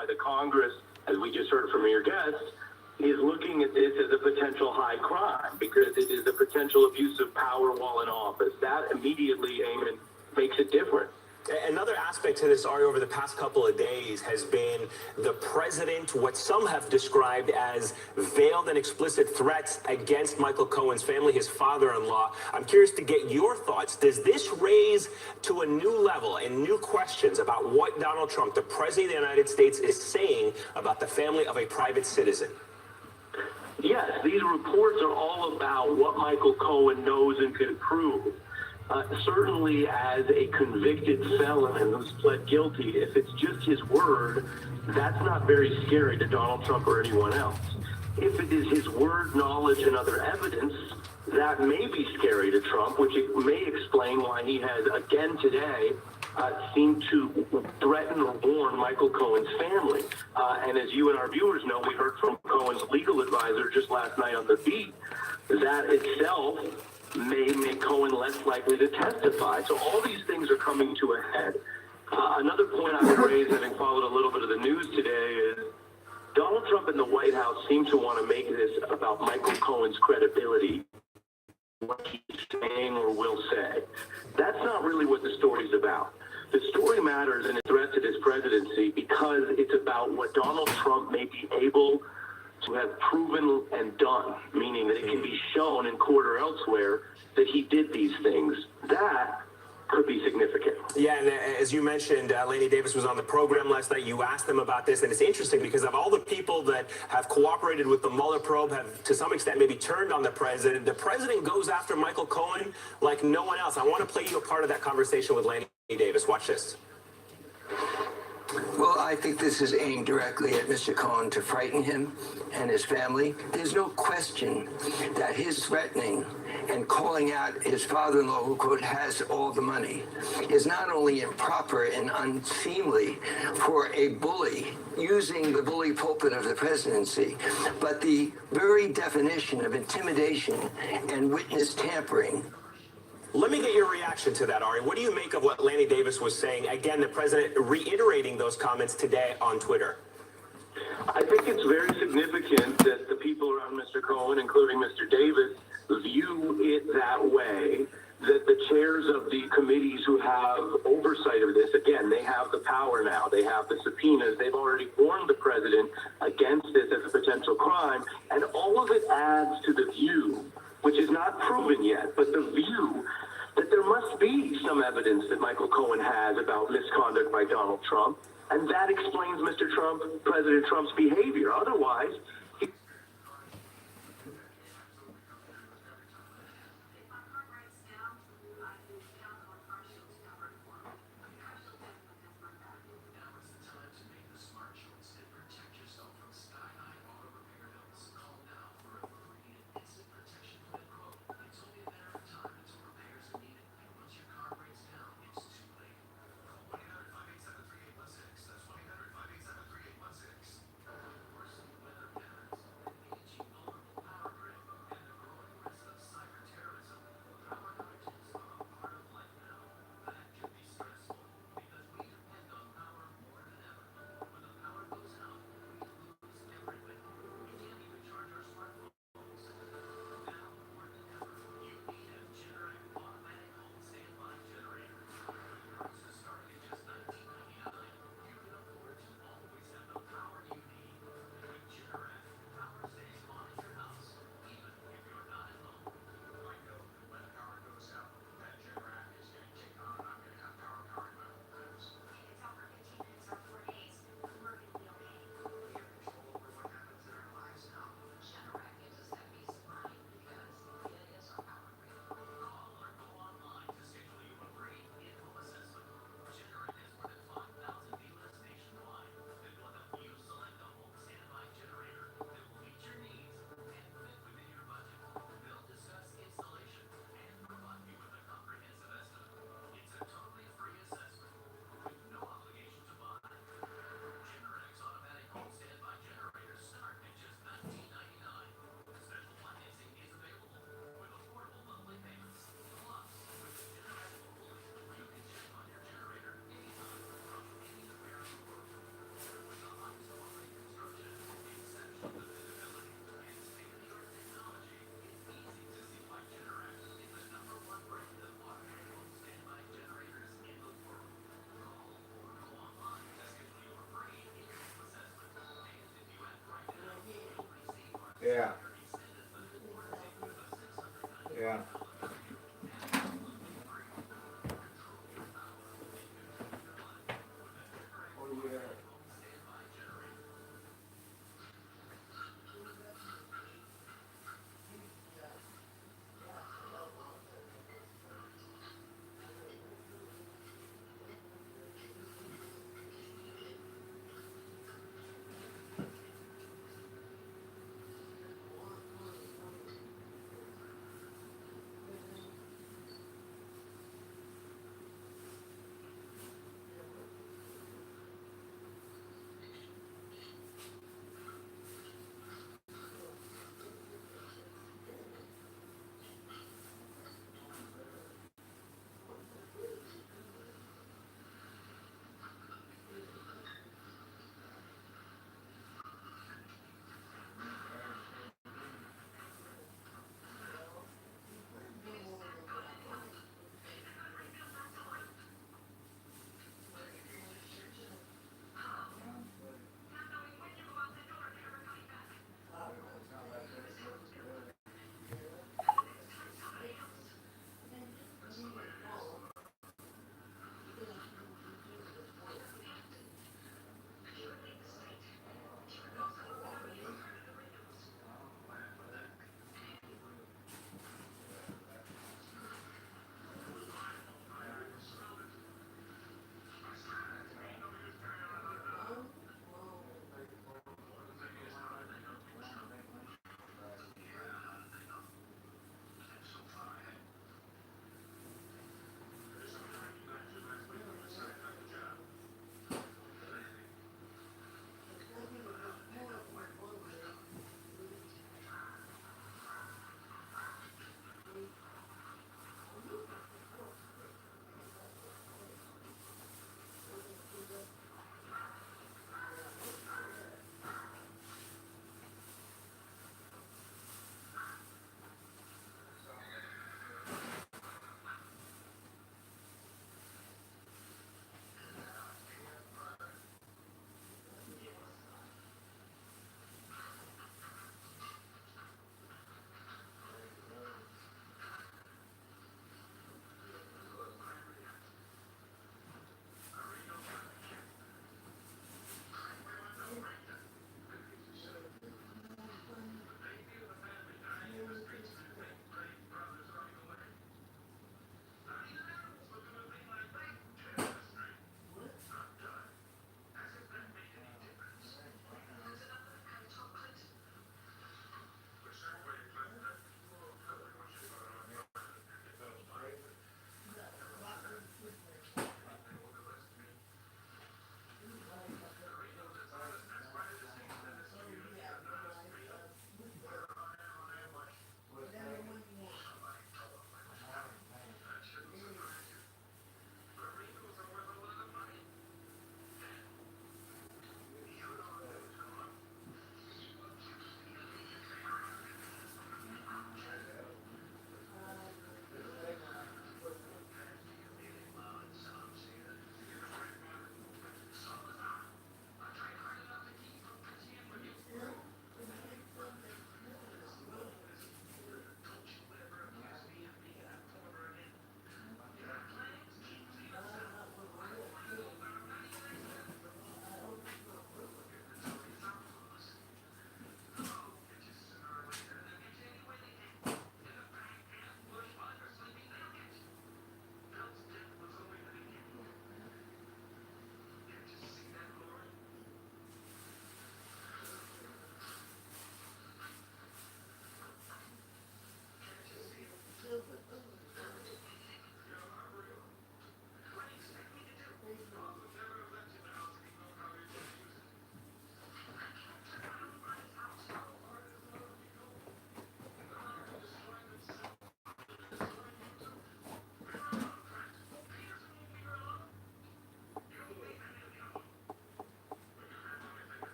why the Congress, as we just heard from your guest, is looking at this as a potential high crime because it is a potential abuse of power while in office. That immediately, Eamon, makes it different. Another aspect to this, Ari, over the past couple of days has been the president, what some have described as veiled and explicit threats against Michael Cohen's family, his father-in-law. I'm curious to get your thoughts. Does this raise to a new level and new questions about what Donald Trump, the president of the United States, is saying about the family of a private citizen? Yes, these reports are all about what Michael Cohen knows and can prove. Certainly as a convicted felon who's pled guilty, if it's just his word, that's not very scary to Donald Trump or anyone else. If it is his word, knowledge, and other evidence, that may be scary to Trump, which it may explain why he has, again today, seemed to threaten or warn Michael Cohen's family. And as you and our viewers know, we heard from Cohen's legal advisor just last night on The Beat. That itself may make Cohen less likely to testify. So all these things are coming to a head. Another point I would raise, having followed a little bit of the news today, is Donald Trump and the White House seem to want to make this about Michael Cohen's credibility, what he's saying or will say. That's not really what the story's about. The story matters and it's a threat to this presidency because it's about what Donald Trump may be able to have proven and done, meaning that it can be shown in court or elsewhere that he did these things. That could be significant. Yeah, and as you mentioned, Laney Davis was on the program last night. You asked them about this, and it's interesting because of all the people that have cooperated with the Mueller probe have, to some extent, maybe turned on the president goes after Michael Cohen like no one else. I want to play you a part of that conversation with Laney Davis. Watch this. Well, I think this is aimed directly at Mr. Cohen to frighten him and his family. There's no question that his threatening and calling out his father-in-law, who, quote, has all the money, is not only improper and unseemly for a bully using the bully pulpit of the presidency, but the very definition of intimidation and witness tampering. Let me get your reaction to that, Ari. What do you make of what Laney Davis was saying? Again, the president reiterating those comments today on Twitter. I think it's very significant that the people around Mr. Cohen, including Mr. Davis, view it that way, that the chairs of the committees who have oversight of this, again, they have the power now. They have the subpoenas. They've already warned the president against this as a potential crime. And all of it adds to the view, which is not proven yet, but the view that there must be some evidence that Michael Cohen has about misconduct by Donald Trump, and that explains President Trump's behavior. Otherwise, Yeah. Yeah. Oh, yeah.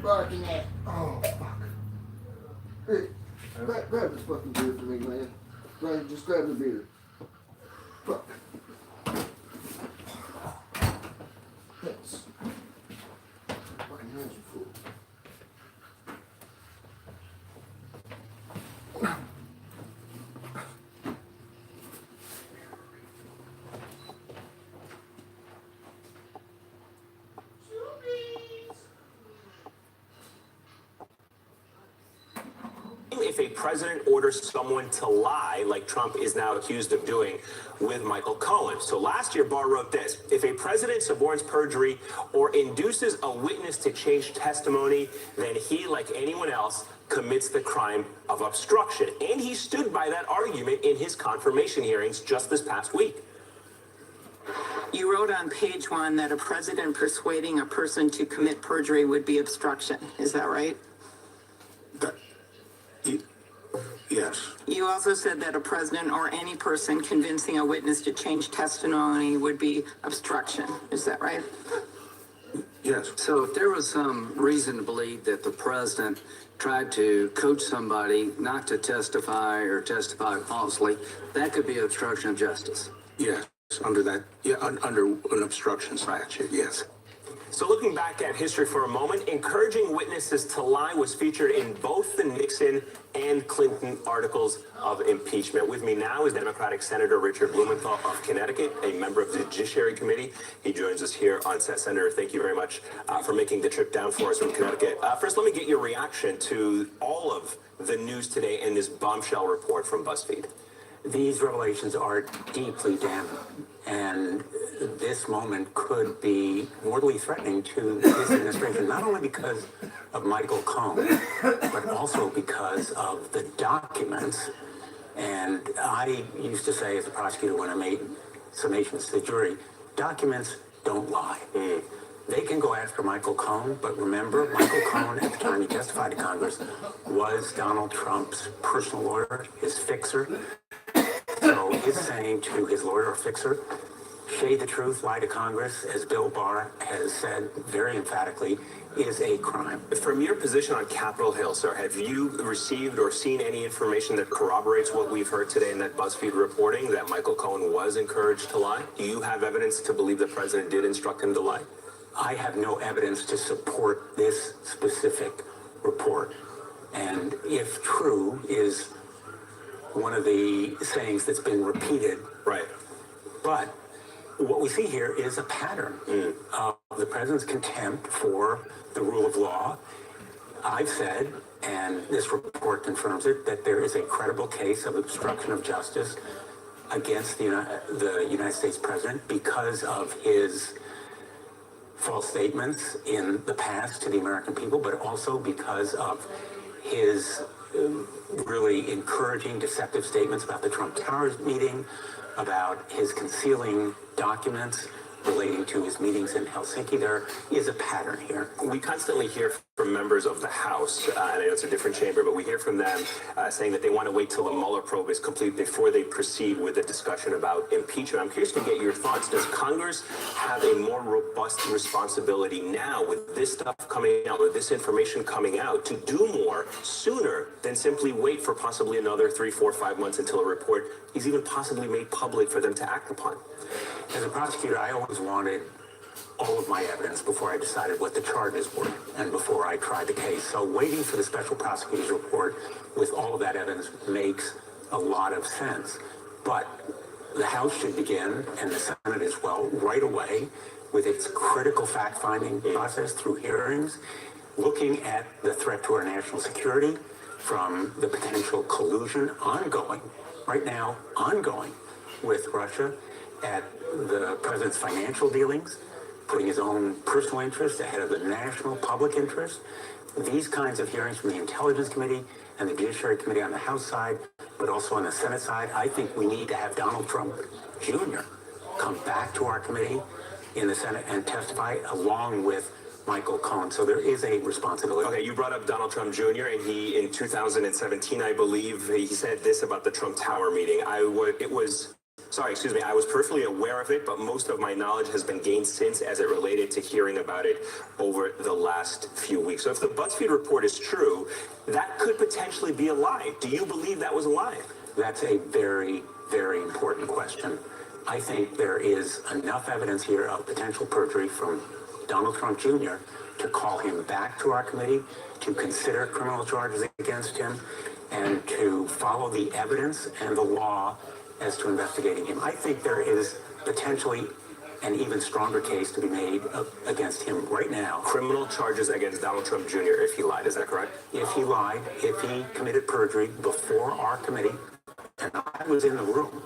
barking at? Oh, fuck. Hey, grab this fucking beer for me, man. Right, just grab the beer. Fuck. Thanks. Fucking hands are full. If a president orders someone to lie, like Trump is now accused of doing with Michael Cohen. So last year, Barr wrote this: if a president suborns perjury or induces a witness to change testimony, then he, like anyone else, commits the crime of obstruction. And he stood by that argument in his confirmation hearings just this past week. You wrote on page 1 that a president persuading a person to commit perjury would be obstruction. Is that right? Yes. You also said that a president or any person convincing a witness to change testimony would be obstruction. Is that right? Yes. So if there was some reason to believe that the president tried to coach somebody not to testify or testify falsely, that could be obstruction of justice. Yes. Under that, yeah, under an obstruction statute, yes. So looking back at history for a moment, encouraging witnesses to lie was featured in both the Nixon and Clinton articles of impeachment. With me now is Democratic Senator Richard Blumenthal of Connecticut, a member of the Judiciary Committee. He joins us here on set. Senator, thank you very much for making the trip down for us from Connecticut. First, let me get your reaction to all of the news today and this bombshell report from BuzzFeed. These revelations are deeply damning, and this moment could be mortally threatening to this administration, not only because of Michael Cohen, but also because of the documents. And I used to say as a prosecutor when I made summations to the jury, documents don't lie. They can go after Michael Cohen, but remember, Michael Cohen, at the time he testified to Congress, was Donald Trump's personal lawyer, his fixer. So his saying to his lawyer or fixer, shade the truth, lie to Congress, as Bill Barr has said very emphatically, is a crime. From your position on Capitol Hill, sir, have you received or seen any information that corroborates what we've heard today in that BuzzFeed reporting, that Michael Cohen was encouraged to lie? Do you have evidence to believe the president did instruct him to lie? I have no evidence to support this specific report. And if true, is one of the sayings that's been repeated. Right. But what we see here is a pattern of the president's contempt for the rule of law. I've said, and this report confirms it, that there is a credible case of obstruction of justice against the United States president because of his false statements in the past to the American people, but also because of his really encouraging deceptive statements about the Trump Towers meeting, about his concealing documents relating to his meetings in Helsinki. There is a pattern here. We constantly hear from members of the House, and I know it's a different chamber, but we hear from them saying that they want to wait till the Mueller probe is complete before they proceed with the discussion about impeachment. I'm curious to get your thoughts. Does Congress have a more robust responsibility now with this stuff coming out, with this information coming out, to do more sooner than simply wait for possibly another 3, 4, 5 months until a report is even possibly made public for them to act upon? As a prosecutor, I always wanted all of my evidence before I decided what the charges were and before I tried the case. So waiting for the special prosecutor's report with all of that evidence makes a lot of sense. But the House should begin, and the Senate as well, right away with its critical fact-finding process through hearings, looking at the threat to our national security from the potential collusion ongoing, right now, ongoing with Russia, at the president's financial dealings, putting his own personal interest ahead of the national public interest. These kinds of hearings from the Intelligence Committee and the Judiciary Committee on the House side, but also on the Senate side, I think we need to have Donald Trump Jr. come back to our committee in the Senate and testify along with Michael Cohen. So there is a responsibility. Okay, you brought up Donald Trump Jr., and he, in 2017, I believe, he said this about the Trump Tower meeting. It was I was peripherally aware of it, but most of my knowledge has been gained since as it related to hearing about it over the last few weeks. So if the BuzzFeed report is true, that could potentially be a lie. Do you believe that was a lie? That's a very, very important question. I think there is enough evidence here of potential perjury from Donald Trump Jr. to call him back to our committee, to consider criminal charges against him, and to follow the evidence and the law as to investigating him. I think there is potentially an even stronger case to be made against him right now. Criminal charges against Donald Trump Jr. if he lied, is that correct? If he lied, if he committed perjury before our committee, and I was in the room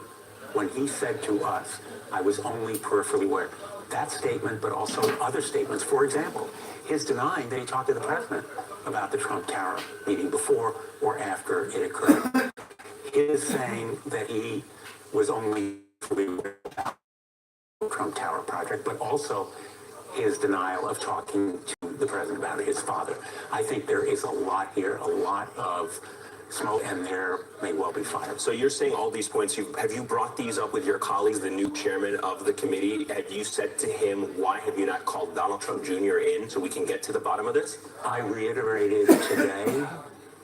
when he said to us, I was only peripherally aware. That statement, but also other statements. For example, his denying that he talked to the president about the Trump Tower meeting before or after it occurred. His saying that he was only aware about the Trump Tower project, but also his denial of talking to the president about his father. I think there is a lot here, a lot of smoke, and there may well be fire. So you're saying all these points, have you brought these up with your colleagues, the new chairman of the committee? Have you said to him, why have you not called Donald Trump Jr. in so we can get to the bottom of this? I reiterated today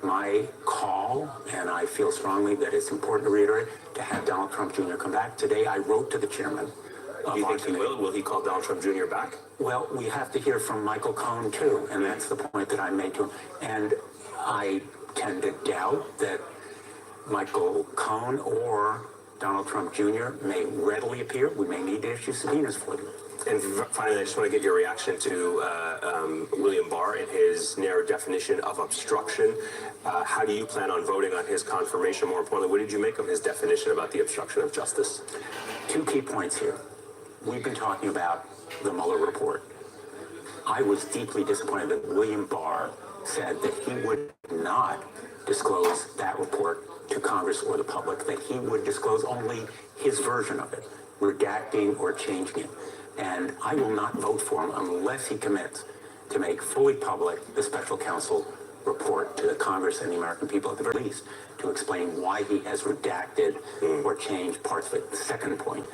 my call, and I feel strongly that it's important to reiterate, to have Donald Trump Jr. come back. Today I wrote to the chairman of Do you our think he committee. will? Will he call Donald Trump Jr. back? Well, we have to hear from Michael Cohen too, and that's the point that I made to him. And I tend to doubt that Michael Cohen or Donald Trump Jr. may readily appear. We may need to issue subpoenas for them. And finally, I just want to get your reaction to William Barr and his narrow definition of obstruction. How do you plan on voting on his confirmation? More importantly, what did you make of his definition about the obstruction of justice? Two key points here. We've been talking about the Mueller report. I was deeply disappointed that William Barr said that he would not disclose that report to Congress or the public, that he would disclose only his version of it, redacting or changing it. And I will not vote for him unless he commits to make fully public the special counsel report to the Congress and the American people, at the very least, to explain why he has redacted or changed parts of it. The second point,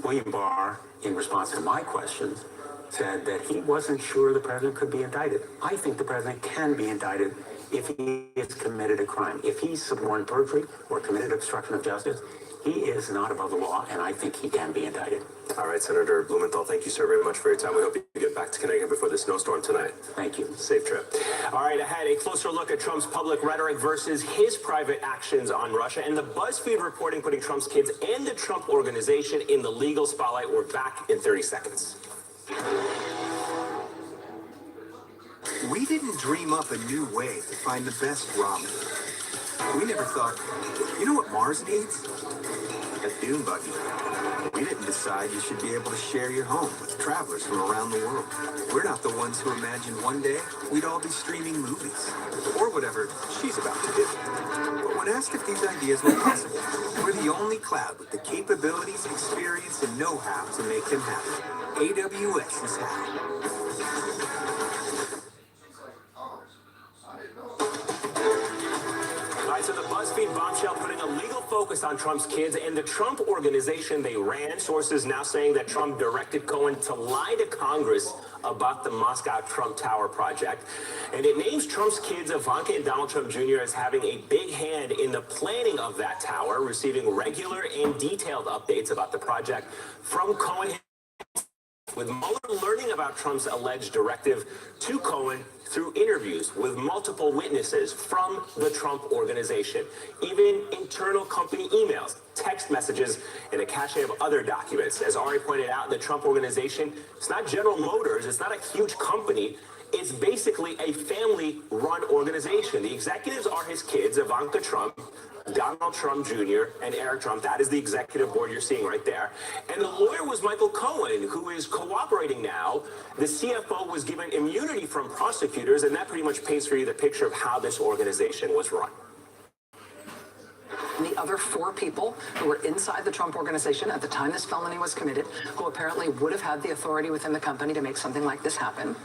William Barr, in response to my questions, said that he wasn't sure the president could be indicted. I think the president can be indicted if he has committed a crime. If he's suborned perjury or committed obstruction of justice, he is not above the law, and I think he can be indicted. All right, Senator Blumenthal, thank you so very much for your time. We hope you get back to Connecticut before the snowstorm tonight. Thank you. Safe trip. All right, ahead, a closer look at Trump's public rhetoric versus his private actions on Russia, and the BuzzFeed reporting putting Trump's kids and the Trump Organization in the legal spotlight. We're back in 30 seconds. We didn't dream up a new way to find the best ramen. We never thought, you know what Mars needs? A dune buggy. We didn't decide you should be able to share your home with travelers from around the world. We're not the ones who imagined one day we'd all be streaming movies. Or whatever she's about to do. But when asked if these ideas were possible, we're the only cloud with the capabilities, experience, and know-how to make them happen. AWS is how. So the BuzzFeed bombshell putting a legal focus on Trump's kids and the Trump Organization they ran. Sources now saying that Trump directed Cohen to lie to Congress about the Moscow Trump Tower project. And it names Trump's kids, Ivanka and Donald Trump Jr., as having a big hand in the planning of that tower, receiving regular and detailed updates about the project from Cohen. With Mueller learning about Trump's alleged directive to Cohen through interviews with multiple witnesses from the Trump Organization, even internal company emails, text messages, and a cache of other documents. As Ari pointed out, the Trump Organization, it's not General Motors, it's not a huge company. It's basically a family-run organization. The executives are his kids, Ivanka Trump, Donald Trump Jr., and Eric Trump. That is the executive board you're seeing right there. And the lawyer was Michael Cohen, who is cooperating now. The CFO was given immunity from prosecutors, and that pretty much paints for you the picture of how this organization was run. The other 4 people who were inside the Trump Organization at the time this felony was committed, who apparently would have had the authority within the company to make something like this happen.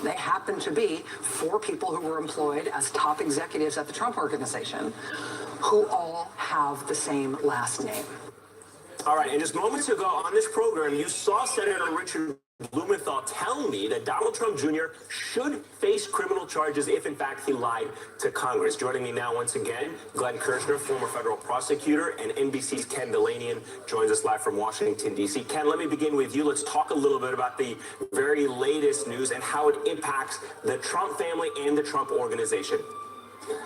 They happen to be 4 people who were employed as top executives at the Trump Organization, who all have the same last name. All right, and just moments ago on this program, you saw Senator Richard Blumenthal tell me that Donald Trump Jr. should face criminal charges if, in fact, he lied to Congress. Joining me now once again, Glenn Kirshner, former federal prosecutor, and NBC's Ken Dilanian joins us live from Washington, D.C. Ken, let me begin with you. Let's talk a little bit about the very latest news and how it impacts the Trump family and the Trump organization.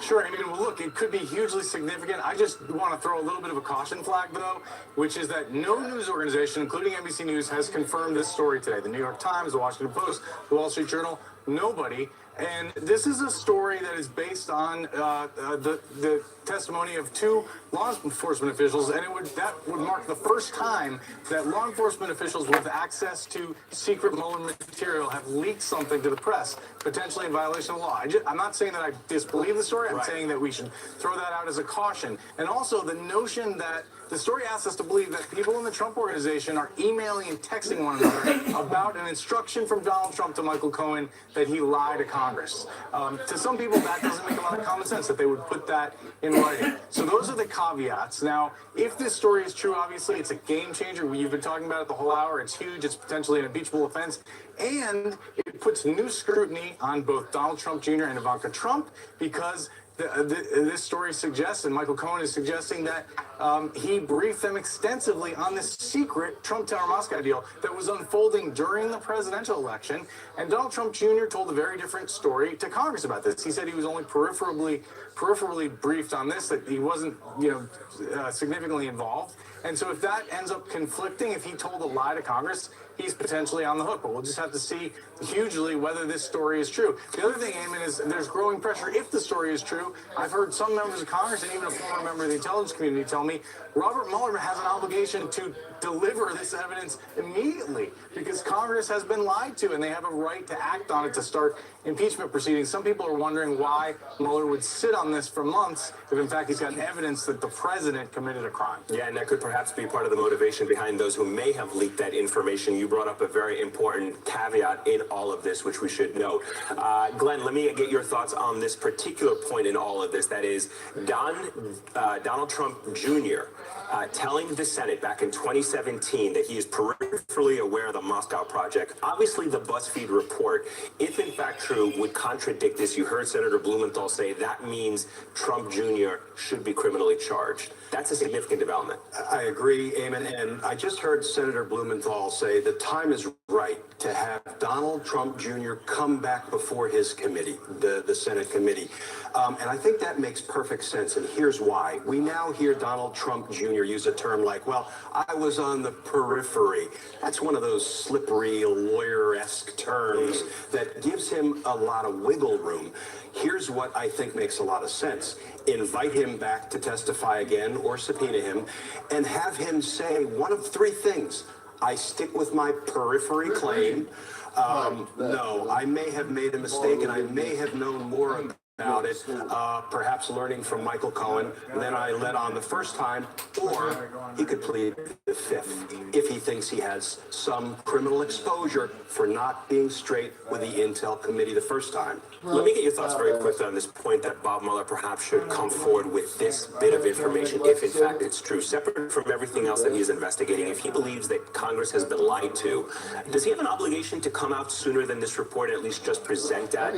Sure, I mean, well, look, it could be hugely significant. I just want to throw a little bit of a caution flag, though, which is that no news organization, including NBC News, has confirmed this story today. The New York Times, the Washington Post, the Wall Street Journal, nobody. And this is a story that is based on the testimony of two law enforcement officials, and that would mark the first time that law enforcement officials with access to secret Mueller material have leaked something to the press, potentially in violation of law. I'm not saying that I disbelieve the story. I'm saying that we should throw that out as a caution. And also the notion that the story asks us to believe that people in the Trump organization are emailing and texting one another about an instruction from Donald Trump to Michael Cohen that he lied to Congress. To some people, that doesn't make a lot of common sense, that they would put that in writing. So those are the caveats. Now, if this story is true, obviously, it's a game changer. You've been talking about it the whole hour. It's huge. It's potentially an impeachable offense. And it puts new scrutiny on both Donald Trump Jr. and Ivanka Trump, because this story suggests, and Michael Cohen is suggesting, that he briefed them extensively on this secret Trump Tower Moscow deal that was unfolding during the presidential election. And Donald Trump Jr. told a very different story to Congress about this. He said he was only peripherally briefed on this, that he wasn't, significantly involved. And so if that ends up conflicting, if he told a lie to Congress, he's potentially on the hook. But we'll just have to see hugely whether this story is true. The other thing, Eamon, is there's growing pressure if the story is true. I've heard some members of Congress and even a former member of the intelligence community tell me Robert Mueller has an obligation to deliver this evidence immediately, because Congress has been lied to and they have a right to act on it to start impeachment proceedings. Some people are wondering why Mueller would sit on this for months if, in fact, he's got evidence that the president committed a crime. Yeah, and that could perhaps be part of the motivation behind those who may have leaked that information. You brought up a very important caveat in all of this, which we should note. Glenn, let me get your thoughts on this particular point in all of this. That is, Donald Trump Jr. Telling the Senate back in 2017 that he is peripherally aware of the Moscow project. Obviously, the BuzzFeed report, if in fact true, would contradict this. You heard Senator Blumenthal say that means Trump Jr. should be criminally charged. That's a significant development. I agree, Eamon, and I just heard Senator Blumenthal say the time is right to have Donald Trump Jr. come back before his committee, the Senate committee. And I think that makes perfect sense, and here's why. We now hear Donald Trump Jr. use a term like, well, I was on the periphery. That's one of those slippery, lawyer-esque terms that gives him a lot of wiggle room. Here's what I think makes a lot of sense. Invite him back to testify again or subpoena him and have him say one of three things. I stick with my periphery claim. No, I may have made a mistake and I may have known more about it, perhaps learning from Michael Cohen than I let on the first time, or he could plead the fifth if he thinks he has some criminal exposure for not being straight with the Intel Committee the first time. Let me get your thoughts very quickly on this point that Bob Mueller perhaps should come forward with this bit of information if in fact it's true. Separate from everything else that he's investigating, if he believes that Congress has been lied to, does he have an obligation to come out sooner than this report and at least just present that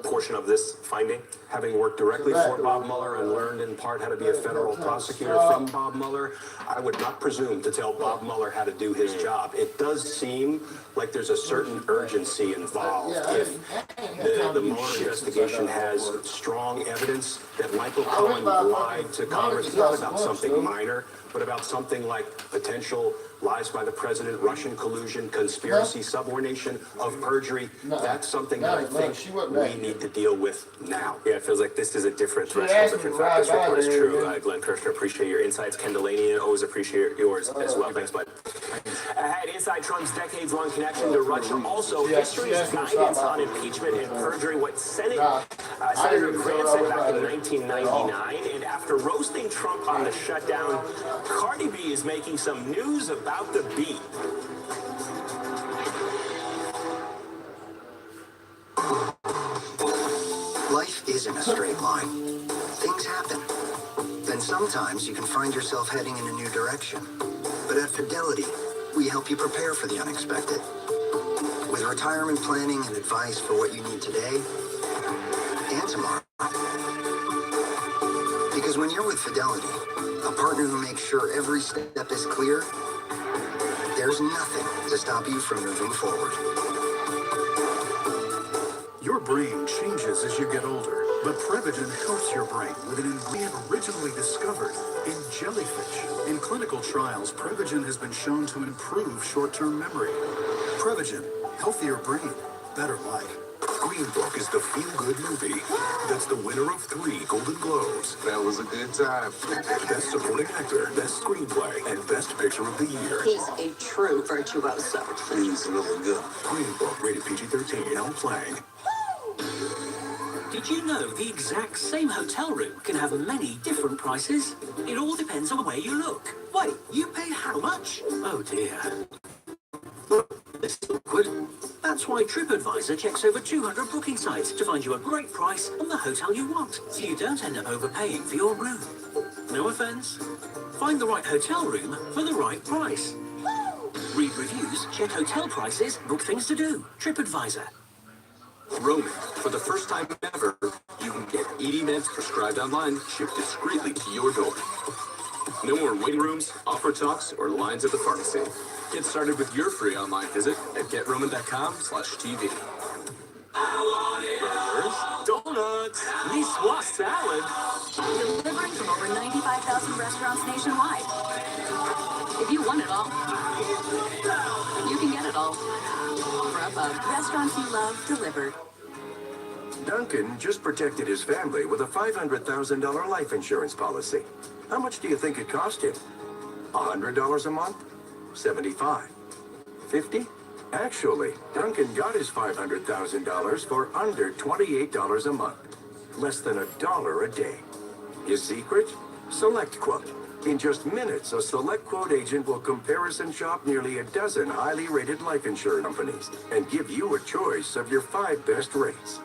portion of this finding? Having worked directly for Bob Mueller and learned in part how to be a federal prosecutor from Bob Mueller, I would not presume to tell Bob Mueller how to do his job. It does seem like there's a certain urgency involved. If the Mueller investigation has strong evidence that Michael Cohen lied to Congress, not about something minor, but about something like potential lies by the president, Russian collusion, conspiracy, subornation of perjury, that's something that I think we need to deal with now. Yeah, it feels like this is a different threshold. If in fact this report is true, Glenn Kirshner, appreciate your insights. Ken Dilanian, always appreciate yours as well. Thanks, bud. Ahead, inside Trump's decades-long connection to Russia, also history's guidance on impeachment and perjury, what Senator Grant said back in 1999, and after roasting Trump on the shutdown, Cardi B is making some news about the beat. Life isn't a straight line. Things happen. Then sometimes you can find yourself heading in a new direction. But But at Fidelity, we help you prepare for the unexpected. With retirement planning and advice for what you need today and tomorrow. Because when you're with Fidelity, a partner who makes sure every step is clear, there's nothing to stop you from moving forward. Your brain changes as you get older, but Prevagen helps your brain with an ingredient originally discovered in jellyfish. In clinical trials, Prevagen has been shown to improve short-term memory. Prevagen, healthier brain, better life. Green Book is the feel-good movie that's the winner of 3 Golden Globes. That was a good time. Best Supporting Actor, Best Screenplay, and Best Picture of the Year. He's a true virtuoso. He's really good. Green Book, rated PG-13, now playing. Did you know the exact same hotel room can have many different prices? It all depends on where you look. Wait, you paid how much? Oh dear. This is awkward. That's why TripAdvisor checks over 200 booking sites to find you a great price on the hotel you want, so you don't end up overpaying for your room. No offense. Find the right hotel room for the right price. Read reviews, check hotel prices, book things to do. TripAdvisor. Roman, for the first time ever, you can get ED meds prescribed online, shipped discreetly to your door. No more waiting rooms, offer talks, or lines at the pharmacy. Get started with your free online visit at GetRoman.com/TV. Burgers, donuts, niçoise salad. Delivering from over 95,000 restaurants nationwide. If you want it all, you can get it all. Grubhub. Restaurants you love delivered. Duncan just protected his family with a $500,000 life insurance policy. How much do you think it cost him? $100 a month? $75? $50? Actually, Duncan got his $500,000 for under $28 a month. Less than $1 a day. His secret? SelectQuote. In just minutes, a SelectQuote agent will comparison shop nearly a dozen highly rated life insurance companies and give you a choice of your 5 best rates.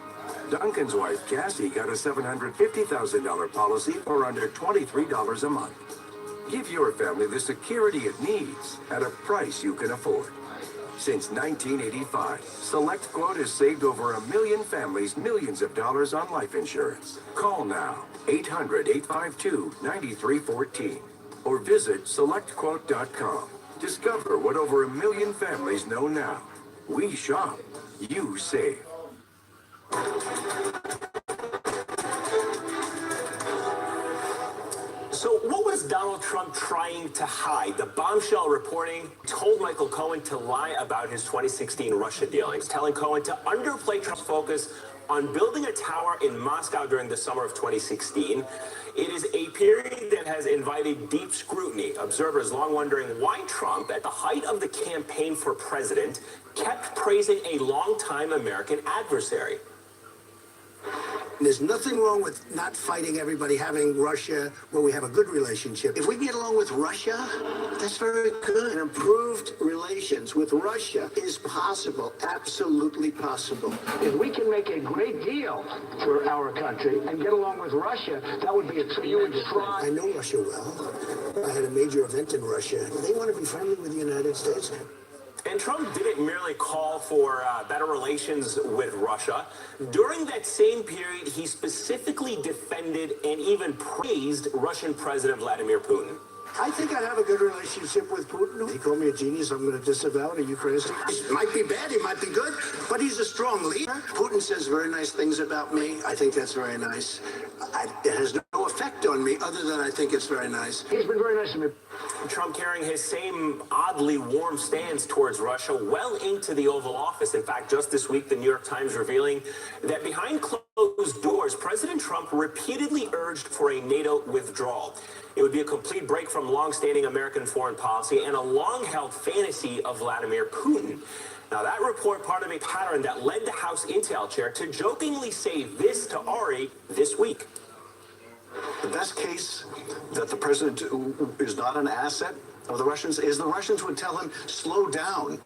Duncan's wife, Cassie, got a $750,000 policy for under $23 a month. Give your family the security it needs at a price you can afford. Since 1985, SelectQuote has saved over 1 million families millions of dollars on life insurance. Call now, 800-852-9314, or visit SelectQuote.com. Discover what over 1 million families know now. We shop, you save. So what was Donald Trump trying to hide? The bombshell reporting told Michael Cohen to lie about his 2016 Russia dealings, telling Cohen to underplay Trump's focus on building a tower in Moscow during the summer of 2016. It is a period that has invited deep scrutiny. Observers long wondering why Trump, at the height of the campaign for president, kept praising a longtime American adversary. There's nothing wrong with not fighting everybody, having Russia where we have a good relationship. If we get along with Russia, that's very good. And improved relations with Russia is possible, absolutely possible. If we can make a great deal for our country and get along with Russia, that would be a tremendous thing. I know Russia well. I had a major event in Russia. They want to be friendly with the United States. And Trump didn't merely call for better relations with Russia. During that same period, he specifically defended and even praised Russian President Vladimir Putin. I think I'd have a good relationship with Putin. He called me a genius. I'm going to disavow it. Are you crazy? It might be bad. He might be good. But he's a strong leader. Putin says very nice things about me. I think that's very nice. It has no effect on me other than I think it's very nice. He's been very nice to me. Trump carrying his same oddly warm stance towards Russia well into the Oval Office. In fact, just this week, the New York Times revealing that behind closed doors, President Trump repeatedly urged for a NATO withdrawal. It would be a complete break from long-standing American foreign policy and a long-held fantasy of Vladimir Putin. Now, that report part of a pattern that led the House Intel chair to jokingly say this to Ari this week. The best case that the president is not an asset of the Russians is the Russians would tell him, slow down.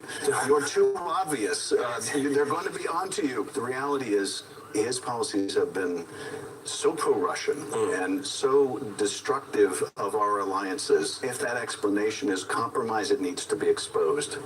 You're too obvious. They're going to be onto you. The reality is his policies have been so pro-Russian and so destructive of our alliances. If that explanation is compromised, it needs to be exposed.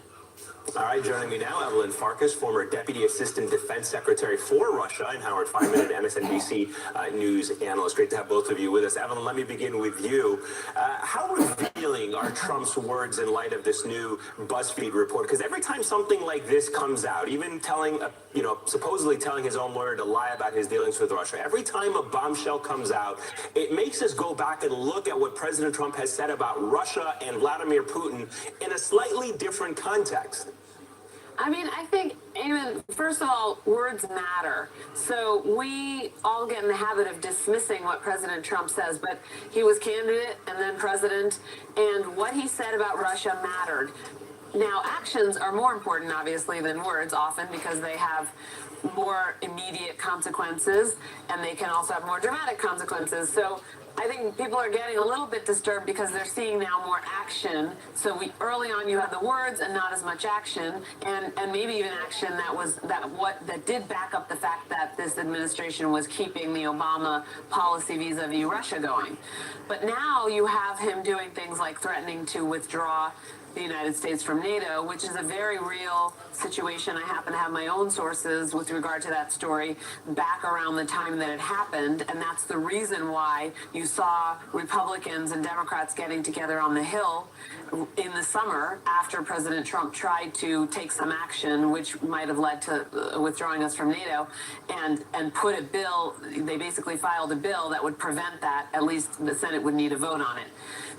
All right, joining me now, Evelyn Farkas, former Deputy Assistant Defense Secretary for Russia, and Howard Fineman, MSNBC News analyst. Great to have both of you with us. Evelyn, let me begin with you. How revealing are Trump's words in light of this new BuzzFeed report? Because every time something like this comes out, even telling, supposedly telling his own lawyer to lie about his dealings with Russia, every time a bombshell comes out, it makes us go back and look at what President Trump has said about Russia and Vladimir Putin in a slightly different context. I mean, I think, Eamon, first of all, words matter. So we all get in the habit of dismissing what President Trump says, but he was candidate and then president, and what he said about Russia mattered. Now, actions are more important, obviously, than words often because they have more immediate consequences, and they can also have more dramatic consequences. So I think people are getting a little bit disturbed because they're seeing now more action. So early on you had the words and not as much action, and maybe even action that did back up the fact that this administration was keeping the Obama policy vis-a-vis Russia going. But now you have him doing things like threatening to withdraw the United States from NATO, which is a very real situation. I happen to have my own sources with regard to that story back around the time that it happened, and that's the reason why you saw Republicans and Democrats getting together on the Hill in the summer after President Trump tried to take some action, which might have led to withdrawing us from NATO, and put a bill, they basically filed a bill that would prevent that. At least the Senate would need a vote on it.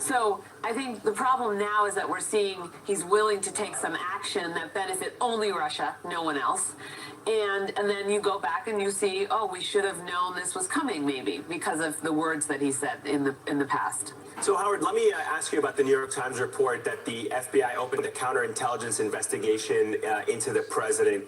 So I think the problem now is that we're seeing he's willing to take some action that benefit only Russia, no one else. And then you go back and you see, oh, we should have known this was coming, maybe, because of the words that he said in the past. So, Howard, let me ask you about the New York Times report that the FBI opened a counterintelligence investigation into the president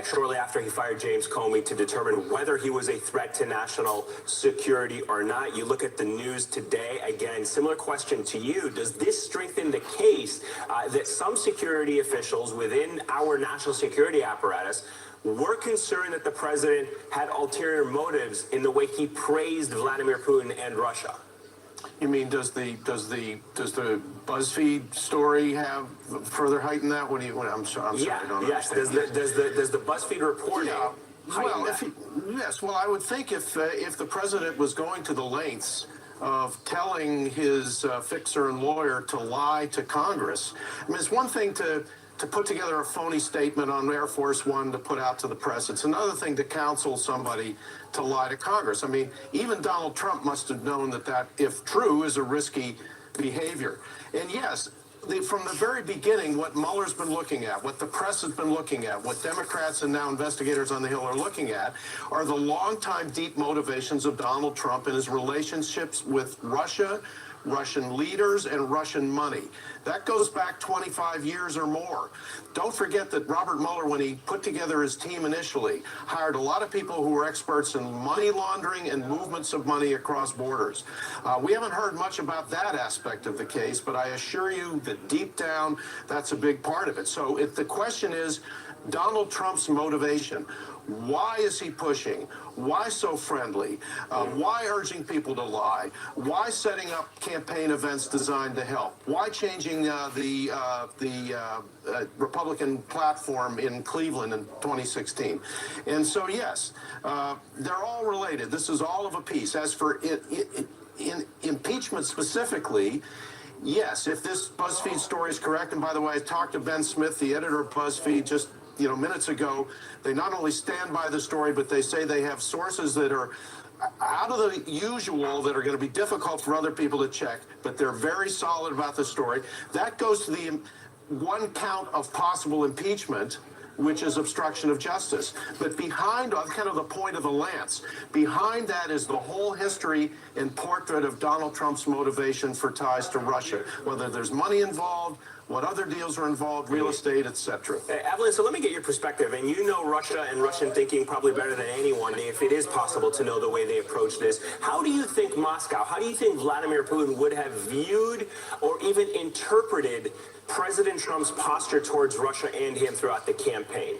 shortly after he fired James Comey to determine whether he was a threat to national security or not. You look at the news today, again, similar question to you. Does this strengthen the case that some security officials within our national security apparatus were concerned that the president had ulterior motives in the way he praised Vladimir Putin and Russia? You mean does the BuzzFeed story have further heighten that? What do you? I'm sorry. Yeah. I don't yes. understand. Does the BuzzFeed reporting? Yeah. Well, yes. Well, I would think if the president was going to the lengths of telling his fixer and lawyer to lie to Congress, I mean, it's one thing to put together a phony statement on Air Force One to put out to the press. It's another thing to counsel somebody to lie to Congress. I mean, even Donald Trump must have known that, if true, is a risky behavior. And yes, from the very beginning, what Mueller's been looking at, what the press has been looking at, what Democrats and now investigators on the Hill are looking at, are the long-time deep motivations of Donald Trump and his relationships with Russia, Russian leaders, and Russian money. That goes back 25 years or more. Don't forget that Robert Mueller, when he put together his team initially, hired a lot of people who were experts in money laundering and movements of money across borders. We haven't heard much about that aspect of the case, but I assure you that deep down, that's a big part of it. So if the question is Donald Trump's motivation, why is he pushing? Why so friendly? Why urging people to lie? Why setting up campaign events designed to help? Why changing the Republican platform in Cleveland in 2016? And so, yes, they're all related. This is all of a piece. As for in impeachment specifically, yes, if this BuzzFeed story is correct, and by the way, I talked to Ben Smith, the editor of BuzzFeed, just minutes ago. They not only stand by the story, but they say they have sources that are out of the usual that are going to be difficult for other people to check, but they're very solid about the story. That goes to the one count of possible impeachment, which is obstruction of justice. But behind, kind of the point of the lance, behind that is the whole history and portrait of Donald Trump's motivation for ties to Russia, whether there's money involved, what other deals are involved, real estate, etc. Evelyn, so let me get your perspective. And you know Russia and Russian thinking probably better than anyone, if it is possible to know the way they approach this. How do you think Moscow, how do you think Vladimir Putin would have viewed or even interpreted President Trump's posture towards Russia and him throughout the campaign?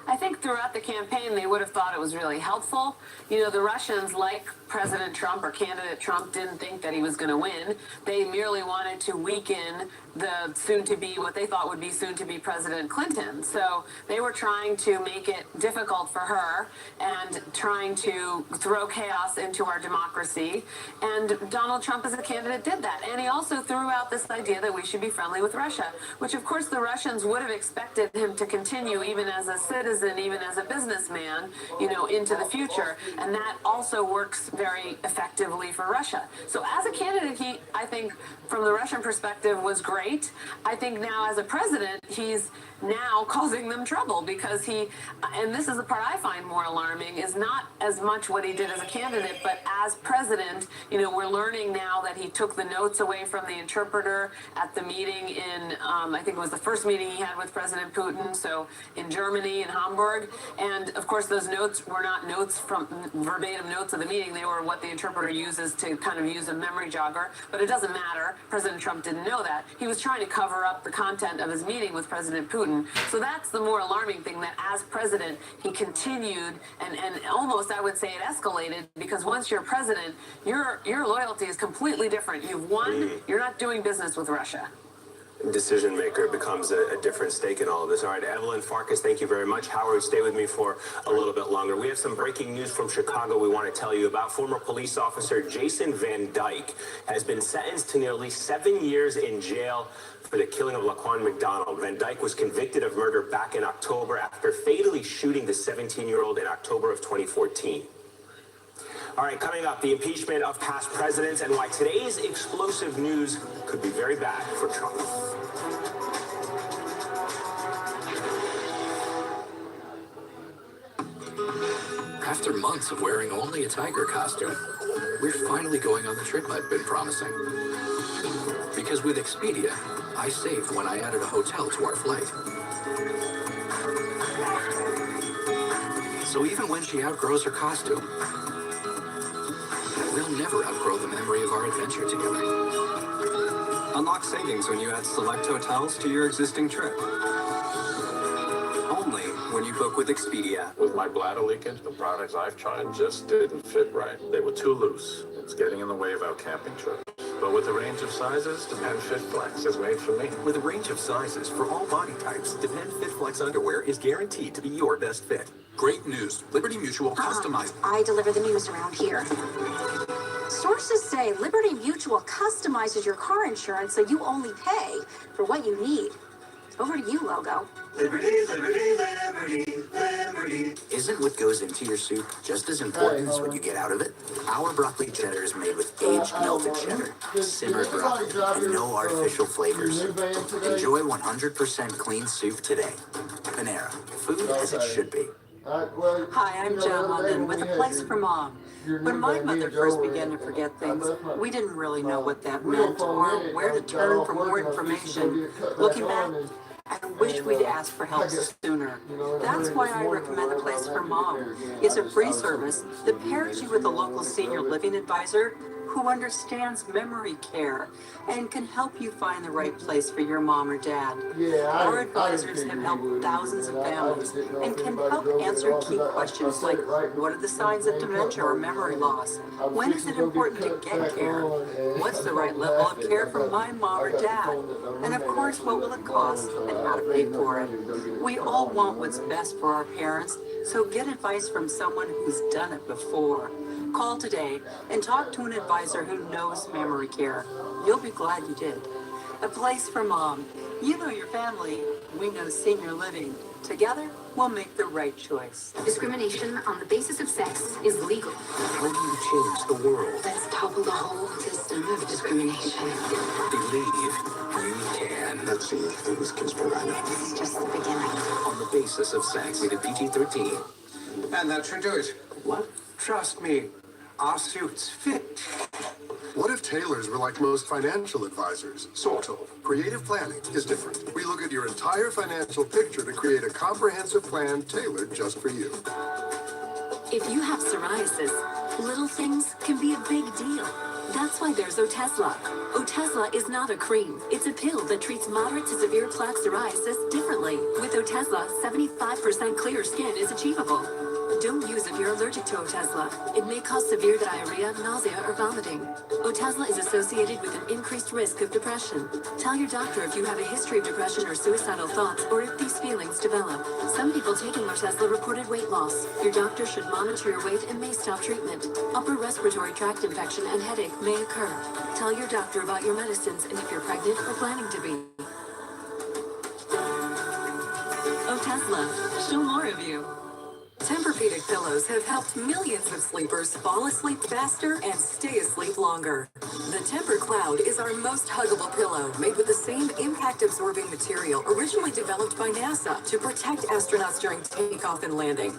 I think throughout the campaign, they would have thought it was really helpful. You know, the Russians, like President Trump or candidate Trump, didn't think that he was going to win. They merely wanted to weaken the soon-to-be, what they thought would be soon-to-be President Clinton. So they were trying to make it difficult for her and trying to throw chaos into our democracy. And Donald Trump as a candidate did that. And he also threw out this idea that we should be friendly with Russia, which of course the Russians would have expected him to continue even as a citizen, even as a businessman, you know, into the future. And that also works very effectively for Russia. So as a candidate, he, I think, from the Russian perspective, was great. I think now as a president, he's now causing them trouble because he, and this is the part I find more alarming, is not as much what he did as a candidate, but as president, you know, we're learning now that he took the notes away from the interpreter at the meeting in, I think it was the first meeting he had with President Putin, so in Germany, in Hamburg. And of course, those notes were not notes from verbatim notes of the meeting. They were what the interpreter uses to kind of use a memory jogger, but it doesn't matter. President Trump didn't know that. He was trying to cover up the content of his meeting with President Putin. So that's the more alarming thing, that as president, he continued and almost, I would say, it escalated, because once you're president, your loyalty is completely different. You've won, you're not doing business with Russia. Decision maker becomes a different stake in all of this. All right, Evelyn Farkas, thank you very much. Howard, stay with me for a little bit longer. We have some breaking news from Chicago we want to tell you about. Former police officer Jason Van Dyke has been sentenced to nearly 7 years in jail for the killing of Laquan McDonald. Van Dyke was convicted of murder back in October after fatally shooting the 17-year-old in October of 2014. All right, coming up, the impeachment of past presidents and why today's explosive news could be very bad for Trump. After months of wearing only a tiger costume, we're finally going on the trip I've been promising. Because with Expedia, I saved when I added a hotel to our flight. So even when she outgrows her costume, we'll never outgrow the memory of our adventure together. Unlock savings when you add select hotels to your existing trip. Only when you book with Expedia. With my bladder leakage, the products I've tried just didn't fit right. They were too loose. It's getting in the way of our camping trip. But with a range of sizes, Depend Fit Flex is made for me. With a range of sizes for all body types, Depend Fit Flex underwear is guaranteed to be your best fit. Great news. Liberty Mutual customized. I deliver the news around here. Sources say Liberty Mutual customizes your car insurance so you only pay for what you need. Over to you, Logo. Liberty, liberty, liberty, liberty. Isn't what goes into your soup just as important as what you get out of it? Our broccoli cheddar is made with aged melted cheddar, simmered broccoli, and no artificial flavors. Enjoy 100% clean soup today. Panera, food as it should be. Hi, I'm Joan London with A Place for Mom. When my mother first began to forget things, we didn't really know what that meant or where to turn for more information. Looking back, I wish we'd asked for help sooner. That's why I recommend A Place for Mom. It's a free service that pairs you with a local senior living advisor who understands memory care and can help you find the right place for your mom or dad. Our advisors have helped thousands of families and can help answer key questions like, what are the signs of dementia or memory loss? When is it important to get care? What's the right level of care for my mom or dad? And of course, what will it cost and how to pay for it? We all want what's best for our parents, so get advice from someone who's done it before. Call today and talk to an advisor who knows memory care. You'll be glad you did. A Place for Mom. You know your family. We know senior living. Together, we'll make the right choice. Discrimination on the basis of sex is legal. How do you change the world? Let's topple the whole system of discrimination. Believe you can. Let's see if things can spread right now. This is just the beginning. On the basis of sex, rated PG-13. And that should do it. What? Trust me, our suits fit. What if tailors were like most financial advisors? Sort of. Creative planning is different. We look at your entire financial picture to create a comprehensive plan tailored just for you. If you have psoriasis, little things can be a big deal. That's why there's Otezla. Otezla is not a cream. It's a pill that treats moderate to severe plaque psoriasis differently. With Otezla, 75% clear skin is achievable. Don't use if you're allergic to Otezla. It may cause severe diarrhea, nausea, or vomiting. Otezla is associated with an increased risk of depression. Tell your doctor if you have a history of depression or suicidal thoughts, or if these feelings develop. Some people taking Otezla reported weight loss. Your doctor should monitor your weight and may stop treatment. Upper respiratory tract infection and headache may occur. Tell your doctor about your medicines and if you're pregnant or planning to be. Otezla, show more of you. Tempur-Pedic pillows have helped millions of sleepers fall asleep faster and stay asleep longer. The Tempur Cloud is our most huggable pillow, made with the same impact-absorbing material originally developed by NASA to protect astronauts during takeoff and landing.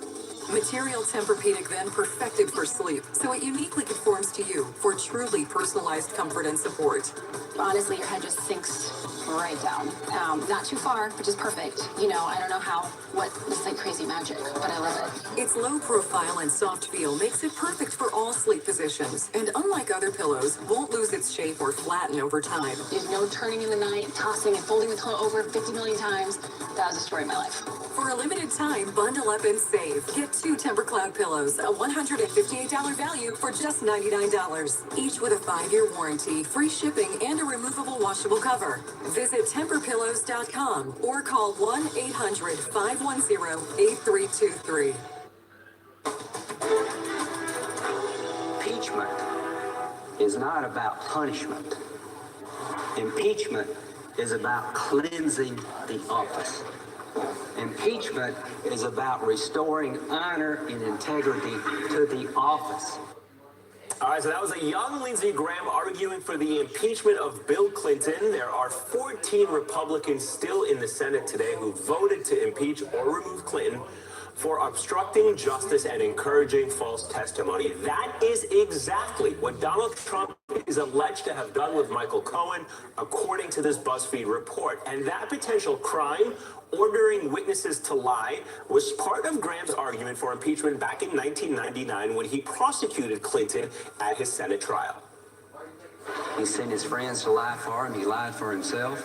Material Tempur-Pedic then perfected for sleep, so it uniquely conforms to you for truly personalized comfort and support. Honestly, your head just sinks right down. Not too far, but just perfect. You know, I don't know it's like crazy magic, but I love it. Its low profile and soft feel makes it perfect for all sleep positions, and unlike other pillows, won't lose its shape or flatten over time. There's no turning in the night, tossing and folding the pillow over 50 million times. That was the story of my life. For a limited time, bundle up and save. Get 2 Tempur Cloud pillows, a $158 value for just $99. Each with a 5-year warranty, free shipping, and a removable washable cover. Visit TempurPillows.com or call 1-800-510-8323. Impeachment is not about punishment. Impeachment is about cleansing the office. Impeachment is about restoring honor and integrity to the office. All right, so that was a young Lindsey Graham arguing for the impeachment of Bill Clinton. There are 14 Republicans still in the Senate today who voted to impeach or remove Clinton for obstructing justice and encouraging false testimony. That is exactly what Donald Trump is alleged to have done with Michael Cohen, according to this BuzzFeed report. And that potential crime, ordering witnesses to lie, was part of Graham's argument for impeachment back in 1999 when he prosecuted Clinton at his Senate trial. He sent his friends to lie for him. He lied for himself.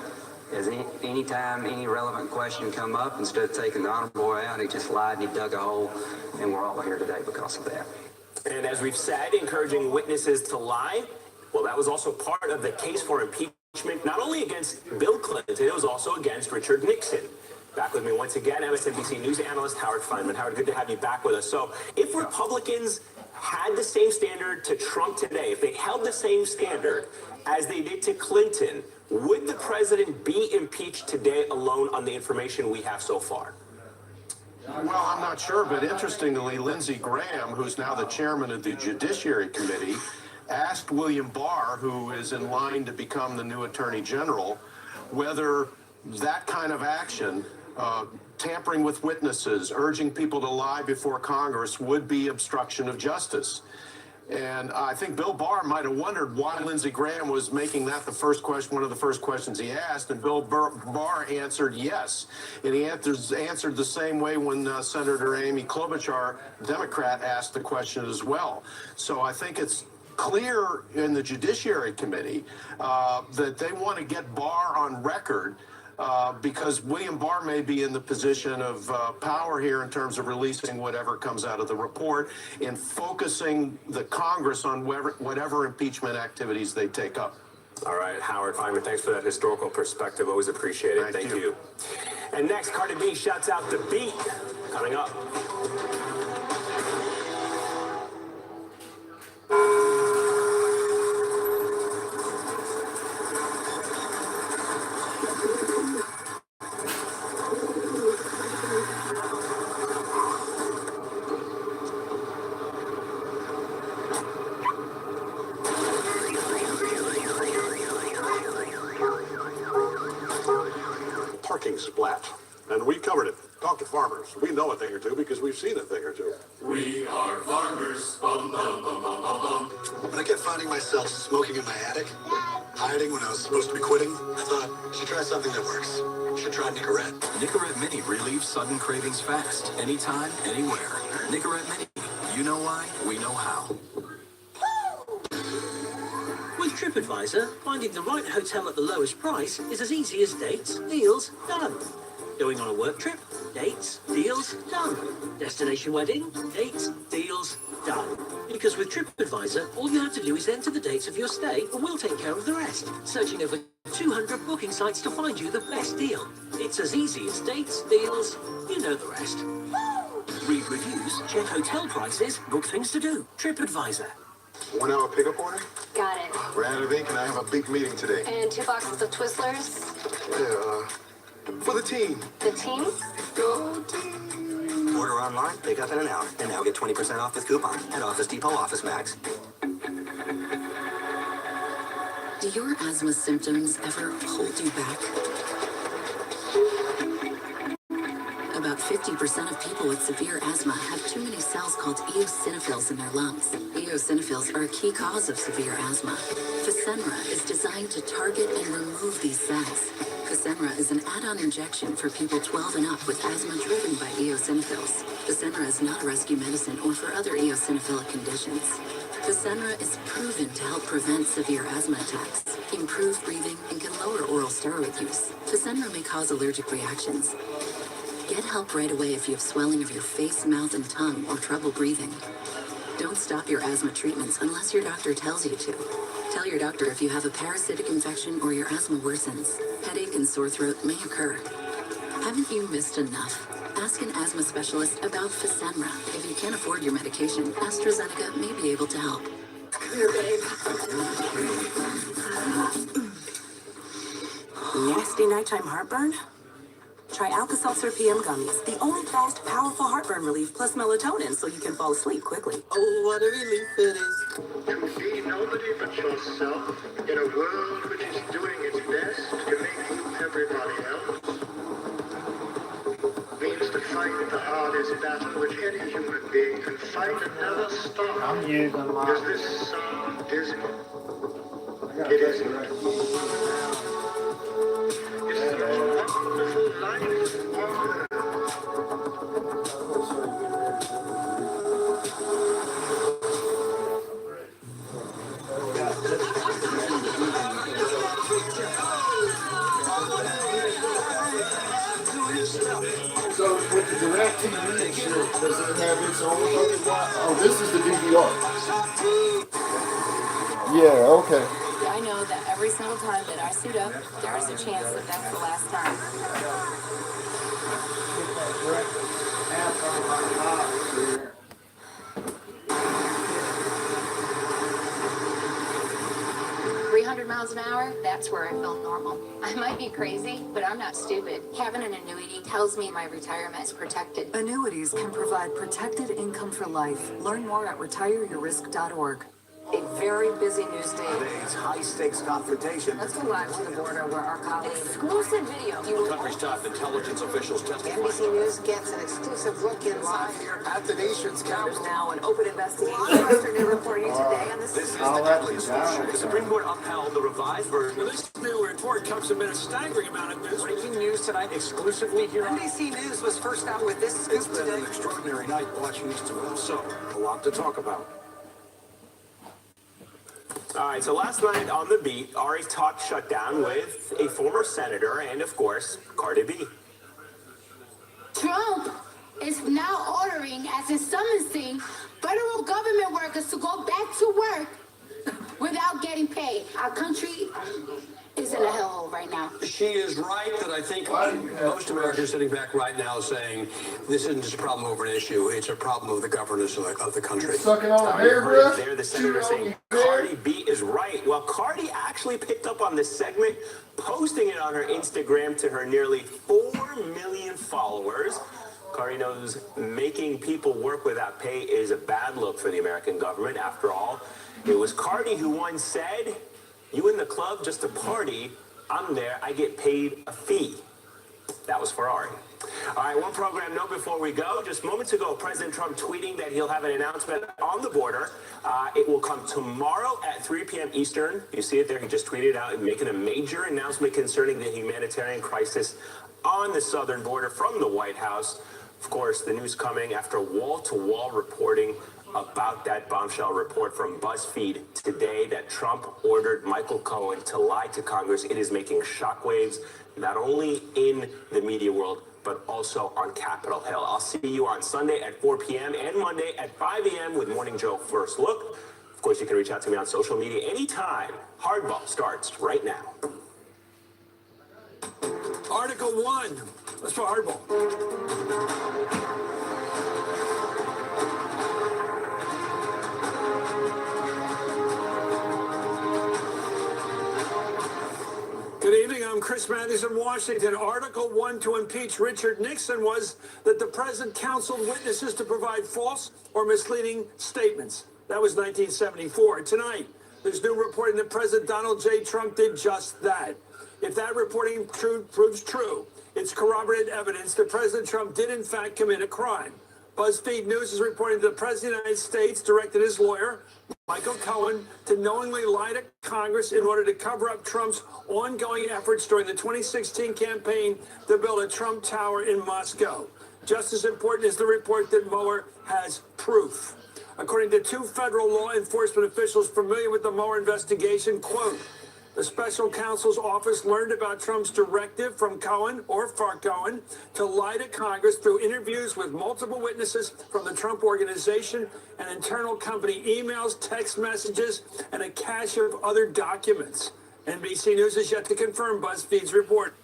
As anytime any relevant question come up, instead of taking the honor boy out, he just lied and he dug a hole, and we're all here today because of that. And as we've said, encouraging witnesses to lie, well, that was also part of the case for impeachment, not only against Bill Clinton, it was also against Richard Nixon. Back with me once again, MSNBC News analyst Howard Fineman. Howard, good to have you back with us. So if Republicans had the same standard to Trump today, if they held the same standard as they did to Clinton, would the president be impeached today alone on the information we have so far? Well, I'm not sure, but interestingly, Lindsey Graham, who's now the chairman of the Judiciary Committee, asked William Barr, who is in line to become the new Attorney General, whether that kind of action, tampering with witnesses, urging people to lie before Congress, would be obstruction of justice. And I think Bill Barr might have wondered why Lindsey Graham was making that one of the first questions he asked, and Bill Barr answered yes. And he answered the same way when Senator Amy Klobuchar, Democrat, asked the question as well. So I think it's clear in the Judiciary Committee that they want to get Barr on record because William Barr may be in the position of power here in terms of releasing whatever comes out of the report and focusing the Congress on whatever impeachment activities they take up. All right, Howard Fineman, thanks for that historical perspective. Always appreciate it. Thank you. And next, Cardi B shouts out The Beat. Coming up. Parking splat. And we covered it. Talk to farmers. We know a thing or two because we've seen a thing or two. We are farmers. Bum, bum, bum, bum, bum, bum. When I kept finding myself smoking in my attic, hiding when I was supposed to be quitting, I thought, I should try something that works. I should try Nicorette. Nicorette Mini relieves sudden cravings fast, anytime, anywhere. Nicorette Mini. You know why, we know how. With TripAdvisor, finding the right hotel at the lowest price is as easy as dates, deals, done. Going on a work trip? Dates, deals, done. Destination wedding? Dates, deals, done. Because with TripAdvisor, all you have to do is enter the dates of your stay and we'll take care of the rest. Searching over 200 booking sites to find you the best deal. It's as easy as dates, deals, you know the rest. Read reviews, check hotel prices, book things to do. TripAdvisor. 1 hour pickup order? Got it. We're out of ink and I have a big meeting today. And 2 boxes of Twizzlers. Yeah, for the team. The team? Go team. Order online, pick up in an hour, and now get 20% off with coupon at Office Depot Office Max. Do your asthma symptoms ever hold you back? About 50% of people with severe asthma have too many cells called eosinophils in their lungs. Eosinophils are a key cause of severe asthma. Fasenra is designed to target and remove these cells. Fasenra is an add-on injection for people 12 and up with asthma driven by eosinophils. Fasenra is not a rescue medicine or for other eosinophilic conditions. Fasenra is proven to help prevent severe asthma attacks, improve breathing, and can lower oral steroid use. Fasenra may cause allergic reactions. Get help right away if you have swelling of your face, mouth, and tongue or trouble breathing. Don't stop your asthma treatments unless your doctor tells you to. Tell your doctor if you have a parasitic infection or your asthma worsens. Headache and sore throat may occur. Haven't you missed enough? Ask an asthma specialist about Fasenra. If you can't afford your medication, AstraZeneca may be able to help. Come here, babe. Nasty nighttime heartburn? Try Alka-Seltzer PM gummies, the only fast, powerful heartburn relief plus melatonin so you can fall asleep quickly. Oh, what a relief it is. To be nobody but yourself in a world which is doing its best to make you everybody else means to fight the hardest battle which any human being can fight and never stop. I'm using Does this sound dismal? It isn't. It's the most wonderful life on earth. So with the DirecTV shit, does it have its own fucking watch? Oh, this is the DVR. Yeah, okay. I know that every single time that I suit up, there is a chance that that's the last time. 300 miles an hour, that's where I feel normal. I might be crazy, but I'm not stupid. Having an annuity tells me my retirement is protected. Annuities can provide protected income for life. Learn more at retireyourrisk.org. A very busy news day. Today's high-stakes confrontation. Let's go live to the border where our colleagues... Exclusive video. The country's top intelligence officials testify. NBC News gets an exclusive look inside here at the nation's capital. There's now an open investigation. Western New reporting today on this. This is the deadliest shoot. The Supreme Court upheld the revised version of This new report comes amid a staggering amount of news. Breaking news tonight exclusively here. NBC News was first out with this scoop It's been an extraordinary night watching these two. So, a lot to talk about. All right, so last night on The Beat, Ari talked shutdown with a former senator and, of course, Cardi B. Trump is now ordering, as is summoning, federal government workers to go back to work without getting paid. Our country is in a hellhole right now. She is right that I think most Americans sitting back right now saying this isn't just a problem over an issue, it's a problem of the governance of the country. Sucking on a hairbrush? There, the senator saying Cardi B is right. Well, Cardi actually picked up on this segment, posting it on her Instagram to her nearly 4 million followers. Cardi knows making people work without pay is a bad look for the American government. After all, it was Cardi who once said, "You in the club just to party, I'm there, I get paid a fee." That was Ferrari. All right, one program note before we go. Just moments ago, President Trump tweeting that he'll have an announcement on the border. It will come tomorrow at 3 p.m. Eastern. You see it there. He just tweeted out making a major announcement concerning the humanitarian crisis on the southern border from the White House. Of course, the news coming after wall-to-wall reporting about that bombshell report from BuzzFeed today that Trump ordered Michael Cohen to lie to Congress. It is making shockwaves, not only in the media world, but also on Capitol Hill. I'll see you on Sunday at 4 p.m. and Monday at 5 a.m. with Morning Joe First Look. Of course, you can reach out to me on social media anytime. Hardball starts right now. Article 1. Let's go hardball. Good evening, I'm Chris Matthews in Washington. Article 1 to impeach Richard Nixon was that the president counseled witnesses to provide false or misleading statements. That was 1974. Tonight, there's new reporting that President Donald J. Trump did just that. If that reporting proves true, it's corroborated evidence that President Trump did in fact commit a crime. BuzzFeed News is reporting that the President of the United States directed his lawyer, Michael Cohen, to knowingly lie to Congress in order to cover up Trump's ongoing efforts during the 2016 campaign to build a Trump Tower in Moscow. Just as important is the report that Mueller has proof. According to two federal law enforcement officials familiar with the Mueller investigation, quote, the special counsel's office learned about Trump's directive from Cohen or for Cohen to lie to Congress through interviews with multiple witnesses from the Trump Organization and internal company emails, text messages, and a cache of other documents. NBC News is yet to confirm BuzzFeed's report.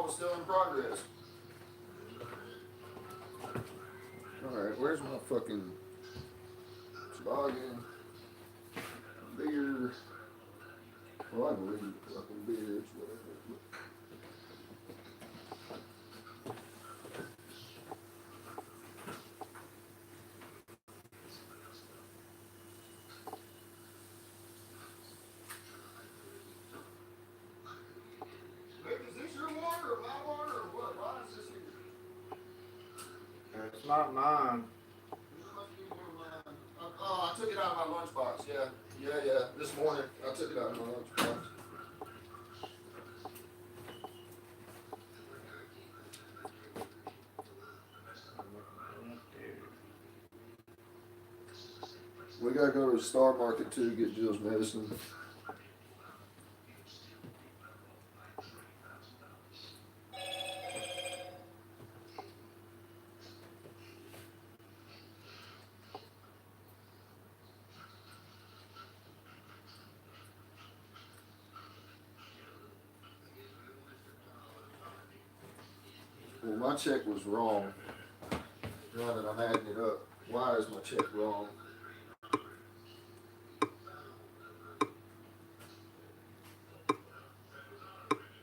Still in progress. Alright, where's my fucking slogging beer? Well, I believe fucking beers, whatever. It's not mine. Oh, I took it out of my lunchbox. Yeah. This morning, I took it out of my lunchbox. We gotta go to the Star Market too to get Jill's medicine. Well, my check was wrong. Now that I'm adding it up, why is my check wrong?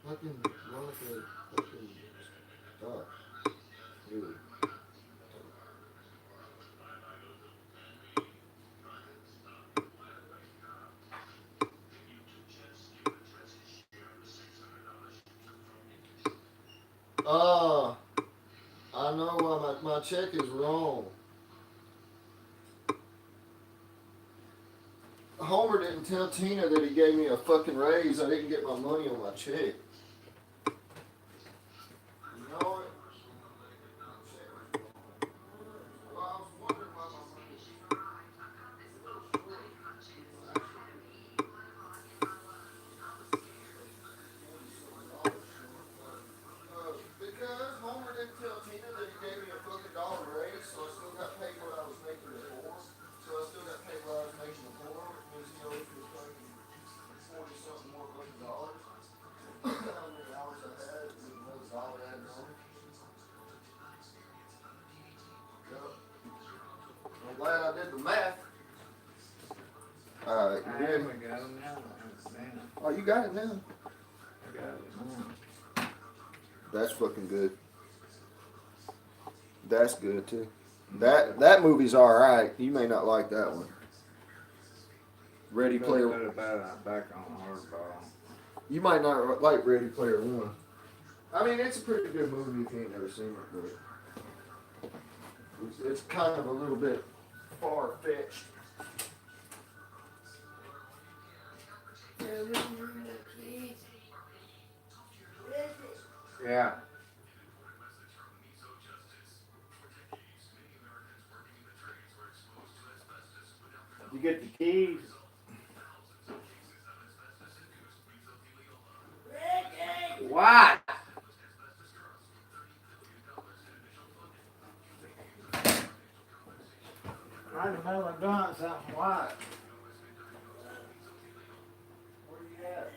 Fucking Monica, fucking stop. Really. I know why my check is wrong. Homer didn't tell Tina that he gave me a fucking raise. I didn't get my money on my check. You know it? Well, I was wondering why my money was because Homer didn't tell the meth. Alright, you ready? Oh, you got it now. That's fucking good. That's good too. That movie's alright. You may not like that one. Ready Player One. Back on hardball. You might not like Ready Player One. I mean, it's a pretty good movie if you ain't never seen it, but it's kind of a little bit far-fetched. Yeah. You get the keys. What? I remember doing something. What? Where you at?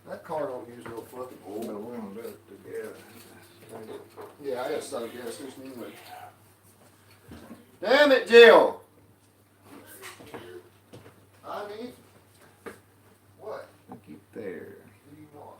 That car don't use no fucking oil. Yeah, I got some gas station anyway. Damn it, Jill! I mean, what? Keep there. Do you want?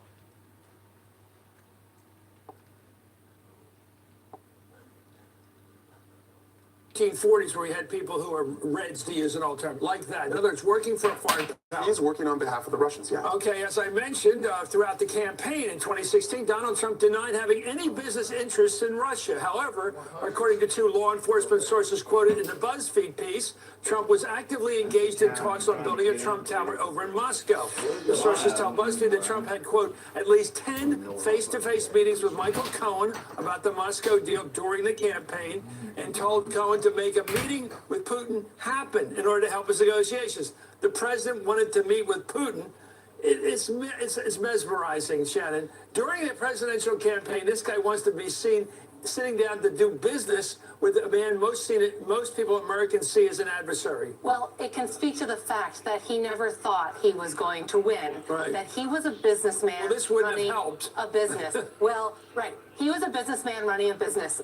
1940s where you had people who are Reds, to use an old term, like that. In other words, working for a foreign power. He's working on behalf of the Russians, yeah. Okay, as I mentioned, throughout the campaign in 2016, Donald Trump denied having any business interests in Russia. However, according to two law enforcement sources quoted in the BuzzFeed piece, Trump was actively engaged in talks on building a Trump Tower over in Moscow. The sources tell BuzzFeed that Trump had, quote, at least 10 face-to-face meetings with Michael Cohen about the Moscow deal during the campaign, and told Cohen to make a meeting with Putin happen in order to help his negotiations. The president wanted to meet with Putin. It's mesmerizing, Shannon. During the presidential campaign, this guy wants to be seen sitting down to do business with a man most people Americans see as an adversary. Well, it can speak to the fact that he never thought he was going to win. Right. That he was a businessman. Well, this wouldn't have running helped. A business. Well, right. He was a businessman running a business.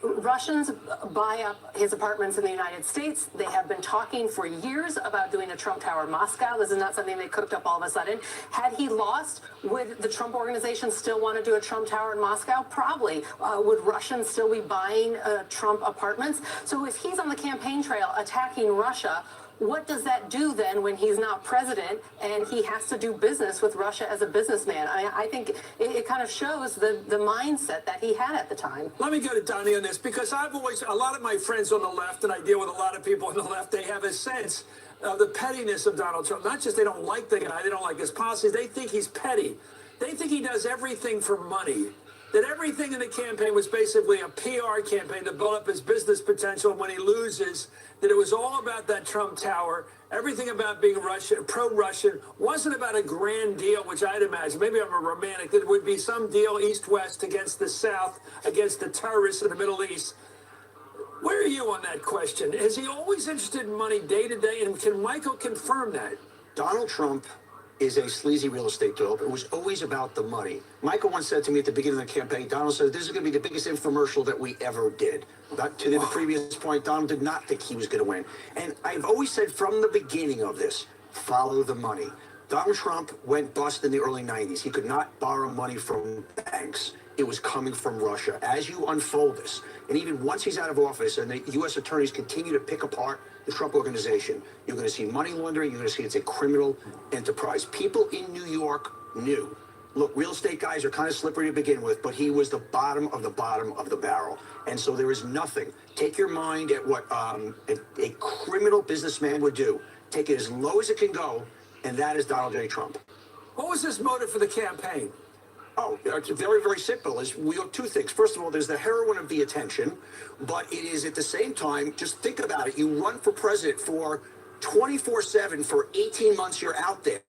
Russians buy up his apartments in the United States. They have been talking for years about doing a Trump Tower in Moscow. This is not something they cooked up all of a sudden. Had he lost, would the Trump organization still want to do a Trump Tower in Moscow? Probably. Would Russians still be buying Trump apartments? So if he's on the campaign trail attacking Russia, what does that do then when he's not president and he has to do business with Russia as a businessman? I think it kind of shows the mindset that he had at the time. Let me go to Donnie on this, because a lot of my friends on the left, and I deal with a lot of people on the left, they have a sense of the pettiness of Donald Trump. Not just they don't like the guy, they don't like his policies, they think he's petty. They think he does everything for money. That everything in the campaign was basically a PR campaign to build up his business potential. When he loses, that it was all about that Trump Tower. Everything about being Russian, pro-Russian, wasn't about a grand deal, which I'd imagine. Maybe I'm a romantic. That it would be some deal East-West against the South, against the terrorists in the Middle East. Where are you on that question? Is he always interested in money day to day? And can Michael confirm that? Donald Trump is a sleazy real estate deal. It was always about the money. Michael once said to me at the beginning of the campaign, Donald said, this is going to be the biggest infomercial that we ever did. But to the previous point, Donald did not think he was going to win. And I've always said from the beginning of this, follow the money. Donald Trump went bust in the early 90s. He could not borrow money from banks. It was coming from Russia. As you unfold this, and even once he's out of office and the U.S. attorneys continue to pick apart the Trump organization, you're going to see money laundering. You're going to see it's a criminal enterprise. People in New York knew. Look, real estate guys are kind of slippery to begin with, but he was the bottom of the barrel. And so there is nothing. Take your mind at what a criminal businessman would do. Take it as low as it can go, and that is Donald J. Trump. What was his motive for the campaign? Oh, it's very, very simple. We have two things. First of all, there's the heroin of the attention, but it is at the same time, just think about it. You run for president for 24/7 for 18 months, you're out there.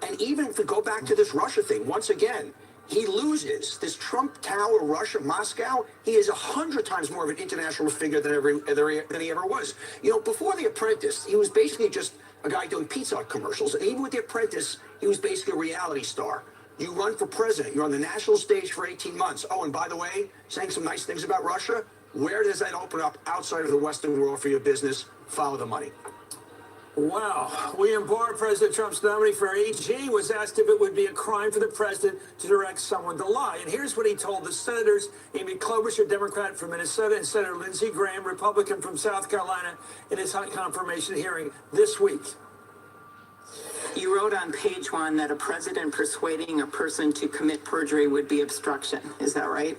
And even if we go back to this Russia thing, once again, he loses. This Trump Tower, Russia, Moscow, he is 100 times more of an international figure than he ever was. You know, before The Apprentice, he was basically just a guy doing Pizza Hut commercials. And even with The Apprentice, he was basically a reality star. You run for president. You're on the national stage for 18 months. Oh, and by the way, saying some nice things about Russia, where does that open up outside of the Western world for your business? Follow the money. Wow. William Barr, President Trump's nominee for AG, was asked if it would be a crime for the president to direct someone to lie. And here's what he told the senators, Amy Klobuchar, Democrat from Minnesota, and Senator Lindsey Graham, Republican from South Carolina, in his confirmation hearing this week. You wrote on page 1 that a president persuading a person to commit perjury would be obstruction. Is that right?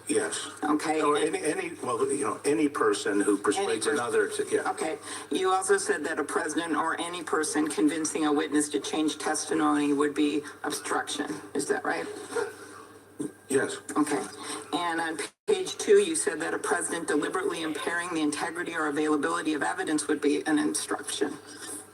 Yes. Okay. Or any person who persuades another to, yeah. Okay. You also said that a president or any person convincing a witness to change testimony would be obstruction. Is that right? Yes. Okay. And on page 2, you said that a president deliberately impairing the integrity or availability of evidence would be an obstruction.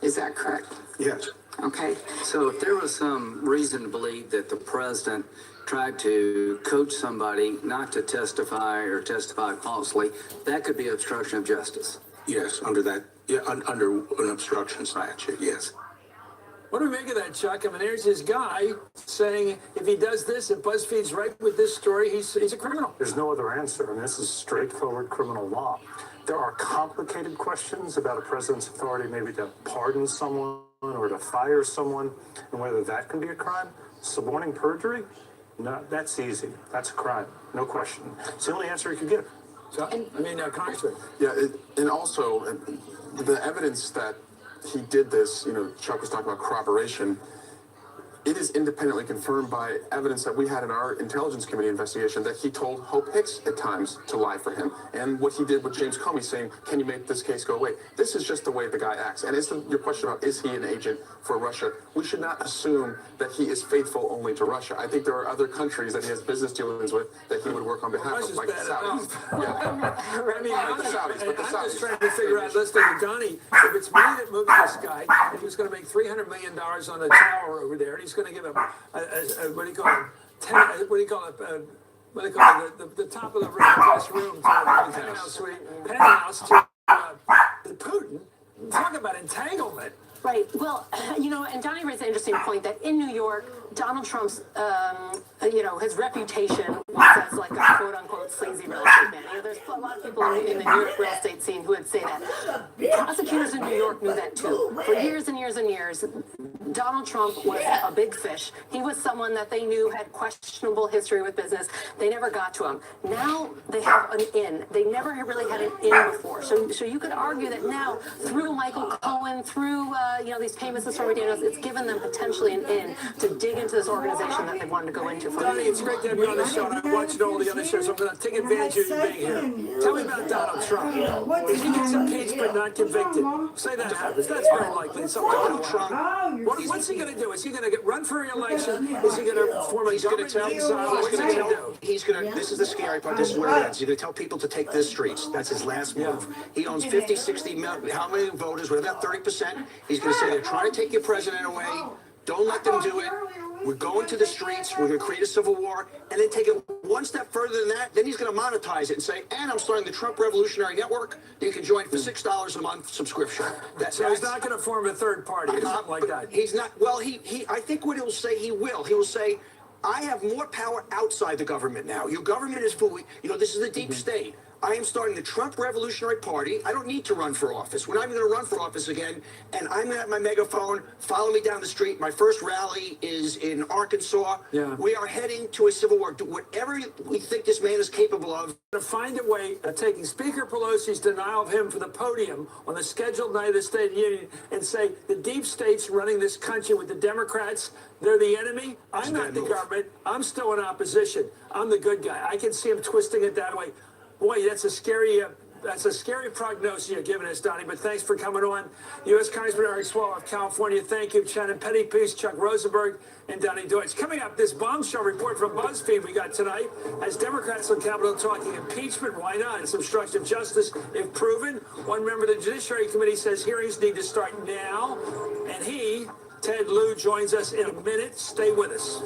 Is that correct? Yes. Okay. So if there was some reason to believe that the president tried to coach somebody not to testify or testify falsely, that could be obstruction of justice. Yes, under that, yeah, under an obstruction statute, yes. What do we make of that, Chuck? I mean, there's this guy saying if he does this, if BuzzFeed's right with this story, he's a criminal. There's no other answer, and this is straightforward criminal law. There are complicated questions about a president's authority maybe to pardon someone or to fire someone, and whether that can be a crime. Suborning perjury? No, that's easy. That's a crime. No question. It's the only answer he could give. So, Congressman. Yeah, and also the evidence that he did this, Chuck was talking about corroboration. It is independently confirmed by evidence that we had in our Intelligence Committee investigation that he told Hope Hicks at times to lie for him. And what he did with James Comey saying, can you make this case go away? This is just the way the guy acts. And your question about is he an agent for Russia, we should not assume that he is faithful only to Russia. I think there are other countries that he has business dealings with that he would work on behalf of, like the Saudis. I'm just trying to figure out, listening to Donnie, if it's me that moved this guy, and he's going to make $300 million on the tower over there, and he's going to give him the top of the best room to penthouse to Putin. Talk about entanglement. Right. Well, and Donnie raised an interesting point that in New York, Donald Trump's, his reputation was as like a quote-unquote sleazy real estate man. There's a lot of people in the New York real estate scene who would say that. Prosecutors in New York knew that too. For years and years and years, Donald Trump was a big fish. He was someone that they knew had questionable history with business. They never got to him. Now they have an in. They never really had an in before. So you could argue that now, through Michael Cohen, through these payments to Stormy Daniels, it's given them potentially an in to dig into this organization that they wanted to go into. Donnie, it's great to have you on the show. I've watched all the other shows, so I'm going to take advantage of you being here. Tell me about Donald Trump. If he gets impeached but not convicted, say that happens. That's very likely. Donald Trump. What's he going to do? Is he going to run for re-election? Is he going to form a government exile? This is the scary part. This is where it ends. He's going to tell people to take the streets. That's his last move. He owns 50, 60 million, how many voters, whatever that 30%. He's going to say they're trying to take your president away. Don't let them do it. We're going to the streets. We're going to create a civil war, and then take it one step further than that. Then he's going to monetize it and say, and I'm starting the Trump Revolutionary Network. You can join for $6 a month subscription. So he's not going to form a third party or something like that. He's not. Well, I think what he'll say, he will say, I have more power outside the government now. Your government is fully, this is the deep state. I am starting the Trump Revolutionary Party. I don't need to run for office. We're not even going to run for office again. And I'm going to have my megaphone. Follow me down the street. My first rally is in Arkansas. Yeah. We are heading to a civil war. Do whatever we think this man is capable of. To find a way of taking Speaker Pelosi's denial of him from the podium on the scheduled night of the State of the Union and say the deep state's running this country with the Democrats. They're the enemy. I'm not the government. I'm still in opposition. I'm the good guy. I can see him twisting it that way. Boy, that's a scary prognosis you're giving us, Donnie, but thanks for coming on. U.S. Congressman Eric Swalwell of California, thank you. Shannon Petty, Peace, Chuck Rosenberg, and Donnie Deutsch. Coming up, this bombshell report from BuzzFeed we got tonight. As Democrats on Capitol talking impeachment, why not? It's obstruction of justice if proven. One member of the Judiciary Committee says hearings need to start now. And Ted Lieu, joins us in a minute. Stay with us.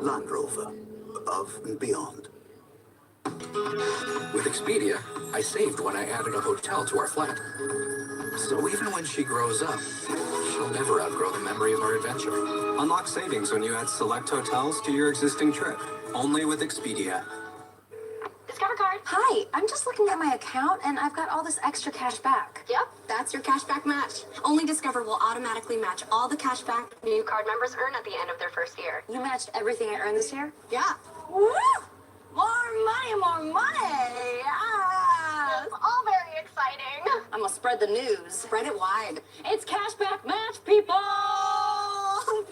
Land Rover, above and beyond. With Expedia, I saved when I added a hotel to our flat. So even when she grows up, she'll never outgrow the memory of our adventure. Unlock savings when you add select hotels to your existing trip. Only with Expedia. Discover card. Hi, I'm just looking at my account and I've got all this extra cash back. Yep, that's your cash back match. Only Discover will automatically match all the cash back new card members earn at the end of their first year. You matched everything I earned this year? Yeah. Woo! More money, more money! Ah! It's all very exciting. I'm gonna spread the news. Spread it wide. It's cashback match, people!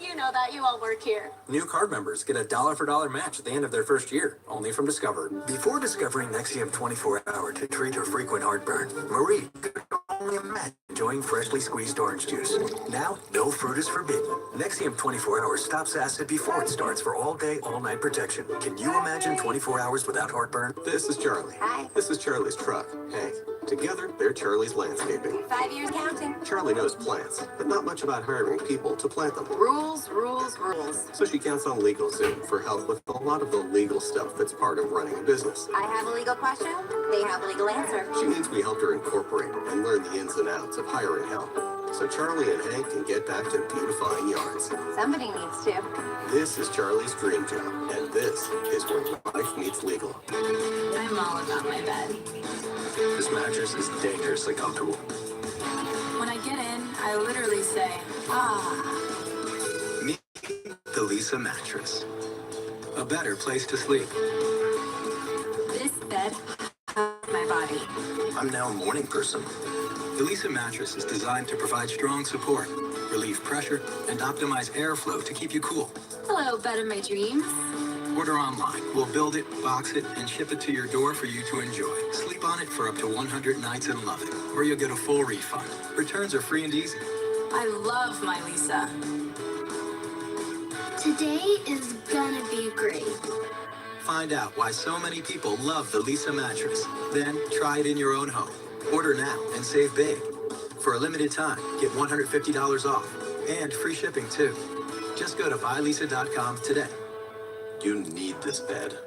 You know that. You all work here. New card members get a $1-for-$1 match at the end of their first year, only from Discover. Before discovering Nexium 24-hour to treat her frequent heartburn, Marie could only imagine enjoying freshly squeezed orange juice. Now, no fruit is forbidden. Nexium 24-hour stops acid before it starts for all day, all night protection. Can you imagine 24 hours without heartburn? This is Charlie. Hi. This is Charlie's truck, Hank. Together, they're Charlie's Landscaping. 5 years counting. Charlie knows plants, but not much about hiring people to plant them. Rules, rules, rules. So she counts on LegalZoom for help with a lot of the legal stuff that's part of running a business. I have a legal question. They have a legal answer. She means we helped her incorporate and learn the ins and outs of hiring help. So Charlie and Hank can get back to beautifying yards. Somebody needs to. This is Charlie's dream job, and this is where life meets legal. I'm all about my bed. This mattress is dangerously comfortable. When I get in, I literally say, ah. Meet the Lisa mattress. A better place to sleep. This bed hugs my body. I'm now a morning person. The Lisa mattress is designed to provide strong support, relieve pressure, and optimize airflow to keep you cool. Hello, bed of my dreams. Order online. We'll build it, box it, and ship it to your door for you to enjoy. Sleep on it for up to 100 nights and love it, or you'll get a full refund. Returns are free and easy. I love my Lisa. Today is gonna be great. Find out why so many people love the Lisa mattress. Then try it in your own home. Order now and save big. For a limited time, get $150 off and free shipping too. Just go to buylisa.com today. You need this bed.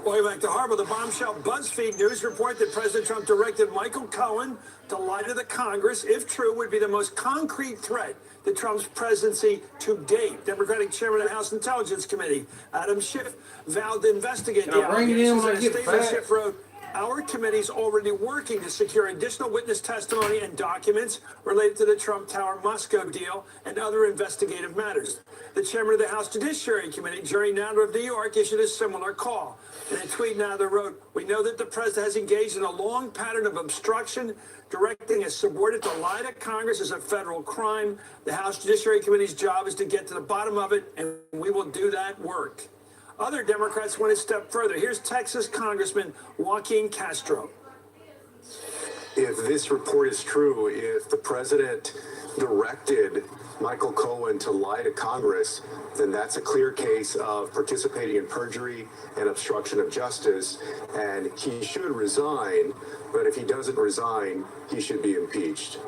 Welcome back to Harbor. The bombshell BuzzFeed News report that President Trump directed Michael Cohen to lie to the Congress, if true, would be the most concrete threat to Trump's presidency to date. Democratic Chairman of the House Intelligence Committee, Adam Schiff, vowed to investigate the Bring it in allegations. when I And get Stephen back. Schiff wrote, our committee's already working to secure additional witness testimony and documents related to the Trump Tower Moscow deal and other investigative matters. The chairman of the House Judiciary Committee, Jerry Nadler of New York, issued a similar call. In a tweet, Nadler wrote, "We know that the president has engaged in a long pattern of obstruction. Directing a subordinate to lie to Congress is a federal crime. The House Judiciary Committee's job is to get to the bottom of it, and we will do that work." Other Democrats went a step further. Here's Texas Congressman Joaquin Castro. If this report is true, if the president directed Michael Cohen to lie to Congress, then that's a clear case of participating in perjury and obstruction of justice, and he should resign. But if he doesn't resign, he should be impeached.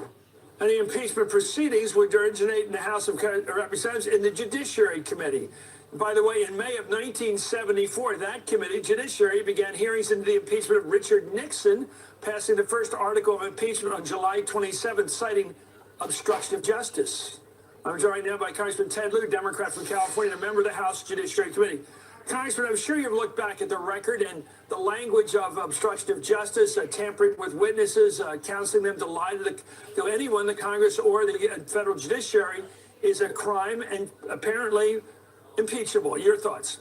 And the impeachment proceedings would originate in the House of Representatives in the Judiciary Committee. By the way, in May of 1974, that committee, Judiciary, began hearings into the impeachment of Richard Nixon, passing the first article of impeachment on July 27th, citing obstruction of justice. I'm joined now by Congressman Ted Lieu, Democrat from California, and a member of the House Judiciary Committee. Congressman, I'm sure you've looked back at the record and the language of obstruction of justice, tampering with witnesses, counseling them to lie to anyone, the Congress or the federal judiciary, is a crime and apparently impeachable. Your thoughts?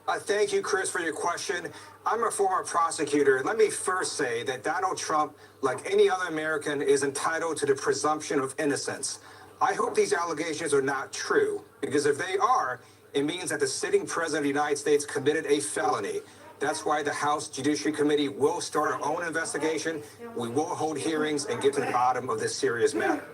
Thank you, Chris, for your question. I'm a former prosecutor. Let me first say that Donald Trump, like any other American, is entitled to the presumption of innocence. I hope these allegations are not true, because if they are, it means that the sitting president of the United States committed a felony. That's why the House Judiciary Committee will start our own investigation. We will hold hearings and get to the bottom of this serious matter.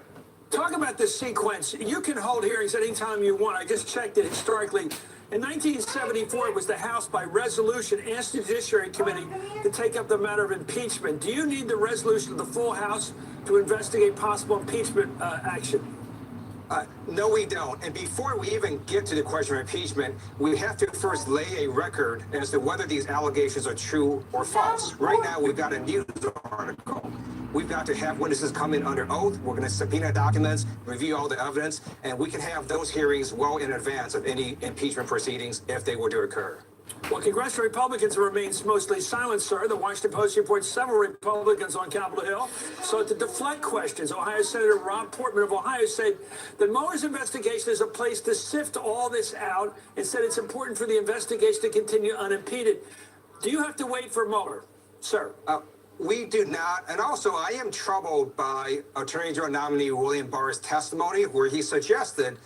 Talk about this sequence. You can hold hearings anytime you want. I just checked it historically. In 1974, it was the House by resolution asked the Judiciary Committee to take up the matter of impeachment. Do you need the resolution of the full House to investigate possible impeachment action? No, we don't. And before we even get to the question of impeachment, we have to first lay a record as to whether these allegations are true or false. Right now, we've got a news article. We've got to have witnesses come in under oath. We're going to subpoena documents, review all the evidence, and we can have those hearings well in advance of any impeachment proceedings if they were to occur. Well, congressional Republicans have remained mostly silent, sir. The Washington Post reports several Republicans on Capitol Hill sought to deflect questions. Ohio Senator Rob Portman of Ohio said that Mueller's investigation is a place to sift all this out and said it's important for the investigation to continue unimpeded. Do you have to wait for Mueller, sir? We do not. And also, I am troubled by Attorney General nominee William Barr's testimony, where he suggested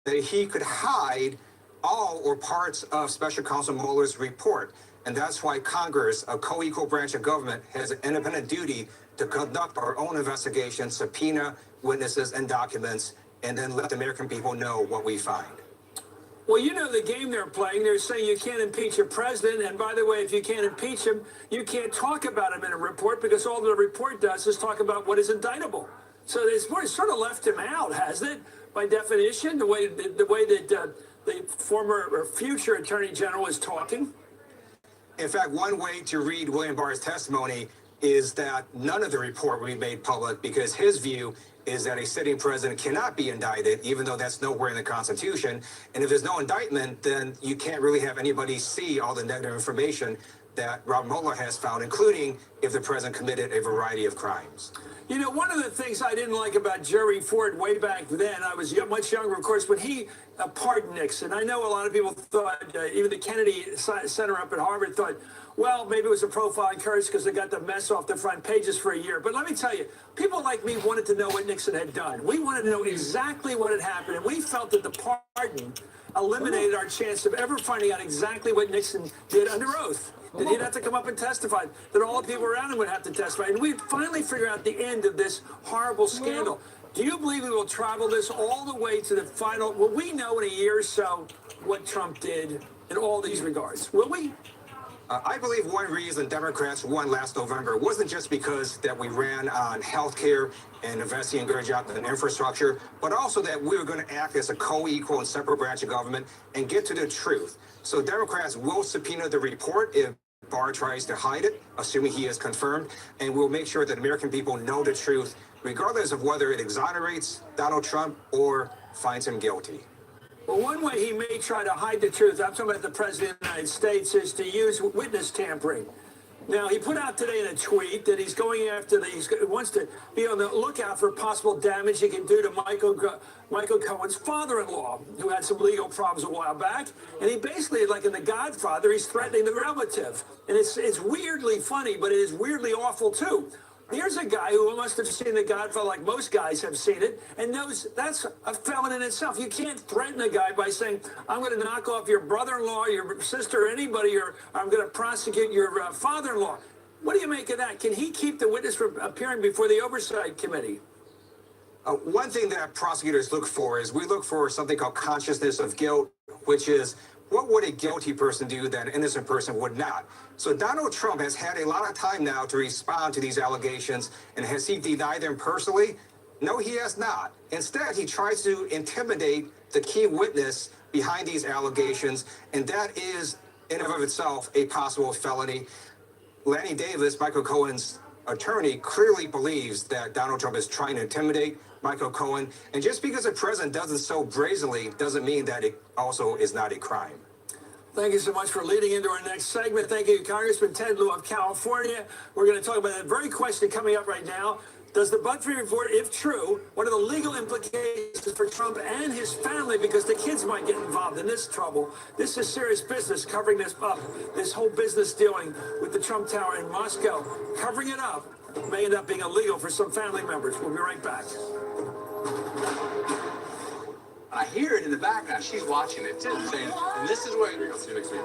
that he could hide all or parts of Special Counsel Mueller's report. And that's why Congress, a co-equal branch of government, has an independent duty to conduct our own investigation, subpoena witnesses and documents, and then let the American people know what we find. Well, you know the game they're playing. They're saying you can't impeach a president. And by the way, if you can't impeach him, you can't talk about him in a report, because all the report does is talk about what is indictable. So it's sort of left him out, hasn't it? By definition, the way that the former or future Attorney General is talking. In fact, one way to read William Barr's testimony is that none of the report will be made public, because his view is that a sitting president cannot be indicted, even though that's nowhere in the Constitution. And if there's no indictment, then you can't really have anybody see all the negative information that Rob Mueller has found, including if the president committed a variety of crimes. You know, one of the things I didn't like about Jerry Ford way back then, I was much younger, of course, when he pardoned Nixon. I know a lot of people thought, even the Kennedy Center up at Harvard thought, well, maybe it was a profile in courage because they got the mess off the front pages for a year. But let me tell you, people like me wanted to know what Nixon had done. We wanted to know exactly what had happened. And we felt that the pardon eliminated our chance of ever finding out exactly what Nixon did under oath. That he'd have to come up and testify, that all the people around him would have to testify. And we'd finally figure out the end of this horrible scandal. Do you believe we will travel this all the way to the final? Will we know in a year or so what Trump did in all these regards? Will we? I believe one reason Democrats won last November wasn't just because that we ran on health care and investing in good jobs and infrastructure, but also that we were going to act as a co-equal and separate branch of government and get to the truth. So Democrats will subpoena the report if Barr tries to hide it, assuming he is confirmed, and we'll make sure that American people know the truth, regardless of whether it exonerates Donald Trump or finds him guilty. Well, one way he may try to hide the truth, I'm talking about the President of the United States, is to use witness tampering. Now, he put out today in a tweet that he's going after he wants to be on the lookout for possible damage he can do to Michael Cohen's father-in-law, who had some legal problems a while back. And he basically, like in The Godfather, he's threatening the relative. And it's weirdly funny, but it is weirdly awful, too. Here's a guy who must have seen The Godfather like most guys have seen it and knows that's a felon in itself. You can't threaten a guy by saying, I'm going to knock off your brother-in-law, your sister, or anybody, or I'm going to prosecute your father-in-law. What do you make of that? Can he keep the witness from appearing before the Oversight Committee? One thing that prosecutors look for is we look for something called consciousness of guilt, which is what would a guilty person do that an innocent person would not? So Donald Trump has had a lot of time now to respond to these allegations, and has he denied them personally? No, he has not. Instead, he tries to intimidate the key witness behind these allegations, and that is, in and of itself, a possible felony. Lanny Davis, Michael Cohen's attorney, clearly believes that Donald Trump is trying to intimidate Michael Cohen. And just because the president does it so brazenly doesn't mean that it also is not a crime. Thank you so much for leading into our next segment. Thank you, Congressman Ted Lieu of California. We're going to talk about that very question coming up right now. Does the Buckford report, if true, what are the legal implications for Trump and his family? Because the kids might get involved in this trouble. This is serious business, covering this up. This whole business dealing with the Trump Tower in Moscow. Covering it up may end up being illegal for some family members. We'll be right back. I hear it in the background. She's watching it too, saying, and this is where you'll see next week.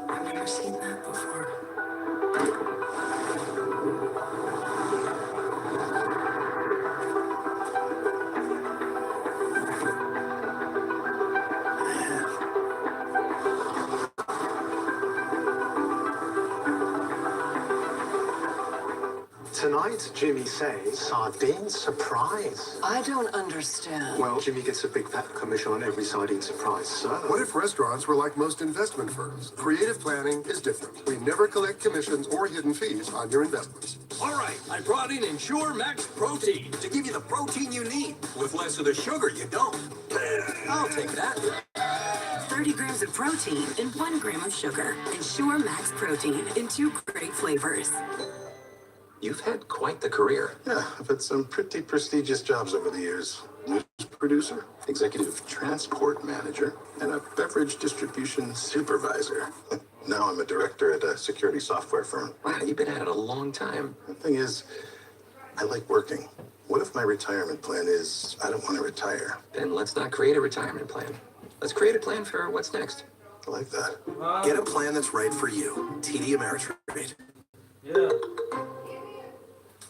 I've never seen that before. Tonight, Jimmy says sardine surprise. I don't understand. Well, Jimmy gets a big fat commission on every sardine surprise, so... What if restaurants were like most investment firms? Creative planning is different. We never collect commissions or hidden fees on your investments. All right, I brought in Ensure Max Protein to give you the protein you need with less of the sugar you don't. I'll take that. 30 grams of protein and 1 gram of sugar. Ensure Max Protein in 2 great flavors. You've had quite the career. Yeah, I've had some pretty prestigious jobs over the years. News producer, executive transport manager, and a beverage distribution supervisor. Now I'm a director at a security software firm. Wow, you've been at it a long time. The thing is, I like working. What if my retirement plan is I don't want to retire? Then let's not create a retirement plan. Let's create a plan for what's next. I like that. Get a plan that's right for you. TD Ameritrade. Yeah.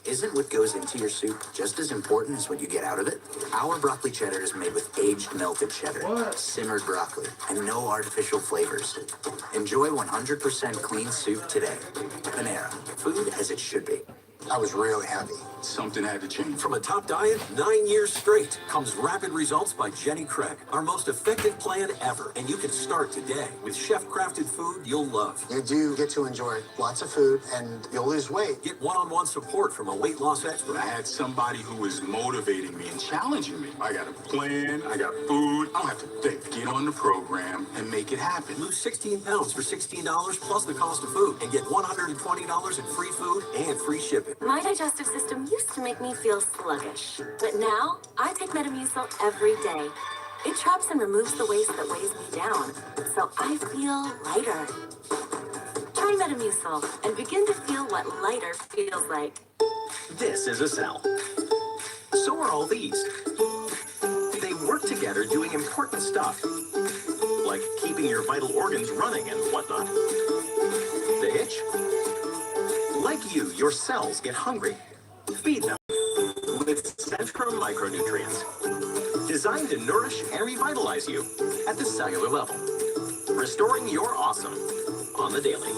Isn't what goes into your soup just as important as what you get out of it? Our broccoli cheddar is made with aged melted cheddar, simmered broccoli, and no artificial flavors. Enjoy 100% clean soup today. Panera, food as it should be. I was really happy. Something had to change. From a top diet, 9 years straight, comes Rapid Results by Jenny Craig. Our most effective plan ever. And you can start today with chef-crafted food you'll love. You do get to enjoy lots of food, and you'll lose weight. Get one-on-one support from a weight loss expert. I had somebody who was motivating me and challenging me. I got a plan, I got food. I don't have to think. Get on the program and make it happen. Lose 16 pounds for $16 plus the cost of food. And get $120 in free food and free shipping. My digestive system used to make me feel sluggish, but now I take Metamucil every day. It traps and removes the waste that weighs me down, so I feel lighter. Try Metamucil and begin to feel what lighter feels like. This is a cell. So are all these. They work together doing important stuff, like keeping your vital organs running and whatnot. The hitch? Like you, your cells get hungry. Feed them with Centrum micronutrients, designed to nourish and revitalize you at the cellular level, restoring your awesome on the daily.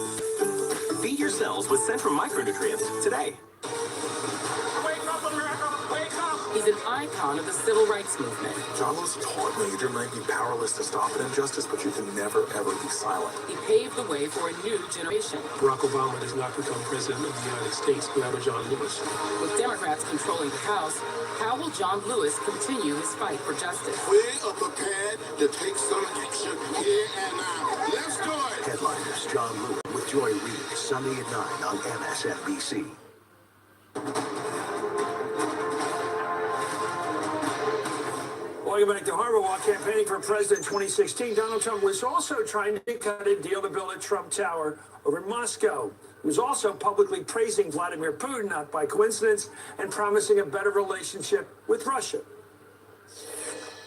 Feed your cells with Centrum micronutrients today. He's an icon of the civil rights movement. John was taught me you might be powerless to stop an injustice, but you can never, ever be silent. He paved the way for a new generation. Barack Obama does not become president of the United States without a John Lewis. With Democrats controlling the House, how will John Lewis continue his fight for justice? We are prepared to take some action here and now. Let's do it! Headliners John Lewis with Joy Reid, Sunday at 9 on MSNBC. Welcome back to Harbor. While campaigning for president in 2016, Donald Trump was also trying to cut a deal to build a Trump Tower over in Moscow. He was also publicly praising Vladimir Putin, not by coincidence, and promising a better relationship with Russia.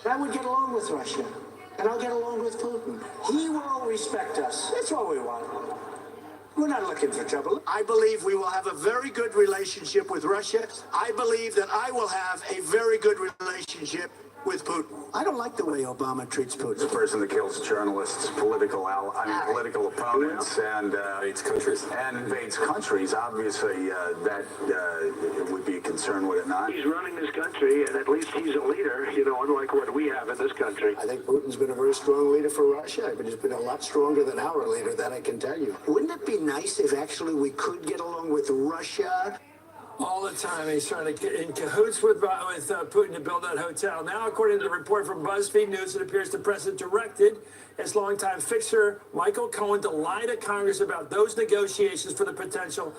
I would get along with Russia, and I'll get along with Putin. He will respect us. That's what we want. We're not looking for trouble. I believe we will have a very good relationship with Russia. I believe that I will have a very good relationship with Putin. I don't like the way Obama treats Putin. The person that kills journalists, political opponents, and invades countries. And invades countries. Obviously, that would be a concern, would it not? He's running this country, and at least he's a leader, unlike what we have in this country. I think Putin's been a very strong leader for Russia, but he's been a lot stronger than our leader, that I can tell you. Wouldn't it be nice if actually we could get along with Russia? All the time, he's trying to get in cahoots with Putin to build that hotel. Now, according to the report from BuzzFeed News, it appears the president directed his longtime fixer, Michael Cohen, to lie to Congress about those negotiations for the potential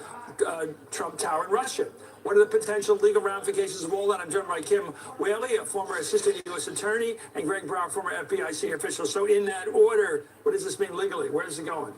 Trump Tower in Russia. What are the potential legal ramifications of all that? I'm joined by Kim Whaley, a former assistant U.S. attorney, and Greg Brown, former FBI senior official. So in that order, what does this mean legally? Where is it going?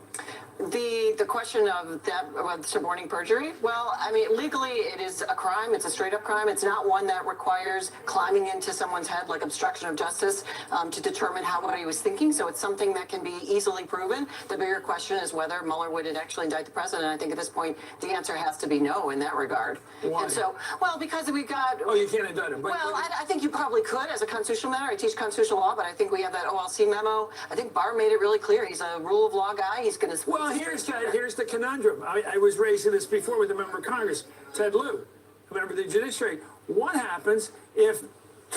The question of that suborning perjury, well, I mean, legally it is a crime. It's a straight up crime. It's not one that requires climbing into someone's head like obstruction of justice to determine what he was thinking. So it's something that can be easily proven. The bigger question is whether Mueller would actually indict the president. And I think at this point, the answer has to be no in that regard. Why? And so, well, because we've got... Oh, you can't indict him. Well, I think you probably could as a constitutional matter. I teach constitutional law, but I think we have that OLC memo. I think Barr made it really clear. He's a rule of law guy. He's going to... Well, here's the conundrum. I was raising this before with a member of Congress, Ted Lieu, a member of the judiciary. What happens if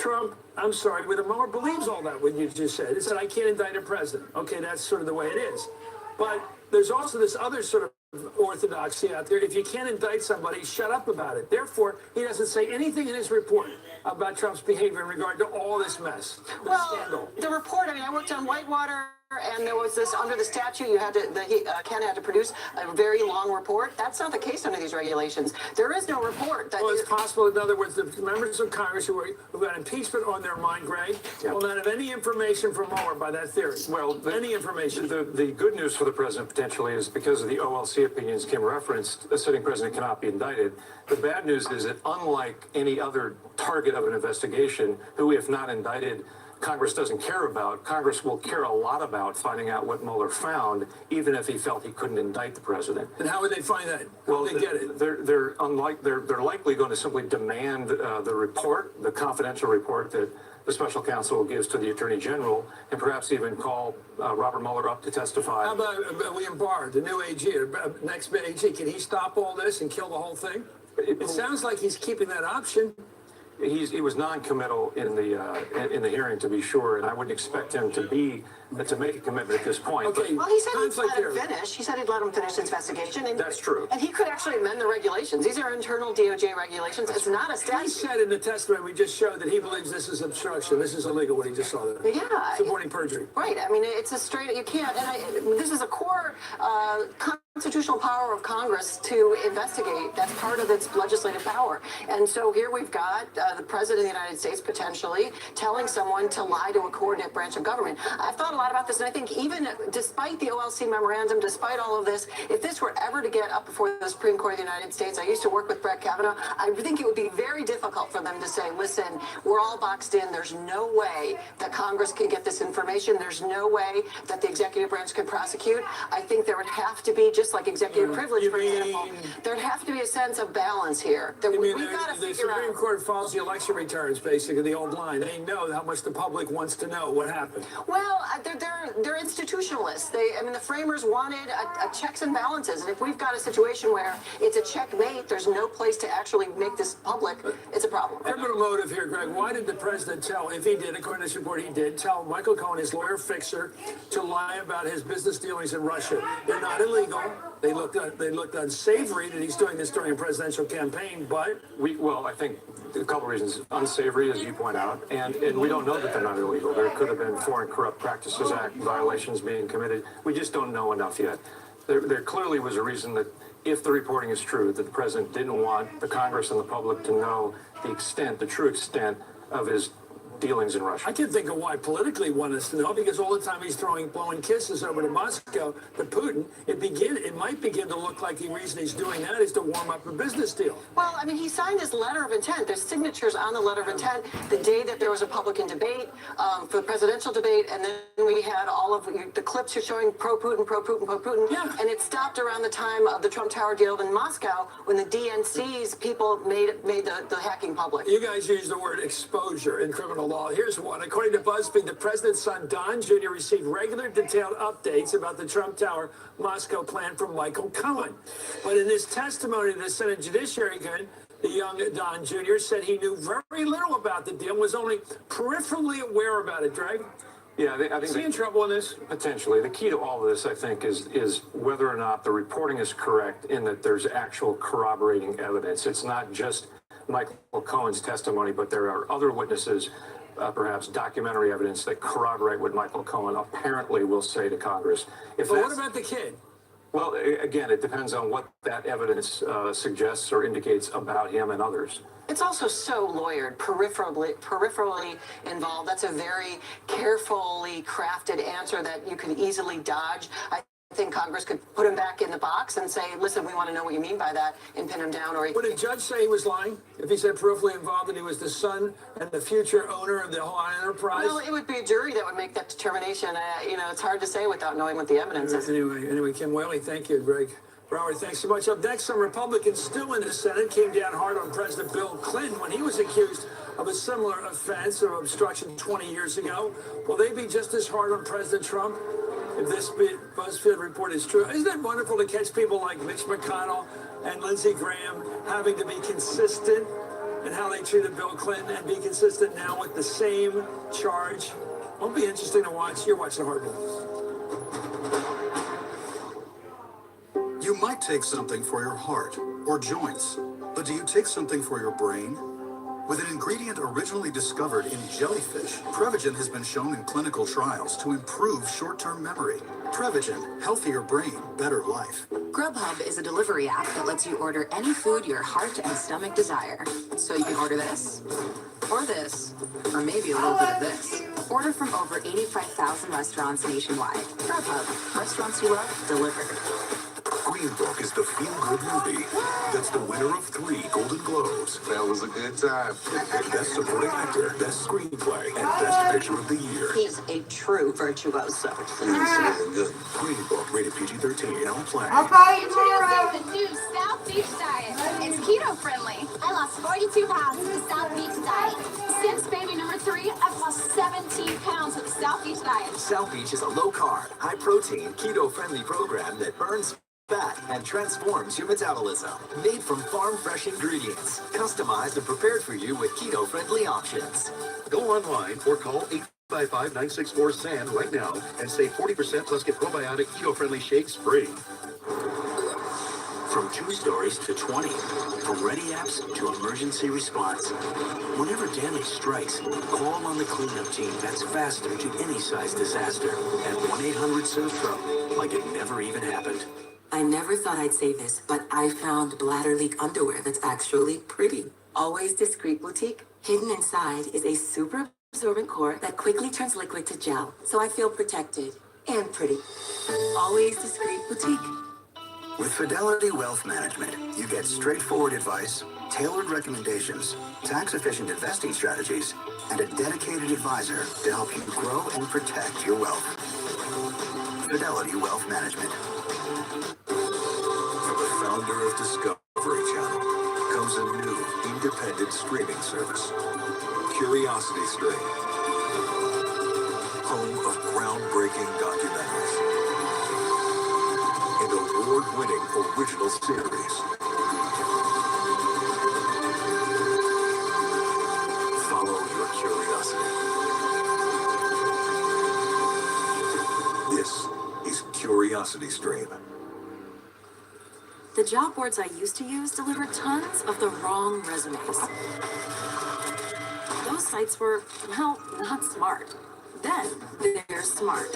whether Mueller believes all that, what you just said? He said, I can't indict a president. Okay, that's sort of the way it is. But there's also this other sort of orthodoxy out there. If you can't indict somebody, shut up about it. Therefore, he doesn't say anything in his report about Trump's behavior in regard to all this mess. Well, the report, I worked on Whitewater, and there was this, under the statute, you had to, Ken had to produce a very long report. That's not the case under these regulations. There is no report. Well, it's possible, in other words, the members of Congress who got impeachment on their mind, Greg, will not have any information from Mueller by that theory. Well, any information. The good news for the president potentially is because of the OLC opinions Kim referenced, a sitting president cannot be indicted. The bad news is that unlike any other target of an investigation, who, if not indicted, Congress doesn't care about, Congress will care a lot about finding out what Mueller found, even if he felt he couldn't indict the president. And how would they find that? Well, they get it. They're likely going to simply demand the report, the confidential report that the special counsel gives to the attorney general, and perhaps even call Robert Mueller up to testify. How about William Barr, the new AG, next AG? Can he stop all this and kill the whole thing? It sounds like he's keeping that option. He was non-committal in the hearing, to be sure, and I wouldn't expect him to make a commitment at this point. Okay. Well, he said he'd let him finish. He said he'd let him finish the investigation. And that's true. And he could actually amend the regulations. These are internal DOJ regulations. It's not a statute. He said in the testimony we just showed that he believes this is obstruction. This is illegal. What he just saw there. Yeah. Supporting perjury. Right. I mean, it's a straight. You can't. And this is a core constitutional power of Congress to investigate. That's part of its legislative power. And so here we've got the president of the United States potentially telling someone to lie to a coordinate branch of government. I've thought a lot about this, and I think even despite the OLC memorandum, despite all of this, if this were ever to get up before the Supreme Court of the United States, I used to work with Brett Kavanaugh, I think it would be very difficult for them to say, listen, we're all boxed in. There's no way that Congress can get this information. There's no way that the executive branch can prosecute. I think there would have to be, just like executive privilege, for example, there'd have to be a sense of balance here. That we've got to the figure Supreme out. Court follows the election returns, basically, the old line. They know how much the public wants to know what happened. Well, they're institutionalists. The framers wanted a checks and balances, and if we've got a situation where it's a checkmate, there's no place to actually make this public, it's a problem. Criminal motive here, Greg. Why did the president tell, if he did, according to this report, he did, tell Michael Cohen, his lawyer fixer, to lie about his business dealings in Russia? They're not illegal. They looked unsavory that he's doing this during a presidential campaign, but I think a couple reasons. Unsavory, as you point out, and we don't know that they're not illegal. There could have been Foreign Corrupt Practices Act violations being committed. We just don't know enough yet. There clearly was a reason that, if the reporting is true, that the president didn't want the Congress and the public to know the true extent of his dealings in Russia. I can think of why politically he wanted us to know, because all the time he's blowing kisses over to Moscow, to Putin, it might begin to look like the reason he's doing that is to warm up a business deal. Well, I mean, he signed his letter of intent. There's signatures on the letter of intent the day that there was a Republican debate for the presidential debate, and then we had all of the clips you're showing pro-Putin, pro-Putin, pro-Putin, and it stopped around the time of the Trump Tower deal in Moscow when the DNC's people made the hacking public. You guys use the word exposure in criminal law. Here's one. According to BuzzFeed, the president's son, Don Jr., received regular detailed updates about the Trump Tower Moscow plan from Michael Cohen. But in his testimony to the Senate Judiciary Committee, the young Don Jr. said he knew very little about the deal, was only peripherally aware about it, Greg. Yeah, I think is he in trouble in this? Potentially. The key to all of this, I think, is whether or not the reporting is correct in that there's actual corroborating evidence. It's not just Michael Cohen's testimony, but there are other witnesses, perhaps documentary evidence, that corroborate what Michael Cohen apparently will say to Congress. But what about the kid? Well, again, it depends on what that evidence suggests or indicates about him and others. It's also so lawyered, peripherally involved. That's a very carefully crafted answer that you could easily dodge. I think Congress could put him back in the box and say, listen, we want to know what you mean by that, and pin him down. Or would a judge say he was lying if he said peripherally involved and he was the son and the future owner of the whole enterprise? Well, it would be a jury that would make that determination. It's hard to say without knowing what the evidence is. Anyway, Kim Whaley, thank you, Greg Broward, thanks so much. Up next, some Republicans still in the Senate came down hard on President Bill Clinton when he was accused of a similar offense of obstruction 20 years ago. Will they be just as hard on President Trump if this BuzzFeed report is true? Isn't it wonderful to catch people like Mitch McConnell and Lindsey Graham having to be consistent in how they treated Bill Clinton and be consistent now with the same charge? Won't be interesting to watch. You're watching Hardball. You might take something for your heart or joints, but do you take something for your brain? With an ingredient originally discovered in jellyfish, Prevagen has been shown in clinical trials to improve short-term memory. Prevagen, healthier brain, better life. Grubhub is a delivery app that lets you order any food your heart and stomach desire. So you can order this, or this, or maybe a little bit of this. Order from over 85,000 restaurants nationwide. Grubhub, restaurants you love, delivered. Green Book is the feel-good movie that's the winner of 3 Golden Globes. That was a good time. Best Supporting Actor, Best Screenplay, and Best Picture of the Year. He's a true virtuoso. Good. Green Book, rated PG-13, now playing. Introducing the new South Beach diet. It's keto friendly. I lost 42 pounds with the South Beach diet. Since baby number 3, I've lost 17 pounds with the South Beach diet. South Beach is a low-carb, high-protein, keto-friendly program that burns fat and transforms your metabolism. Made from farm-fresh ingredients, customized and prepared for you with keto-friendly options. Go online or call 855-964-SAN right now and save 40% plus get probiotic keto-friendly shakes free. From true stories to 20, from ready apps to emergency response. Whenever damage strikes, call on the cleanup team that's faster to any size disaster at 1-800-SERVPRO, like it never even happened. I never thought I'd say this, but I found bladder leak underwear that's actually pretty. Always Discreet Boutique. Hidden inside is a super absorbent core that quickly turns liquid to gel, so I feel protected and pretty. Always Discreet Boutique. With Fidelity Wealth Management, you get straightforward advice, tailored recommendations, tax-efficient investing strategies, and a dedicated advisor to help you grow and protect your wealth. Fidelity Wealth Management. From the founder of Discovery Channel comes a new independent streaming service, Curiosity Stream, home of groundbreaking documentaries and award-winning original series. CuriosityStream. The job boards I used to use delivered tons of the wrong resumes. Those sites were, well, not smart. Then they're smart.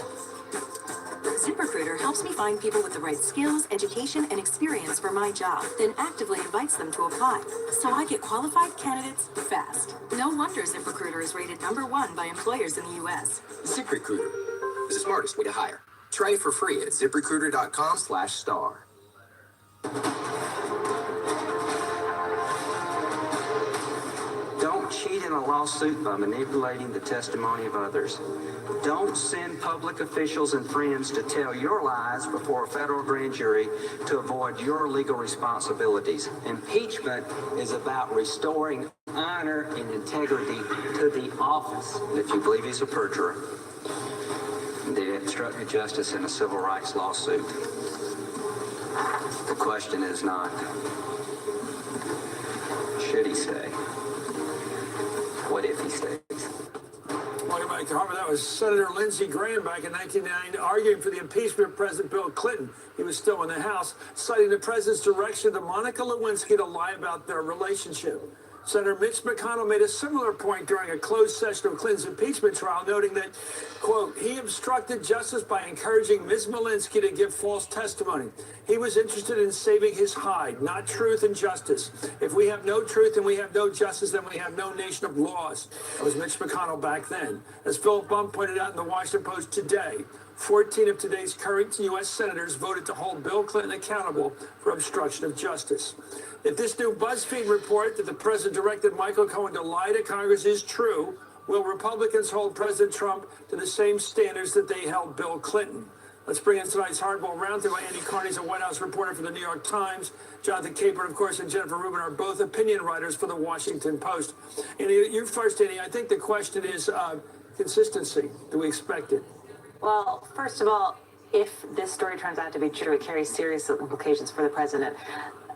ZipRecruiter helps me find people with the right skills, education, and experience for my job, then actively invites them to apply. So I get qualified candidates fast. No wonder ZipRecruiter is rated #1 by employers in the U.S. ZipRecruiter is the smartest way to hire. Try it for free at ziprecruiter.com/star. Don't cheat in a lawsuit by manipulating the testimony of others. Don't send public officials and friends to tell your lies before a federal grand jury to avoid your legal responsibilities. Impeachment is about restoring honor and integrity to the office. If you believe he's a perjurer, they obstructed justice in a civil rights lawsuit. The question is not, should he stay? What if he stays? Welcome back to Harvard. That was Senator Lindsey Graham back in 1999 arguing for the impeachment of President Bill Clinton. He was still in the House, citing the president's direction to Monica Lewinsky to lie about their relationship. Senator Mitch McConnell made a similar point during a closed session of Clinton's impeachment trial, noting that, quote, he obstructed justice by encouraging Ms. Lewinsky to give false testimony. He was interested in saving his hide, not truth and justice. If we have no truth and we have no justice, then we have no nation of laws. That was Mitch McConnell back then. As Philip Bump pointed out in the Washington Post today, 14 of today's current U.S. senators voted to hold Bill Clinton accountable for obstruction of justice. If this new BuzzFeed report that the president directed Michael Cohen to lie to Congress is true, will Republicans hold President Trump to the same standards that they held Bill Clinton? Let's bring in tonight's Hardball Roundtable. Andy Carney's a White House reporter for the New York Times. Jonathan Capron, of course, and Jennifer Rubin are both opinion writers for the Washington Post. Andy, you first, Andy. I think the question is consistency. Do we expect it? Well, first of all, if this story turns out to be true, it carries serious implications for the president.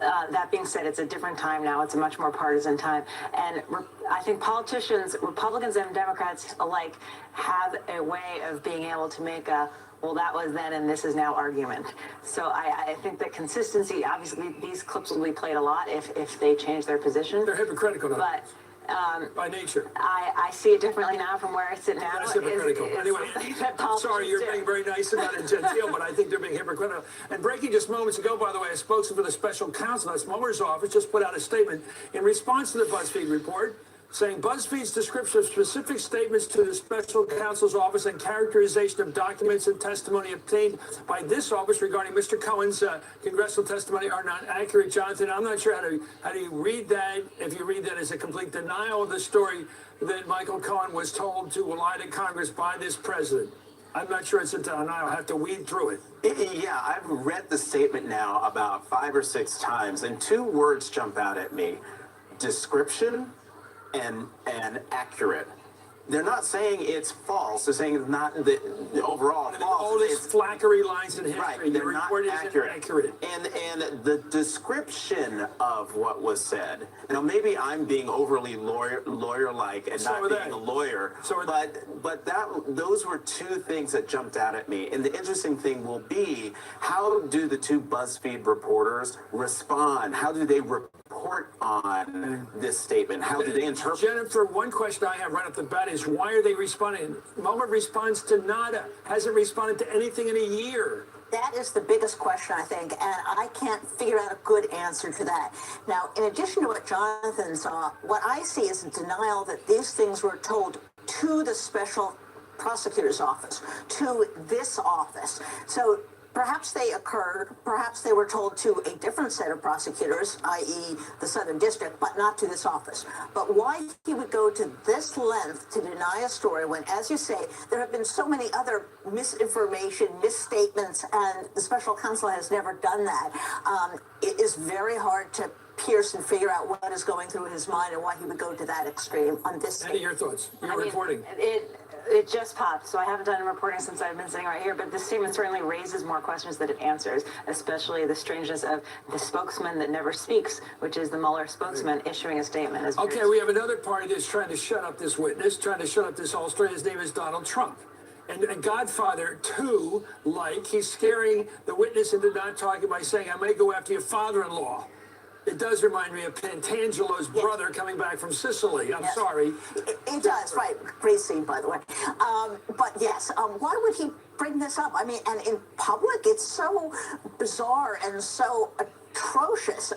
That being said, it's a different time now. It's a much more partisan time. And I think politicians, Republicans and Democrats alike, have a way of being able to make a, well, that was then and this is now argument. So I think that consistency, obviously, these clips will be played a lot if they change their position. They're hypocritical now. But by nature. I see it differently now from where I sit now. That's hypocritical. Anyway, I'm sorry, you're being very nice about it, genteel, but I think they're being hypocritical. And breaking just moments ago, by the way, a spokesman for the special counsel, that's Mueller's office, just put out a statement in response to the BuzzFeed report, saying BuzzFeed's description of specific statements to the special counsel's office and characterization of documents and testimony obtained by this office regarding Mr. Cohen's congressional testimony are not accurate. Jonathan, I'm not sure how do you read that, if you read that as a complete denial of the story that Michael Cohen was told to lie to Congress by this president. I'm not sure it's a denial. I have to weed through it. Yeah, I've read the statement now about 5 or 6 times, and 2 words jump out at me: description and accurate. They're not saying it's false. They're saying it's not the overall false. All these flackery lines in history. Right, they're not accurate. And the description of what was said. You know, maybe I'm being overly lawyer-like and not being a lawyer. But those were 2 things that jumped out at me. And the interesting thing will be, how do the 2 BuzzFeed reporters respond? How do they report on this statement? How do they interpret? Jennifer, one question I have right off the bat is, why are they responding? Mueller responds to nada, hasn't responded to anything in a year. That is the biggest question, I think, and I can't figure out a good answer to that. Now, in addition to what Jonathan saw, what I see is a denial that these things were told to the special prosecutor's office, to this office. So perhaps they occurred, perhaps they were told to a different set of prosecutors, i.e. the Southern District, but not to this office. But why he would go to this length to deny a story when, as you say, there have been so many other misinformation, misstatements, and the special counsel has never done that. It is very hard to pierce and figure out what is going through his mind and why he would go to that extreme on this statement. Any of your thoughts? You're reporting. It just popped, so I haven't done reporting since I've been sitting right here, but this statement certainly raises more questions than it answers, especially the strangeness of the spokesman that never speaks, which is the Mueller spokesman issuing a statement. Okay, we have another party that's trying to shut up this witness, trying to shut up this whole story. His name is Donald Trump. and Godfather 2, like, he's scaring the witness into not talking by saying, I may go after your father-in-law. It does remind me of Pantangelo's brother coming back from Sicily. I'm sorry. It does, right. Great scene, by the way. But yes, why would he bring this up? I mean, and in public, it's so bizarre and so atrocious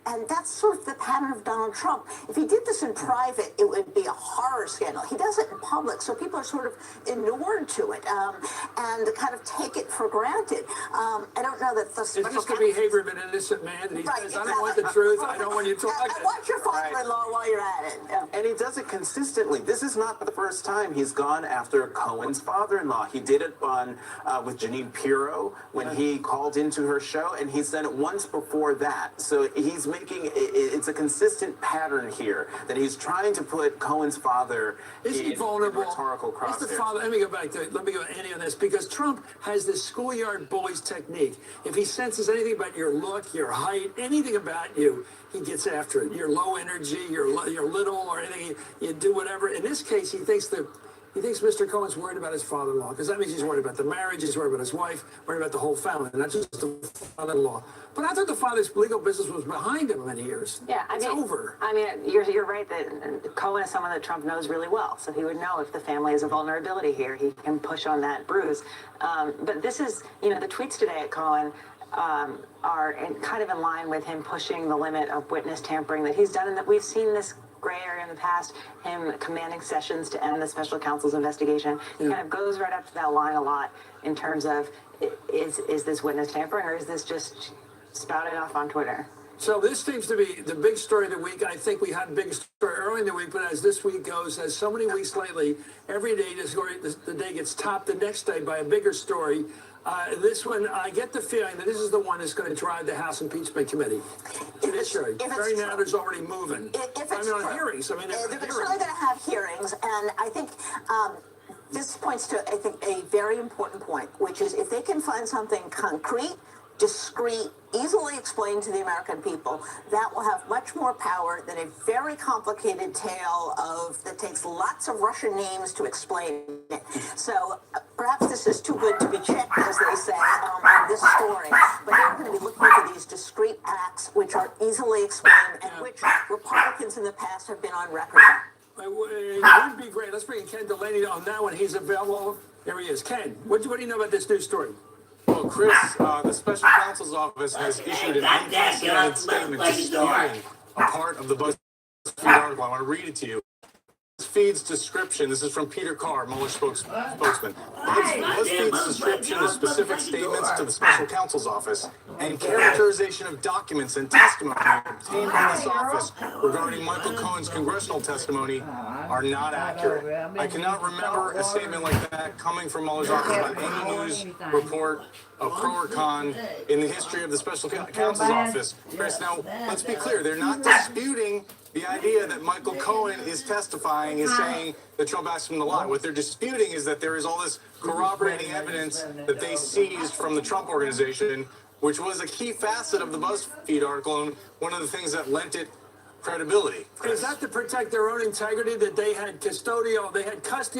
and that's sort of the pattern of Donald Trump. If he did this in private, it would be a horror scandal. He does it in public, so people are sort of inured to it and kind of take it for granted. I don't know that the special... It's just the behavior of an innocent man that he says, I don't want the truth, I don't want you talking. I want your father-in-law while you're at it. Yeah. And he does it consistently. This is not the first time he's gone after Cohen's father-in-law. He did it on with Jeanine Pirro when he called into her show, and he's done it once before that. So he's making it's a consistent pattern here that he's trying to put Cohen's father in rhetorical crosshairs. Is the father? Let me go Andy on this, because Trump has this schoolyard bullies technique. If he senses anything about your look, your height, anything about you, he gets after it. You're low energy, you're little, or anything. You do whatever. In this case, he thinks Mr. Cohen's worried about his father-in-law, because that means he's worried about the marriage, he's worried about his wife, worried about the whole family, not just the father-in-law. But I thought the father's legal business was behind him many years. Yeah, it's over. I mean, you're right that Cohen is someone that Trump knows really well, so he would know if the family is a vulnerability here. He can push on that bruise. But this is, the tweets today at Cohen are kind of in line with him pushing the limit of witness tampering that he's done, and that we've seen this gray area in the past, him commanding Sessions to end the special counsel's investigation. He kind of goes right up to that line a lot in terms of, is this witness tampering, or is this just spouting off on Twitter? So this seems to be the big story of the week. I think we had a big story early in the week, but as this week goes, as so many weeks lately, every day the day gets topped the next day by a bigger story. This one, I get the feeling that this is the one that's going to drive the House Impeachment Committee. Judiciary. Barry Natter's already moving. On hearings. I mean, they're certainly going to have hearings, and I think this points to, a very important point, which is if they can find something concrete, discreet, easily explained to the American people, that will have much more power than a very complicated tale that takes lots of Russian names to explain it. So perhaps this is too good to be checked, as they say, on this story. But they're going to be looking for these discreet acts which are easily explained and which Republicans in the past have been on record on. It would be great. Let's bring Ken Delaney on that one. He's available. There he is. Ken, what do you know about this news story? Well, Chris, the special counsel's office has issued an unprecedented statement disputing a part of the BuzzFeed article. I want to read it to you. BuzzFeed's description, this is from Peter Carr, Mueller's spokesman. BuzzFeed's description of specific statements to the special counsel's office and characterization of documents and testimony obtained by this office regarding Michael Cohen's congressional testimony are not accurate. I cannot remember a statement like that coming from Mueller's office about any news report of pro or con in the history of the special counsel's office. Chris, now, let's be clear. They're not disputing the idea that Michael Cohen is testifying, is saying that Trump asked him to lie. What they're disputing is that there is all this corroborating evidence that they seized from the Trump Organization, which was a key facet of the BuzzFeed article and one of the things that lent it credibility. Is that to protect their own integrity, that they had custody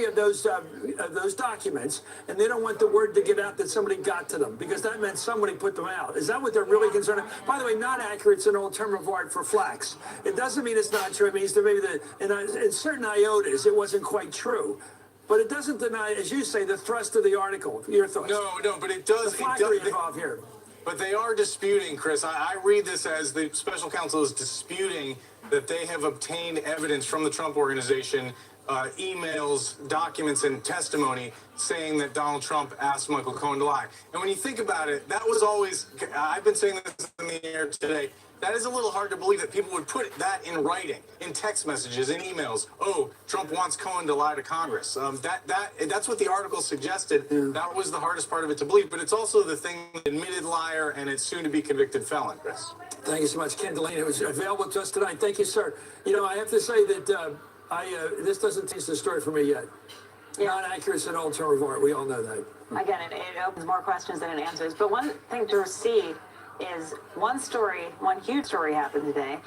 of those documents, and they don't want the word to get out that somebody got to them, because that meant somebody put them out? Is that what they're really concerned about? By the way, not accurate is an old term of art for flax. It doesn't mean it's not true. It means that maybe in certain iotas it wasn't quite true. But it doesn't deny, as you say, the thrust of the article. Your thoughts? No, but it does. The flackery involved here. But they are disputing, Chris. I read this as the special counsel is disputing that they have obtained evidence from the Trump Organization, emails, documents, and testimony saying that Donald Trump asked Michael Cohen to lie. And when you think about it, that was always, I've been saying this in the air today, that is a little hard to believe that people would put that in writing, in text messages, in emails. Oh, Trump wants Cohen to lie to Congress. That's what the article suggested. That was the hardest part of it to believe. But it's also the thing, admitted liar and it's soon to be convicted felon, Chris. Thank you so much, Ken Delaney. It was available to us tonight. Thank you, sir. I have to say that this doesn't taste the story for me yet. Yeah. Not accurate is an old term of art. We all know that. Again, it opens more questions than it answers. But one thing to see is one huge story happened today.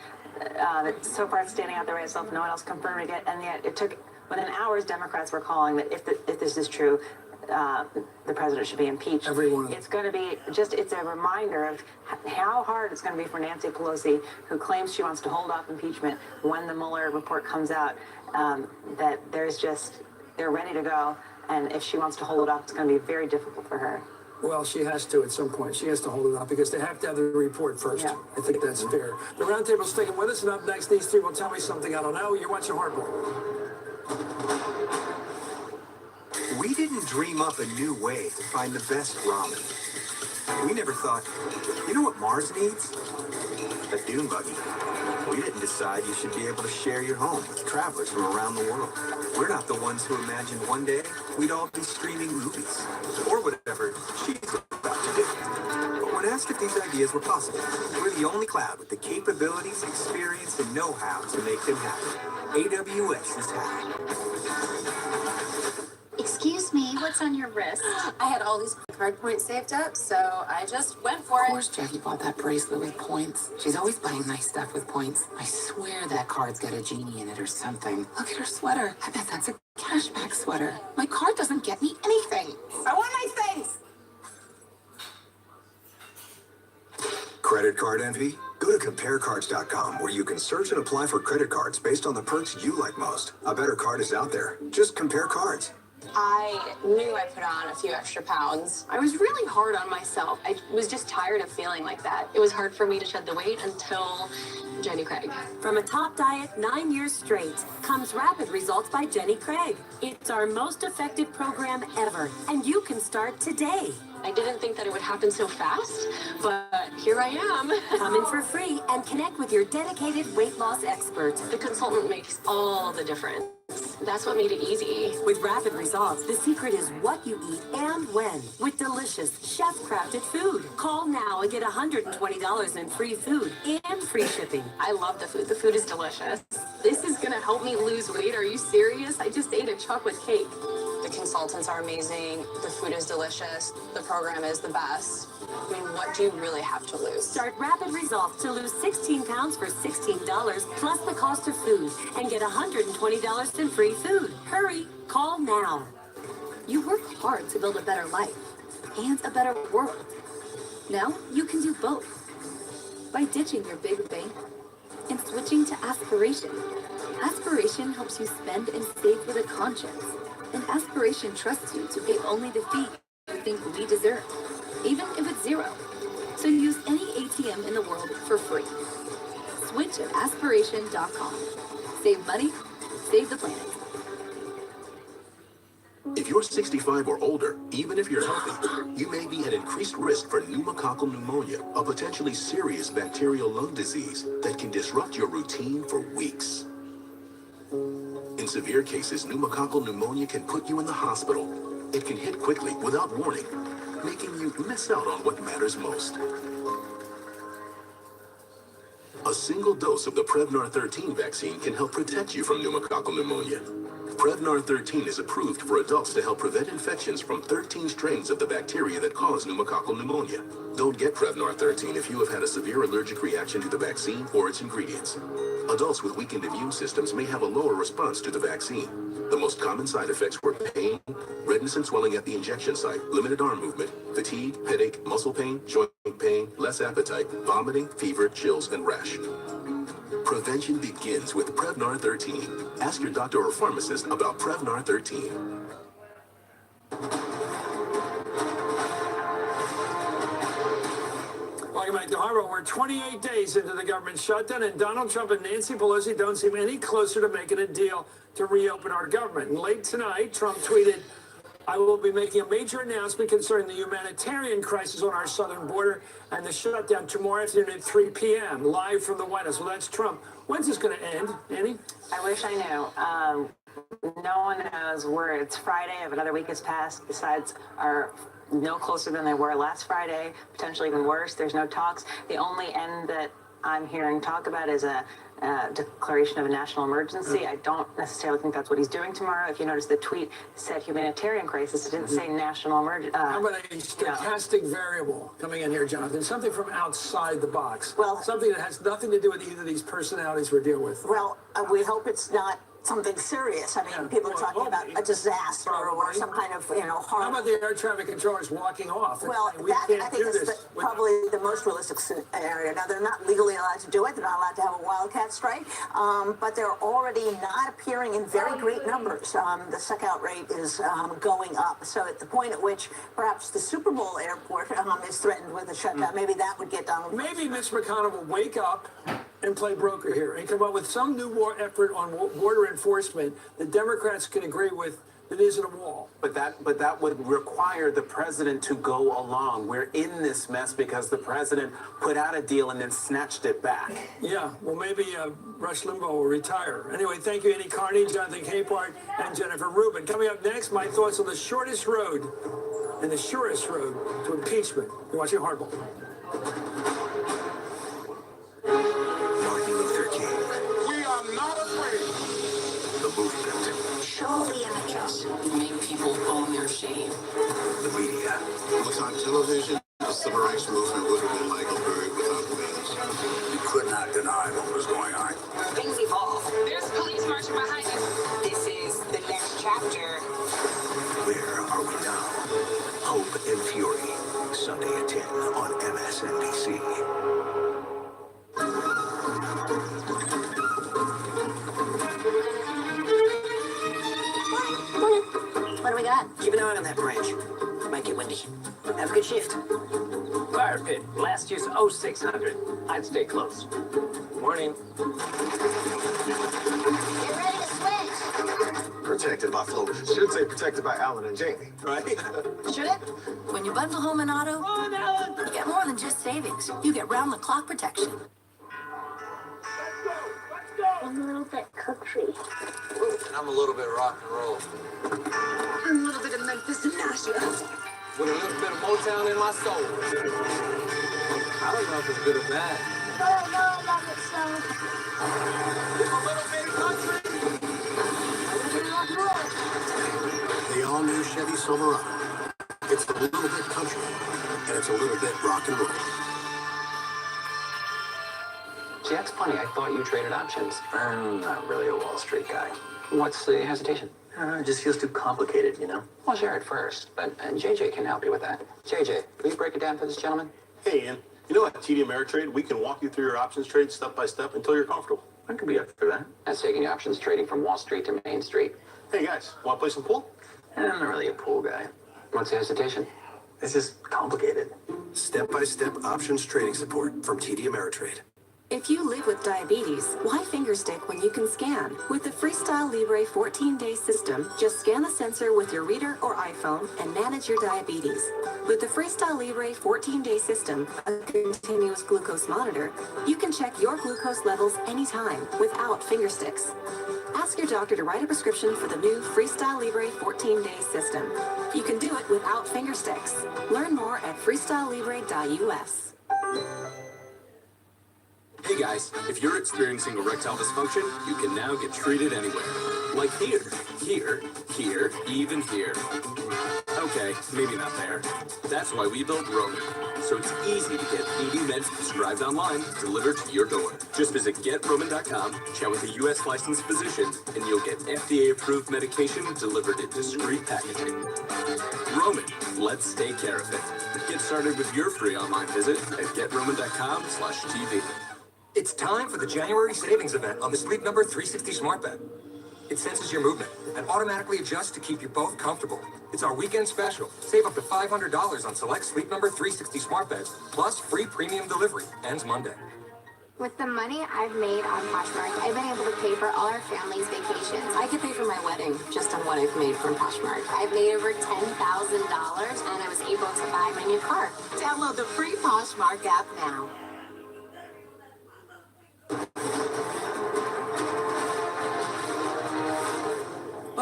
So far, it's standing out there by itself. No one else confirming it, and yet it took within hours. Democrats were calling that if this is true, the president should be impeached. Everyone. It's going to be it's a reminder of how hard it's going to be for Nancy Pelosi, who claims she wants to hold off impeachment when the Mueller report comes out. That they're ready to go, and if she wants to hold it off, it's going to be very difficult for her. Well, she has to at some point. She has to hold it up because they have to have the report first. Yeah. I think that's fair. The roundtable's sticking with us, and up next, these three will tell me something I don't know. You're watching Hardball. We didn't dream up a new way to find the best ramen. We never thought, you know what Mars needs? A dune buggy. We didn't decide you should be able to share your home with travelers from around the world. We're not the ones who imagined one day we'd all be streaming movies, or whatever she's about to do. But when asked if these ideas were possible, we're the only cloud with the capabilities, experience, and know-how to make them happen. AWS is happy. Excuse me, what's on your wrist? I had all these card points saved up, so I just went for it. Of course, Jackie bought that bracelet with points. She's always buying nice stuff with points. I swear that card's got a genie in it or something. Look at her sweater. I bet that's a cashback sweater. My card doesn't get me anything. I want my things. Credit card envy? Go to comparecards.com where you can search and apply for credit cards based on the perks you like most. A better card is out there. Just compare cards. I knew I put on a few extra pounds. I was really hard on myself. I was just tired of feeling like that. It was hard for me to shed the weight until Jenny Craig. From a top diet 9 years straight comes Rapid Results by Jenny Craig. It's our most effective program ever, and you can start today. I didn't think that it would happen so fast, but here I am. Come in for free and connect with your dedicated weight loss expert. The consultant makes all the difference. That's what made it easy. With Rapid Results, the secret is what you eat and when, with delicious, chef-crafted food. Call now and get $120 in free food and free shipping. I love the food. The food is delicious. This is gonna help me lose weight. Are you serious? I just ate a chocolate cake. The consultants are amazing. The food is delicious. The program is the best. I mean, what do you really have to lose? Start Rapid Results to lose 16 pounds for $16 plus the cost of food and get $120 in free food. Hurry, call now. You worked hard to build a better life and a better world. Now you can do both by ditching your big bank and switching to Aspiration. Aspiration helps you spend and save with a conscience. And Aspiration trusts you to pay only the fee you think we deserve, even if it's zero. So use any ATM in the world for free. Switch at aspiration.com. Save money, save the planet. If you're 65 or older, even if you're healthy, you may be at increased risk for pneumococcal pneumonia, a potentially serious bacterial lung disease that can disrupt your routine for weeks. In severe cases, pneumococcal pneumonia can put you in the hospital. It can hit quickly without warning, making you miss out on what matters most. A single dose of the Prevnar 13 vaccine can help protect you from pneumococcal pneumonia. Prevnar 13 is approved for adults to help prevent infections from 13 strains of the bacteria that cause pneumococcal pneumonia. Don't get Prevnar 13 if you have had a severe allergic reaction to the vaccine or its ingredients. Adults with weakened immune systems may have a lower response to the vaccine. The most common side effects were pain, redness and swelling at the injection site, limited arm movement, fatigue, headache, muscle pain, joint pain, less appetite, vomiting, fever, chills, and rash. Prevention begins with Prevnar 13. Ask your doctor or pharmacist about Prevnar 13. Welcome back to Harbor. We're 28 days into the government shutdown, and Donald Trump and Nancy Pelosi don't seem any closer to making a deal to reopen our government. And late tonight, Trump tweeted, "I will be making a major announcement concerning the humanitarian crisis on our southern border and the shutdown tomorrow afternoon at 3 p.m. live from the White House." Well, that's Trump. When's this going to end, Annie? I wish I knew. No one knows where it's Friday if another week has passed. Besides, are no closer than they were last Friday, potentially even worse. There's no talks. The only end that I'm hearing talk about is a declaration of a national emergency. I don't necessarily think that's what he's doing tomorrow. If you notice, the tweet said humanitarian crisis. It didn't say national emergency. How about a stochastic variable coming in here, Jonathan? Something from outside the box. Well, something that has nothing to do with either of these personalities we're dealing with. Well, we hope it's not something serious. I mean, people are talking about a disaster or some kind of, How horrible. about the air traffic controllers walking off? Well, I think is probably the most realistic scenario. Now, they're not legally allowed to do it. They're not allowed to have a wildcat strike, but they're already not appearing in very great numbers. The checkout rate is going up. So at the point at which perhaps the Super Bowl airport is threatened with a shutdown, maybe that would get done. Maybe Mitch McConnell will wake up and play broker here and come up with some new effort on border enforcement that Democrats can agree with that isn't a wall. But that would require the president to go along. We're in this mess because the president put out a deal and then snatched it back. Yeah, well, maybe Rush Limbaugh will retire. Anyway, thank you, Andy Carney, Jonathan Capehart, and Jennifer Rubin. Coming up next, my thoughts on the shortest road and the surest road to impeachment. You're watching Hardball. Martin Luther King. We are not afraid. The movement. Show the images. Make people own their shame. The media. What's on television? The civil rights movement would have been like a bird without wings. You could not deny what was going on. Things evolve. There's police marching behind us. This is the next chapter. Where are we now? Hope and Fury. Sunday at 10 on MSNBC. What do we got? Keep an eye on that branch. Might get windy. Have a good shift. Fire pit. Blast use 0600. I'd stay close. Morning. Get ready to switch. Protected by Floaters. Should say protected by Alan and Jamie, right? Should it? When you bundle home an auto, you get more than just savings. You get round-the-clock protection. I'm a little bit country. And I'm a little bit rock and roll. I'm a little bit of Memphis and Nashville. With a little bit of Motown in my soul. I don't know if it's good or bad. Oh, no, I love it so. It's a little bit country. The all-new Chevy Silverado. It's a little bit country, and it's a little bit rock and roll. See, that's funny. I thought you traded options. I'm not really a Wall Street guy. What's the hesitation? It just feels too complicated, Well, share it first, but JJ can help you with that. JJ, will you break it down for this gentleman? Hey, Ian. You know at TD Ameritrade, we can walk you through your options trade step by step until you're comfortable. I could be up for that. That's taking options trading from Wall Street to Main Street. Hey, guys, want to play some pool? I'm not really a pool guy. What's the hesitation? It's just complicated. Step-by-step options trading support from TD Ameritrade. If you live with diabetes, why fingerstick when you can scan? With the Freestyle Libre 14-day system, just scan the sensor with your reader or iPhone and manage your diabetes. With the Freestyle Libre 14-day system, a continuous glucose monitor, you can check your glucose levels anytime without fingersticks. Ask your doctor to write a prescription for the new Freestyle Libre 14-day system. You can do it without fingersticks. Learn more at freestylelibre.us. Hey guys, if you're experiencing erectile dysfunction, you can now get treated anywhere. Like here, even here. Okay, maybe not there. That's why we built Roman. So it's easy to get ED meds prescribed online, delivered to your door. Just visit GetRoman.com, chat with a U.S. licensed physician, and you'll get FDA-approved medication delivered in discreet packaging. Roman, let's take care of it. Get started with your free online visit at GetRoman.com/TV. It's time for the January savings event on the Sleep Number 360 smart bed. It senses your movement and automatically adjusts to keep you both comfortable. It's our weekend special. Save up to $500 on select Sleep Number 360 smart beds, plus free premium delivery. Ends Monday. With the money I've made on Poshmark, I've been able to pay for all our family's vacations. I could pay for my wedding just on what I've made from Poshmark. I've made over $10,000 and I was able to buy my new car. Download the free Poshmark app now.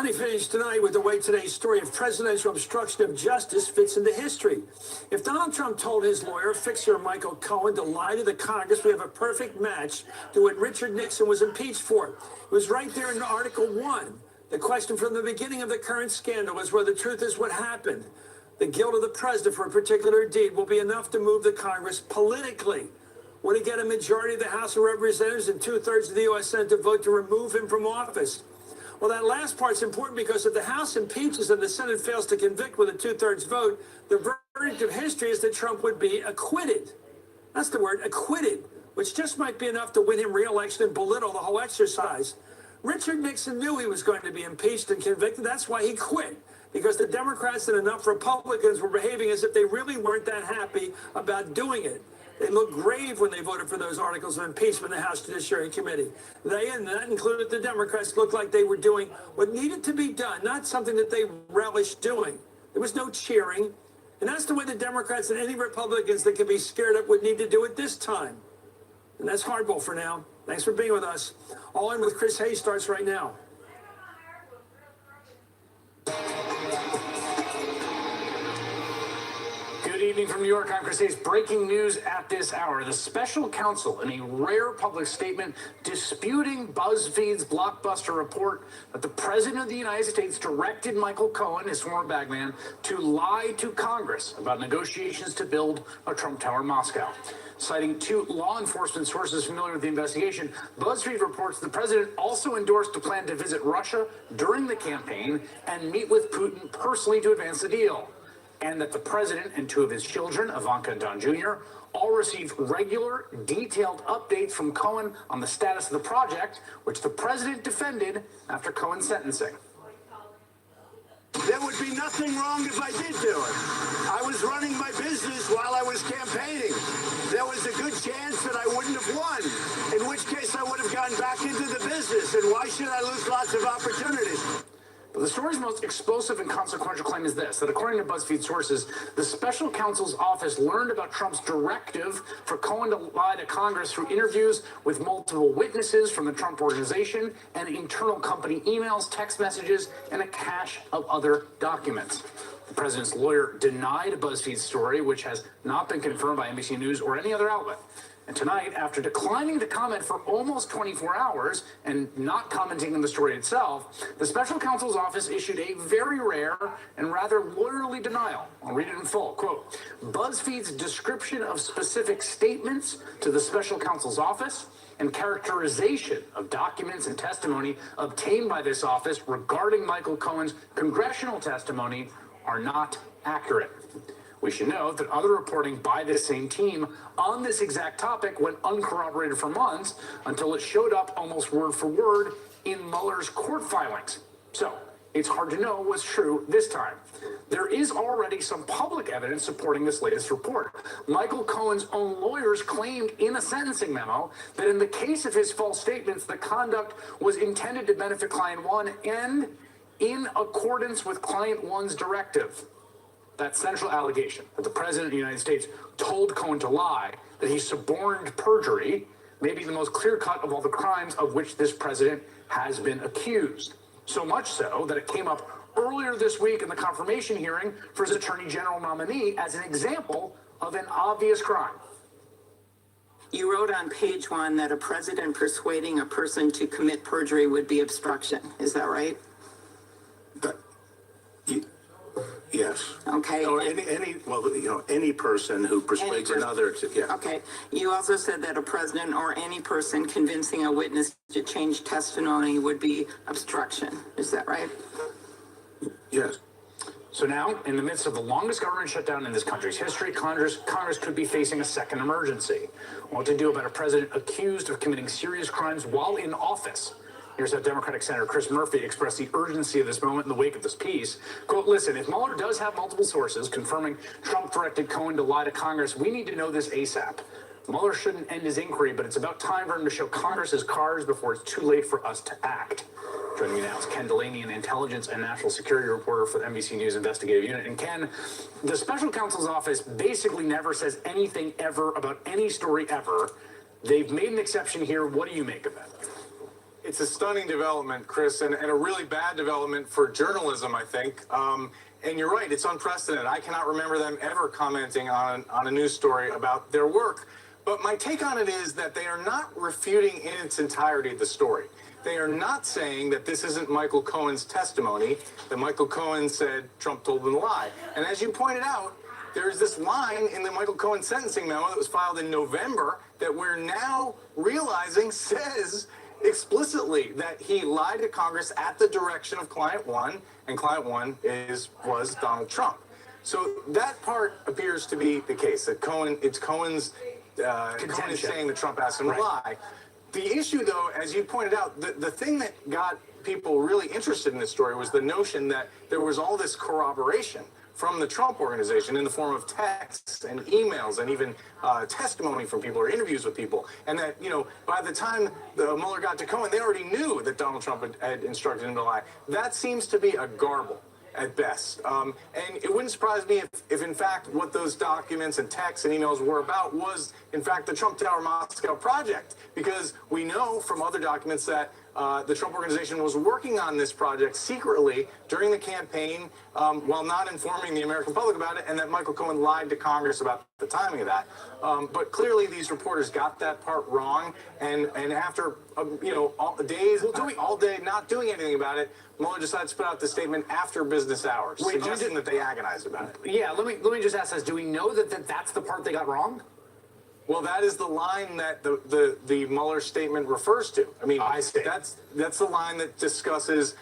Let me finish tonight with the way today's story of presidential obstruction of justice fits into history. If Donald Trump told his lawyer, fixer Michael Cohen, to lie to the Congress, we have a perfect match to what Richard Nixon was impeached for. It was right there in Article 1. The question from the beginning of the current scandal is whether the truth is what happened. The guilt of the president for a particular deed will be enough to move the Congress politically. Would it get a majority of the House of Representatives and 2/3 of the U.S. Senate to vote to remove him from office? Well, that last part's important because if the House impeaches and the Senate fails to convict with a 2/3 vote, the verdict of history is that Trump would be acquitted. That's the word, acquitted, which just might be enough to win him re-election and belittle the whole exercise. Richard Nixon knew he was going to be impeached and convicted. That's why he quit, because the Democrats and enough Republicans were behaving as if they really weren't that happy about doing it. They looked grave when they voted for those articles of impeachment in the House Judiciary Committee. They, and that included the Democrats, looked like they were doing what needed to be done, not something that they relished doing. There was no cheering. And that's the way the Democrats and any Republicans that can be scared of would need to do it this time. And that's hardball for now. Thanks for being with us. All In with Chris Hayes starts right now. Good evening from New York. I'm Chris Hayes. Breaking news at this hour. The special counsel, in a rare public statement, disputing BuzzFeed's blockbuster report that the President of the United States directed Michael Cohen, his former bagman, to lie to Congress about negotiations to build a Trump Tower in Moscow. Citing two law enforcement sources familiar with the investigation, BuzzFeed reports the president also endorsed a plan to visit Russia during the campaign and meet with Putin personally to advance the deal, and that the president and two of his children, Ivanka and Don Jr., all received regular, detailed updates from Cohen on the status of the project, which the president defended after Cohen's sentencing. There would be nothing wrong if I did do it. I was running my business while I was campaigning. There was a good chance that I wouldn't have won, in which case I would have gotten back into the business. And why should I lose lots of opportunities? But the story's most explosive and consequential claim is this, that according to BuzzFeed sources, the special counsel's office learned about Trump's directive for Cohen to lie to Congress through interviews with multiple witnesses from the Trump organization and internal company emails, text messages, and a cache of other documents. The president's lawyer denied BuzzFeed's story, which has not been confirmed by NBC News or any other outlet. And tonight, after declining to comment for almost 24 hours and not commenting on the story itself, the special counsel's office issued a very rare and rather lawyerly denial. I'll read it in full. Quote, BuzzFeed's description of specific statements to the special counsel's office and characterization of documents and testimony obtained by this office regarding Michael Cohen's congressional testimony are not accurate. We should note that other reporting by this same team on this exact topic went uncorroborated for months until it showed up almost word for word in Mueller's court filings. So it's hard to know what's true this time. There is already some public evidence supporting this latest report. Michael Cohen's own lawyers claimed in a sentencing memo that in the case of his false statements, the conduct was intended to benefit Client 1 and in accordance with Client 1's directive. That central allegation that the president of the United States told Cohen to lie, that he suborned perjury, may be the most clear-cut of all the crimes of which this president has been accused. So much so that it came up earlier this week in the confirmation hearing for his attorney general nominee as an example of an obvious crime. You wrote on page 1 that a president persuading a person to commit perjury would be obstruction. Is that right? Yes. Okay. Or any person who persuades another to, yeah. Okay. You also said that a president or any person convincing a witness to change testimony would be obstruction. Is that right? Yes. So now, in the midst of the longest government shutdown in this country's history, Congress could be facing a second emergency. What to do about a president accused of committing serious crimes while in office? Here's how Democratic Senator Chris Murphy expressed the urgency of this moment in the wake of this piece. Quote, listen, if Mueller does have multiple sources confirming Trump directed Cohen to lie to Congress, we need to know this ASAP. Mueller shouldn't end his inquiry, but it's about time for him to show Congress his cards before it's too late for us to act. Joining me now is Ken Delaney, an intelligence and national security reporter for the NBC News Investigative Unit. And Ken, the special counsel's office basically never says anything ever about any story ever. They've made an exception here. What do you make of that? It's a stunning development, Chris, and a really bad development for journalism, I think. And you're right, it's unprecedented. I cannot remember them ever commenting on a news story about their work. But my take on it is that they are not refuting in its entirety the story. They are not saying that this isn't Michael Cohen's testimony, that Michael Cohen said Trump told them a lie. And as you pointed out, there's this line in the Michael Cohen sentencing memo that was filed in November that we're now realizing says explicitly that he lied to Congress at the direction of Client One, and Client One was Donald Trump. So that part appears to be the case, that Cohen is saying that Trump asked him to lie. The issue, though, as you pointed out, the thing that got people really interested in this story was the notion that there was all this corroboration from the Trump organization in the form of texts and emails and even testimony from people or interviews with people. And that, by the time the Mueller got to Cohen, they already knew that Donald Trump had instructed him to lie. That seems to be a garble at best. And it wouldn't surprise me if in fact, what those documents and texts and emails were about was, in fact, the Trump Tower Moscow project. Because we know from other documents that the Trump organization was working on this project secretly during the campaign while not informing the American public about it, and that Michael Cohen lied to Congress about the timing of that. But clearly these reporters got that part wrong, and after all day not doing anything about it, Mueller decided to put out this statement after business hours, suggesting that they agonized about it. Yeah, let me just ask this. Do we know that that's the part they got wrong? Well, that is the line that the Mueller statement refers to. I mean, that's the line that discusses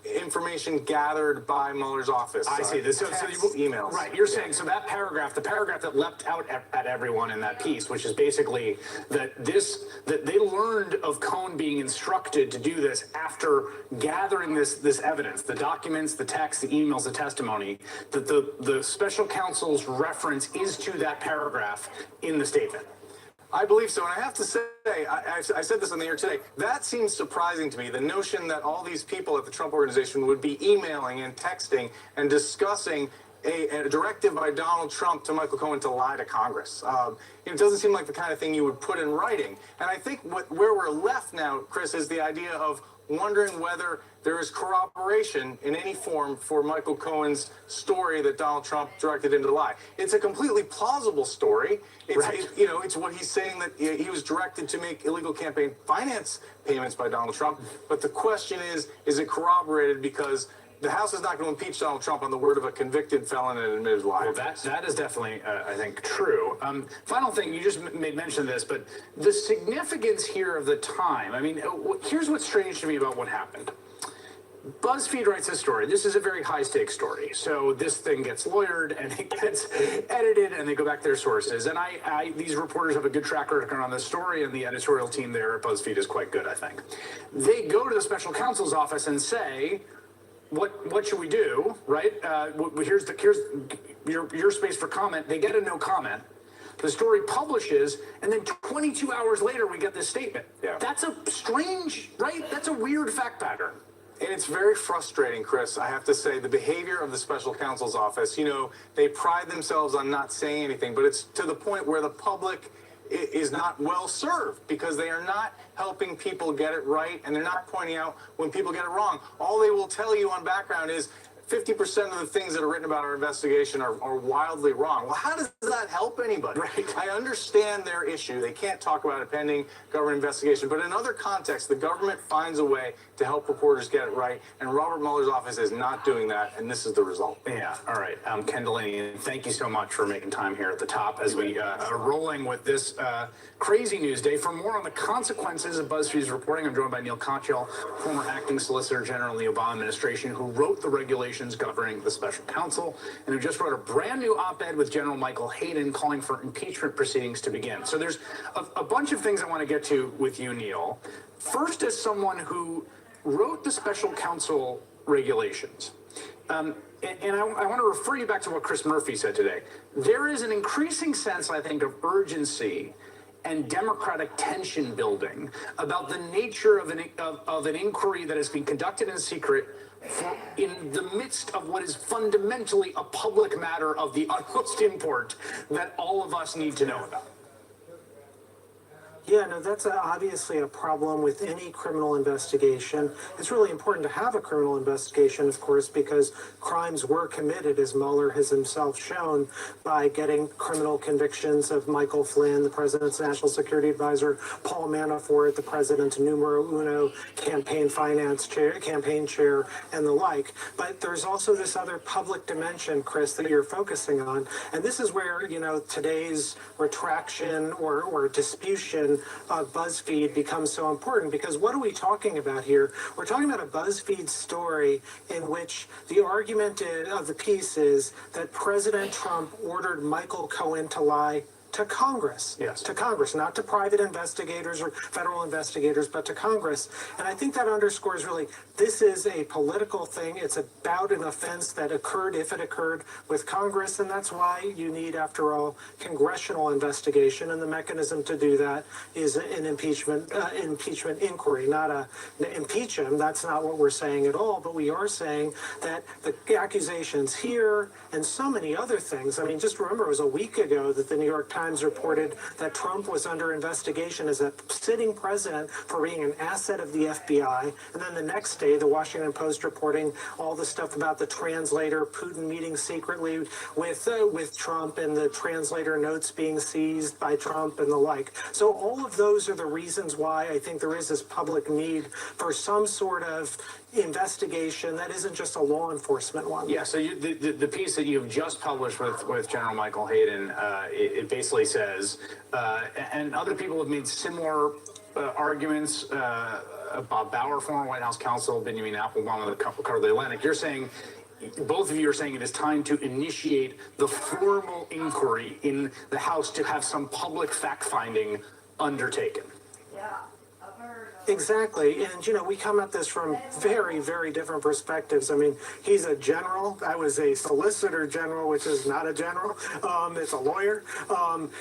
information gathered by Mueller's office. I see this. So emails. Right. You're saying so that paragraph, the paragraph that leapt out at everyone in that piece, which is basically that they learned of Cohen being instructed to do this after gathering this evidence, the documents, the texts, the emails, the testimony, that the special counsel's reference is to that paragraph in the statement. I believe so, and I have to say, I said this on the air today, that seems surprising to me, the notion that all these people at the Trump organization would be emailing and texting and discussing a directive by Donald Trump to Michael Cohen to lie to Congress. It doesn't seem like the kind of thing you would put in writing. And I think where we're left now, Chris, is the idea of wondering whether there is corroboration in any form for Michael Cohen's story that Donald Trump directed him to lie. It's a completely plausible story. It's what he's saying, that he was directed to make illegal campaign finance payments by Donald Trump. But the question is it corroborated? Because the House is not going to impeach Donald Trump on the word of a convicted felon and admitted liar. Well, that is definitely, I think, true. Final thing, you just made mention of this, but the significance here of the time. I mean, here's what's strange to me about what happened. BuzzFeed writes this story. This is a very high-stakes story. So this thing gets lawyered, and it gets edited, and they go back to their sources. And these reporters have a good track record on this story, and the editorial team there at BuzzFeed is quite good, I think. They go to the special counsel's office and say, what should we do, right? Here's your space for comment. They get a no comment. The story publishes, and then 22 hours later, we get this statement. Yeah. That's a strange, right? That's a weird fact pattern. And it's very frustrating, Chris, I have to say, the behavior of the special counsel's office. They pride themselves on not saying anything, but it's to the point where the public is not well served because they are not helping people get it right, and they're not pointing out when people get it wrong. All they will tell you on background is 50% of the things that are written about our investigation are wildly wrong. Well, how does that help anybody? Right. I understand their issue. They can't talk about a pending government investigation. But in other contexts, the government finds a way to help reporters get it right. And Robert Mueller's office is not doing that. And this is the result. Yeah. All right. Ken Delaney, thank you so much for making time here at the top as we are rolling with this crazy news day. For more on the consequences of BuzzFeed's reporting, I'm joined by Neil Katyal, former acting Solicitor General in the Obama administration, who wrote the regulations governing the special counsel and who just wrote a brand new op-ed with General Michael Hayden calling for impeachment proceedings to begin. So there's a bunch of things I want to get to with you, Neil. First, as someone who wrote the special counsel regulations, and I want to refer you back to what Chris Murphy said today. There is an increasing sense, I think, of urgency and democratic tension building about the nature of an inquiry that has been conducted in secret in the midst of what is fundamentally a public matter of the utmost import that all of us need to know about. Yeah, no, that's obviously a problem with any criminal investigation. It's really important to have a criminal investigation, of course, because crimes were committed, as Mueller has himself shown, by getting criminal convictions of Michael Flynn, the president's national security advisor, Paul Manafort, the president's numero uno campaign chair, and the like. But there's also this other public dimension, Chris, that you're focusing on. And this is where, today's retraction or disputation of BuzzFeed becomes so important, because what are we talking about here? We're talking about a BuzzFeed story in which the argument of the piece is that President Trump ordered Michael Cohen to lie to Congress. Yes. To Congress, not to private investigators or federal investigators, but to Congress. And I think that underscores really, this is a political thing. It's about an offense that occurred, if it occurred, with Congress. And that's why you need, after all, congressional investigation. And the mechanism to do that is an impeachment inquiry, not a impeach him. That's not what we're saying at all. But we are saying that the accusations here and so many other things. I mean, just remember, it was a week ago that the New York Times reported that Trump was under investigation as a sitting president for being an asset of the FBI. And then the next day, the Washington Post reporting all the stuff about the translator, Putin meeting secretly with Trump, and the translator notes being seized by Trump and the like. So all of those are the reasons why I think there is this public need for some sort of investigation that isn't just a law enforcement one. Yeah, so the piece that you've just published with General Michael Hayden, it basically says, and other people have made similar arguments, Bob Bauer, former White House counsel, Benjamin Applebaum, the cover of the Atlantic. You're saying, both of you are saying it is time to initiate the formal inquiry in the House to have some public fact-finding undertaken. Exactly. And, we come at this from very, very different perspectives. I mean, he's a general. I was a solicitor general, which is not a general. It's a lawyer.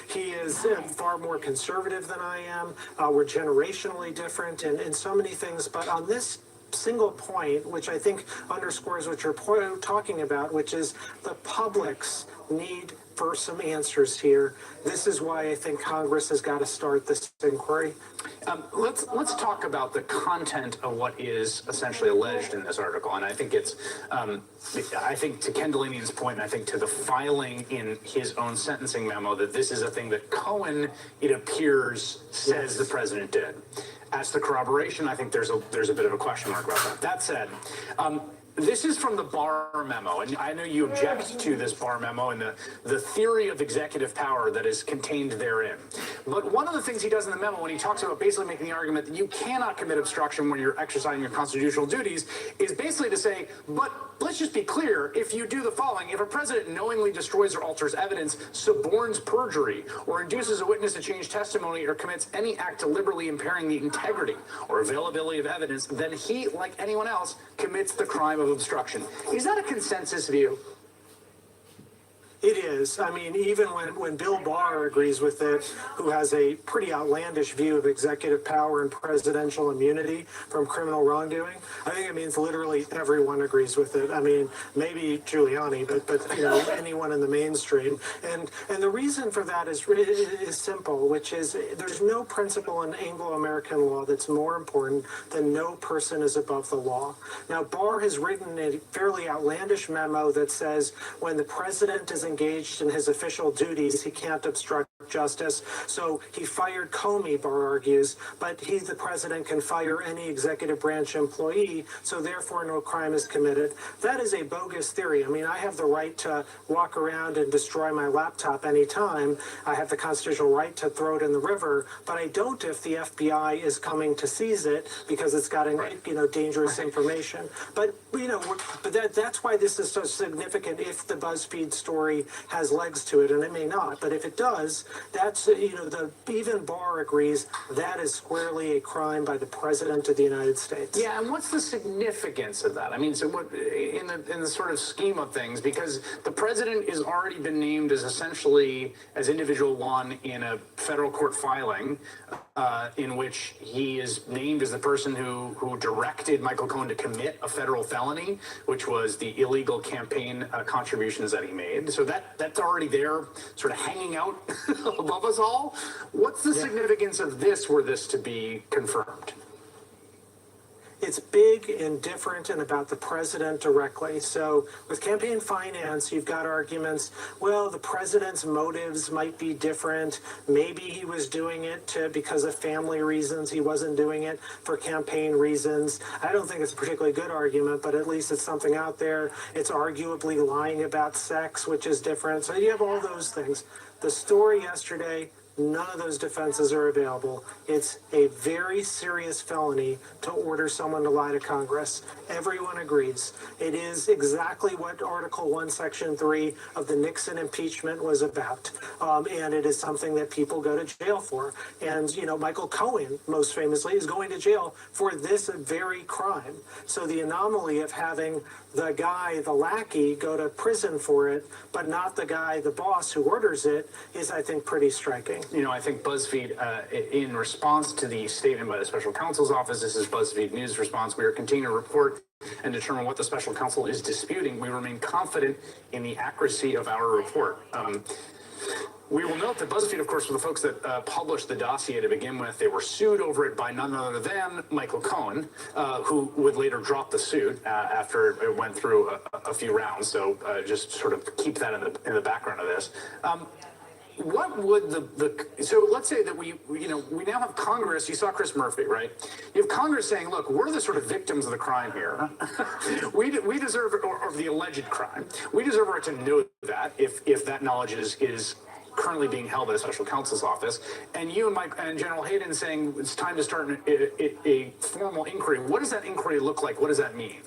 He is far more conservative than I am. We're generationally different in so many things. But on this single point, which I think underscores what you're talking about, which is the public's need for some answers here. This is why I think Congress has got to start this inquiry. Let's talk about the content of what is essentially alleged in this article, and I think it's, I think to Ken Delaney's point, and I think to the filing in his own sentencing memo, that this is a thing that Cohen, it appears, says the president did. As to corroboration, I think there's a bit of a question mark about that. That said, this is from the Barr memo, and I know you object to this Barr memo and the theory of executive power that is contained therein. But one of the things he does in the memo, when he talks about basically making the argument that you cannot commit obstruction when you're exercising your constitutional duties, is basically to say, but let's just be clear, if you do the following, if a president knowingly destroys or alters evidence, suborns perjury, or induces a witness to change testimony, or commits any act deliberately impairing the integrity or availability of evidence, then he, like anyone else, commits the crime of obstruction. Is that a consensus view? It is. I mean, even when Bill Barr agrees with it, who has a pretty outlandish view of executive power and presidential immunity from criminal wrongdoing, I think it means literally everyone agrees with it. I mean, maybe Giuliani, but anyone in the mainstream. And the reason for that is simple, which is there's no principle in Anglo-American law that's more important than no person is above the law. Now, Barr has written a fairly outlandish memo that says when the president is engaged in his official duties, he can't obstruct justice. So he fired Comey, Barr argues, but he, the president, can fire any executive branch employee, so therefore no crime is committed. That is a bogus theory. I mean, I have the right to walk around and destroy my laptop anytime. I have the constitutional right to throw it in the river, but I don't if the FBI is coming to seize it because it's got dangerous information. But that's why this is so significant if the BuzzFeed story has legs to it, and it may not, but if it does, that's, even Barr agrees that is squarely a crime by the President of the United States. Yeah, and what's the significance of that? I mean, so what, in the sort of scheme of things, because the President has already been named as essentially as individual one in a federal court filing, in which he is named as the person who directed Michael Cohen to commit a federal felony, which was the illegal campaign contributions that he made. So that's already there, sort of hanging out a above us all. What's the significance of this were this to be confirmed? It's big and different and about the president directly. So with campaign finance, you've got arguments, well, the president's motives might be different. Maybe he was doing it because of family reasons. He wasn't doing it for campaign reasons. I don't think it's a particularly good argument, but at least it's something out there. It's arguably lying about sex, which is different. So you have all those things. The story yesterday, none of those defenses are available. It's a very serious felony to order someone to lie to Congress. Everyone agrees. It is exactly what Article 1, Section 3 of the Nixon impeachment was about. And it is something that people go to jail for. And, you know, Michael Cohen, most famously, is going to jail for this very crime. So the anomaly of having the guy, the lackey, go to prison for it, but not the guy, the boss who orders it, is, I think, pretty striking. You know, I think BuzzFeed, in response to the statement by the special counsel's office, this is BuzzFeed News' response, we are continuing to report and determine what the special counsel is disputing. We remain confident in the accuracy of our report. We will note that BuzzFeed, of course, were the folks that published the dossier to begin with. They were sued over it by none other than Michael Cohen, who would later drop the suit after it went through a few rounds. So just sort of keep that in the background of this. What would so let's say that we now have Congress. You saw Chris Murphy, right? You have Congress saying, look, we're the sort of victims of the crime here. we deserve, or the alleged crime. We deserve a right to know that if that knowledge is currently being held by the special counsel's office, and you and General Hayden saying it's time to start a formal inquiry. What does that inquiry look like? What does that mean?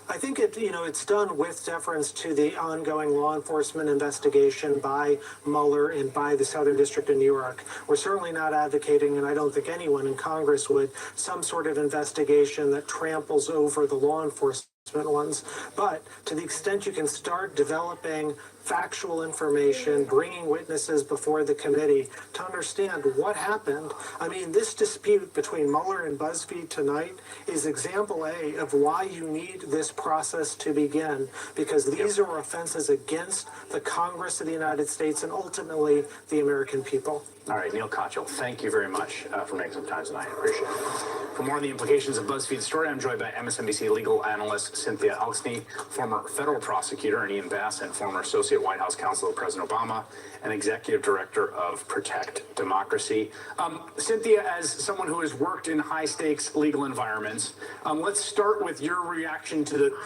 I think it's done with deference to the ongoing law enforcement investigation by Mueller and by the Southern District of New York. We're certainly not advocating, and I don't think anyone in Congress would, some sort of investigation that tramples over the law enforcement ones. But to the extent you can start developing factual information, bringing witnesses before the committee to understand what happened. I mean, this dispute between Mueller and BuzzFeed tonight is example A of why you need this process to begin, because these are offenses against the Congress of the United States and ultimately the American people. All right, Neil Kochel, thank you very much for making some time tonight. I appreciate it. For more on the implications of BuzzFeed's story, I'm joined by MSNBC legal analyst Cynthia Elksny, former federal prosecutor, and Ian Bass, and former associate White House counsel of President Obama, and executive director of Protect Democracy. Cynthia, as someone who has worked in high-stakes legal environments, let's start with your reaction to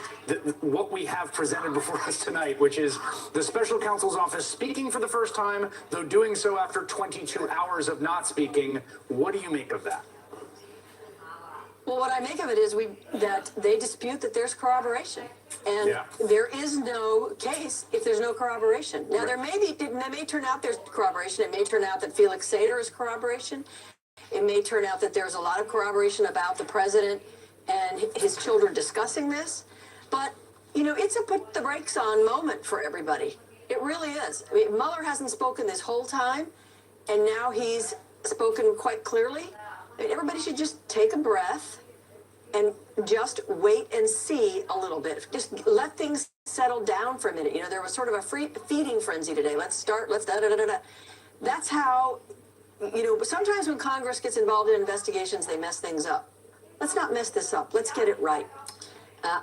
what we have presented before us tonight, which is the special counsel's office speaking for the first time, though doing so after 22 hours of not speaking. What do you make of that? Well, what I make of it is that they dispute that there's corroboration, and there is no case if there's no corroboration. Now, there may turn out there's corroboration. It may turn out that Felix Sater is corroboration. It may turn out that there's a lot of corroboration about the president and his children discussing this. But, it's a put the brakes on moment for everybody. It really is. I mean, Mueller hasn't spoken this whole time, and now he's spoken quite clearly. I mean, everybody should just take a breath and just wait and see a little bit. Just let things settle down for a minute. There was sort of a feeding frenzy today. Let's da-da-da-da-da. That's how, sometimes when Congress gets involved in investigations, they mess things up. Let's not mess this up. Let's get it right.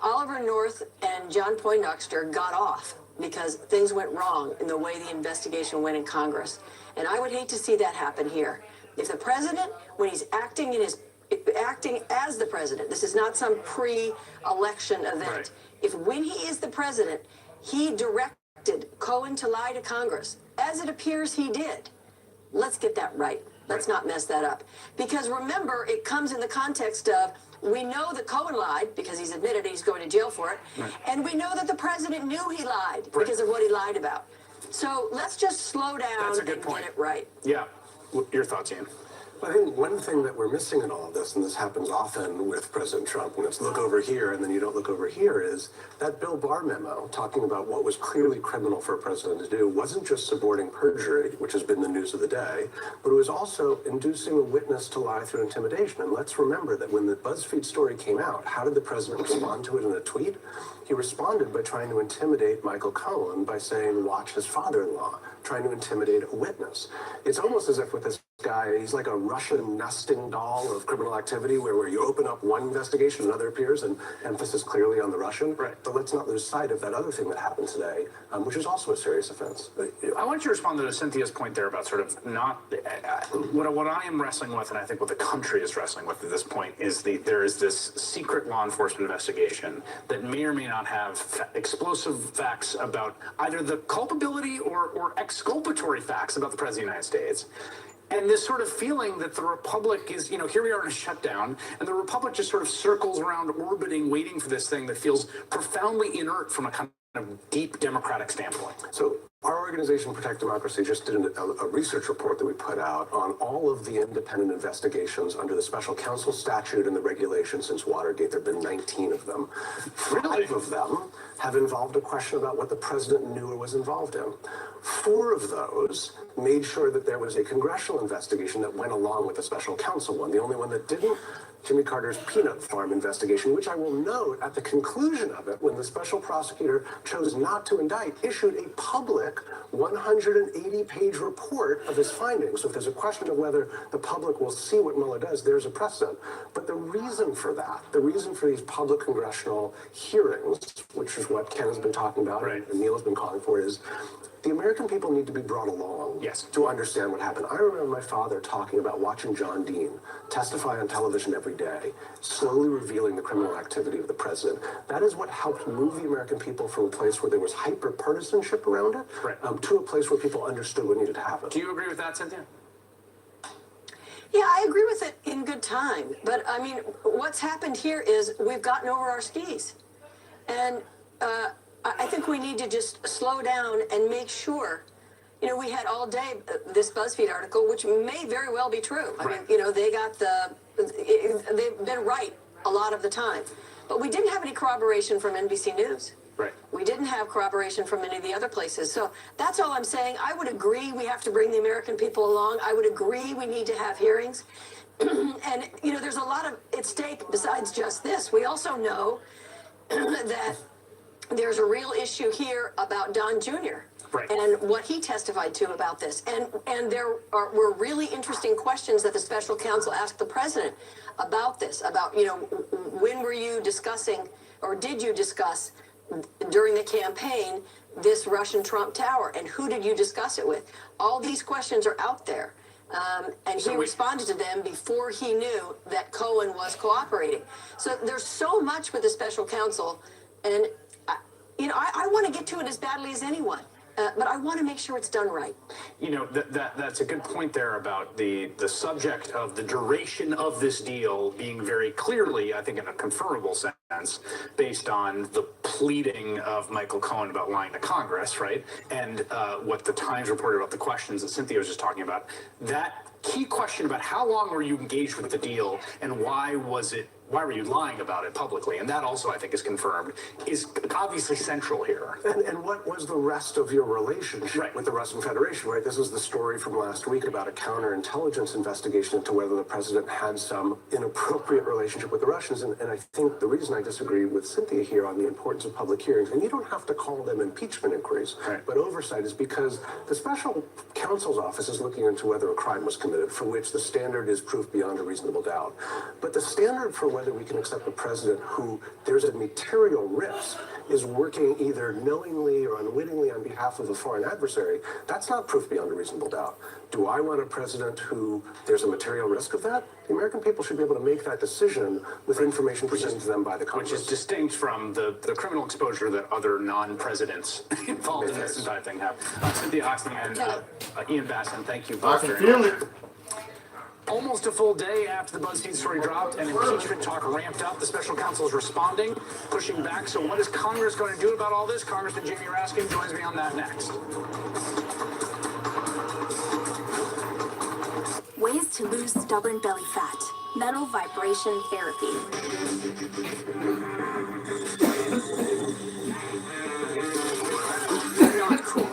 Oliver North and John Poindexter got off because things went wrong in the way the investigation went in Congress. And I would hate to see that happen here. If the president, when he's acting as the president, this is not some pre-election event. Right. If when he is the president, he directed Cohen to lie to Congress, as it appears he did, let's get that right. Let's not mess that up. Because remember, it comes in the context of, we know that Cohen lied because he's admitted he's going to jail for it. Right. And we know that the president knew he lied because of what he lied about. So let's just slow down and get it right. Yeah. Your thoughts, Ian? I think one thing that we're missing in all of this, and this happens often with President Trump, when it's look over here and then you don't look over here, is that Bill Barr memo talking about what was clearly criminal for a president to do wasn't just suborning perjury, which has been the news of the day, but it was also inducing a witness to lie through intimidation. And let's remember that when the BuzzFeed story came out, how did the president respond to it in a tweet? He responded by trying to intimidate Michael Cohen by saying, watch his father-in-law. trying to intimidate a witness. It's almost as if with this guy, he's like a Russian nesting doll of criminal activity where you open up one investigation, another appears, and emphasis clearly on the Russian. Right. But let's not lose sight of that other thing that happened today, which is also a serious offense. I want you to respond to Cynthia's point there about sort of not what I am wrestling with, and I think what the country is wrestling with at this point is there is this secret law enforcement investigation that may or may not have explosive facts about either the culpability or exculpatory facts about the President of the United States. And this sort of feeling that the Republic is, here we are in a shutdown, and the Republic just sort of circles around, orbiting, waiting for this thing that feels profoundly inert from a kind of deep democratic standpoint. So our organization, Protect Democracy, just did a research report that we put out on all of the independent investigations under the special counsel statute and the regulations since Watergate. There have been 19 of them. 5 of them have involved a question about what the president knew or was involved in. 4 of those made sure that there was a congressional investigation that went along with the special counsel one. The only one that didn't, Jimmy Carter's peanut farm investigation, which I will note at the conclusion of it, when the special prosecutor chose not to indict, issued a public 180-page report of his findings. So if there's a question of whether the public will see what Mueller does, there's a precedent. But the reason for that, the reason for these public congressional hearings, which is what Ken has been talking about and Neil has been calling for, is the American people need to be brought along to understand what happened. I remember my father talking about watching John Dean testify on television every day, slowly revealing the criminal activity of the president. That is what helped move the American people from a place where there was hyper-partisanship around it to a place where people understood what needed to happen. Do you agree with that, Cynthia? Yeah, I agree with it in good time. But, I mean, what's happened here is we've gotten over our skis. And I think we need to just slow down and make sure. We had all day this BuzzFeed article, which may very well be true. I mean, they've been right a lot of the time. But we didn't have any corroboration from NBC News. Right. We didn't have corroboration from any of the other places. So that's all I'm saying. I would agree we have to bring the American people along. I would agree we need to have hearings. And, there's a lot at stake besides just this. We also know that there's a real issue here about Don Jr. And what he testified to about this. And there were really interesting questions that the special counsel asked the president about this, about, when were you discussing, or did you discuss during the campaign, this Russian Trump Tower, and who did you discuss it with? All these questions are out there. And he responded to them before he knew that Cohen was cooperating. So there's so much with the special counsel, and I want to get to it as badly as anyone, but I want to make sure it's done right. That's a good point there about the subject of the duration of this deal being very clearly, I think, in a confirmable sense, based on the pleading of Michael Cohen about lying to Congress, right? And what the Times reported about the questions that Cynthia was just talking about. That key question about how long were you engaged with the deal and why were you lying about it publicly? And that also, I think, is confirmed, is obviously central here. And what was the rest of your relationship with the Russian Federation, right? This is the story from last week about a counterintelligence investigation into whether the president had some inappropriate relationship with the Russians. And I think the reason I disagree with Cynthia here on the importance of public hearings, and you don't have to call them impeachment inquiries, but oversight, is because the special counsel's office is looking into whether a crime was committed, for which the standard is proof beyond a reasonable doubt. But the standard for whether we can accept a president who there's a material risk is working either knowingly or unwittingly on behalf of a foreign adversary, that's not proof beyond a reasonable doubt. Do I want a president who there's a material risk of that? The American people should be able to make that decision with information presented to them by the Congress. Which is distinct from the criminal exposure that other non-presidents involved in this entire thing have. Cynthia Oxley and Ian Bassin, thank you both very much. Almost a full day after the BuzzFeed story dropped and impeachment talk ramped up, the special counsel is responding, pushing back. So what is Congress going to do about all this? Congressman Jamie Raskin joins me on that next. Ways to lose stubborn belly fat. Metal vibration therapy. Not cool.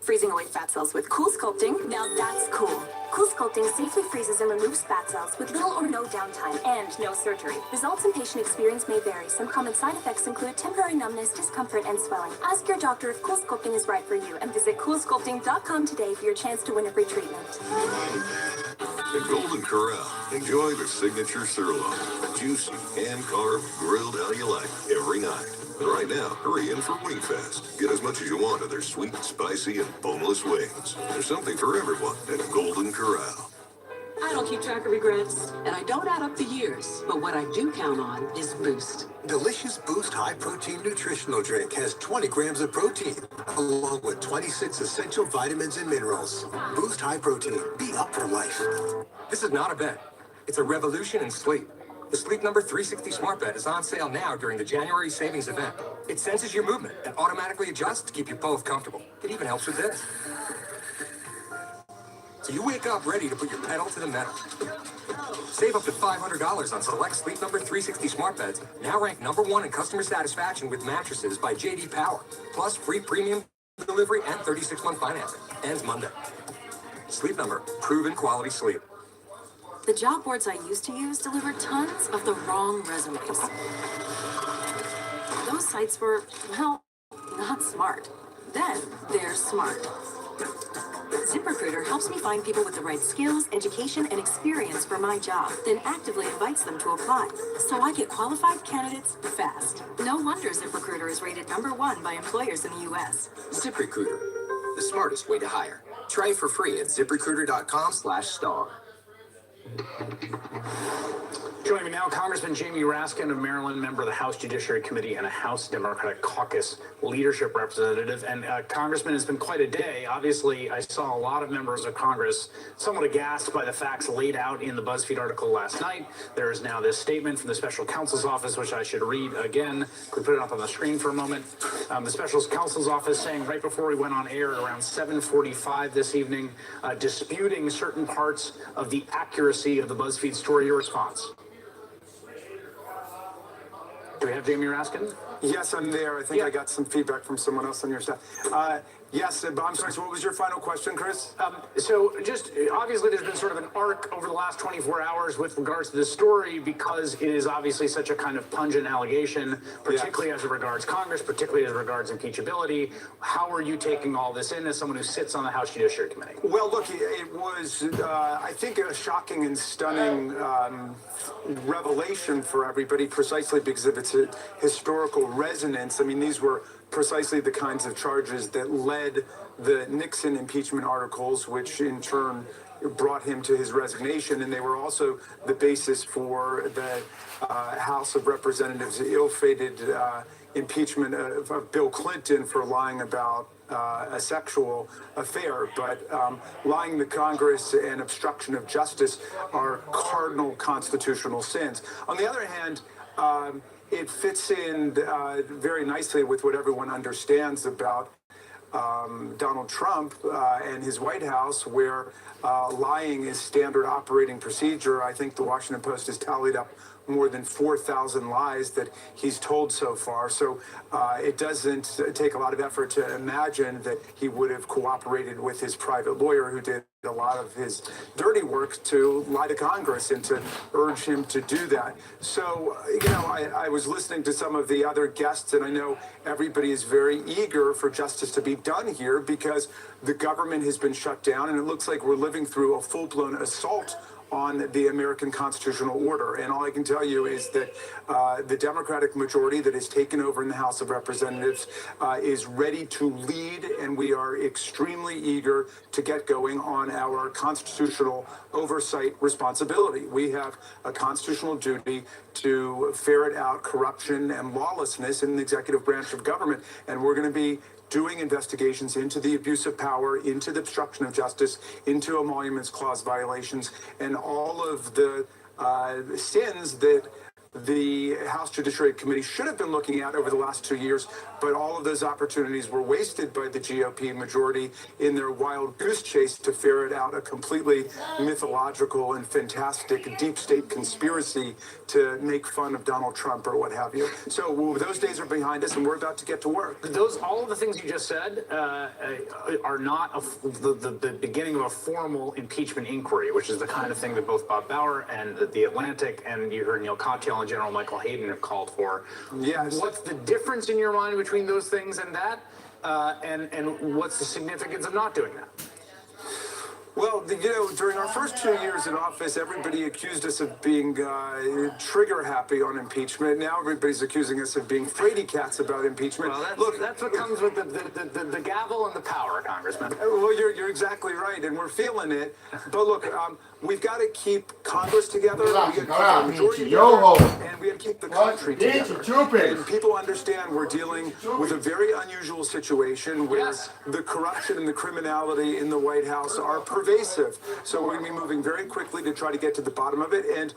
Freezing away fat cells with Cool Sculpting. Now that's cool. Cool Sculpting Sculpting safely freezes and removes fat cells with little or no downtime and no surgery. Results and patient experience may vary. Some common side effects include temporary numbness, discomfort, and swelling. Ask your doctor if Cool Sculpting is right for you and visit CoolSculpting.com today for your chance to win a free treatment. At Golden Corral, enjoy their signature sirloin. Juicy, hand-carved, grilled how you like every night. And right now, hurry in for Wing Fest. Get as much as you want of their sweet, spicy, and boneless wings. There's something for everyone at Golden Corral. I don't keep track of regrets, and I don't add up the years. But what I do count on is Boost. Delicious Boost High Protein Nutritional Drink has 20 grams of protein, along with 26 essential vitamins and minerals. Boost High Protein. Be up for life. This is not a bet. It's a revolution in sleep. The Sleep Number 360 Smart Bed is on sale now during the January savings event. It senses your movement and automatically adjusts to keep you both comfortable. It even helps with this. So you wake up ready to put your pedal to the metal. Save up to $500 on select Sleep Number 360 Smart Beds, now ranked #1 in customer satisfaction with mattresses by J.D. Power. Plus free premium delivery and 36-month financing. Ends Monday. Sleep Number, proven quality sleep. The job boards I used to use delivered tons of the wrong resumes. Those sites were, well, not smart. Then they're smart. ZipRecruiter helps me find people with the right skills, education, and experience for my job, then actively invites them to apply. So I get qualified candidates fast. No wonder ZipRecruiter is rated #1 by employers in the U.S. ZipRecruiter, the smartest way to hire. Try it for free at ZipRecruiter.com/star. Joining me now, Congressman Jamie Raskin of Maryland, member of the House Judiciary Committee and a House Democratic Caucus leadership representative. And Congressman, it's been quite a day. Obviously, I saw a lot of members of Congress somewhat aghast by the facts laid out in the BuzzFeed article last night. There is now this statement from the special counsel's office, which I should read again. Could we put it up on the screen for a moment? The special counsel's office saying right before we went on air at around 7:45 this evening, disputing certain parts of the accuracy of the BuzzFeed story. Your response? Do we have Jamie Raskin? Yes, I'm there. I think I got some feedback from someone else on your staff. Yes, but I'm sorry, so what was your final question, Chris? So just obviously there's been sort of an arc over the last 24 hours with regards to this story because it is obviously such a kind of pungent allegation, particularly as it regards Congress, particularly as it regards impeachability. How are you taking all this in as someone who sits on the House Judiciary Committee? Well, look, it was, I think, a shocking and stunning revelation for everybody precisely because of its historical resonance. I mean, these were precisely the kinds of charges that led the Nixon impeachment articles, which in turn brought him to his resignation. And they were also the basis for the House of Representatives' ill-fated impeachment of Bill Clinton for lying about a sexual affair. But lying to Congress and obstruction of justice are cardinal constitutional sins. On the other hand, it fits in very nicely with what everyone understands about Donald Trump and his White House, where lying is standard operating procedure. I think the Washington Post has tallied up more than 4,000 lies that he's told so far. So it doesn't take a lot of effort to imagine that he would have cooperated with his private lawyer who did a lot of his dirty work to lie to Congress and to urge him to do that. So, you know, I was listening to some of the other guests, and I know everybody is very eager for justice to be done here because the government has been shut down, and it looks like we're living through a full-blown assault on the American constitutional order. And all I can tell you is that the Democratic majority that has taken over in the House of Representatives is ready to lead, and we are extremely eager to get going on our constitutional oversight responsibility. We have a constitutional duty to ferret out corruption and lawlessness in the executive branch of government, and we're going to be doing investigations into the abuse of power, into the obstruction of justice, into Emoluments Clause violations, and all of the sins that the House Judiciary Committee should have been looking at over the last 2 years, but all of those opportunities were wasted by the GOP majority in their wild goose chase to ferret out a completely mythological and fantastic deep state conspiracy to make fun of Donald Trump or what have you. So those days are behind us, and we're about to get to work. All of the things you just said are not the beginning of a formal impeachment inquiry, which is the kind of thing that both Bob Bauer and the Atlantic and you heard Neil Katyal and General Michael Hayden have called for. Yes. What's the difference in your mind between those things and that? And what's the significance of not doing that? Well, during our first 2 years in office, everybody accused us of being trigger happy on impeachment. Now everybody's accusing us of being fraidy cats about impeachment. Well, that's what comes with the gavel and the power, Congressman. Well, you're exactly right, and we're feeling it. But look, we've got to keep Congress together, we got to keep the majority together, and we got to keep the country together. And people understand we're dealing with a very unusual situation where the corruption and the criminality in the White House are pervasive. So we're going to be moving very quickly to try to get to the bottom of it. And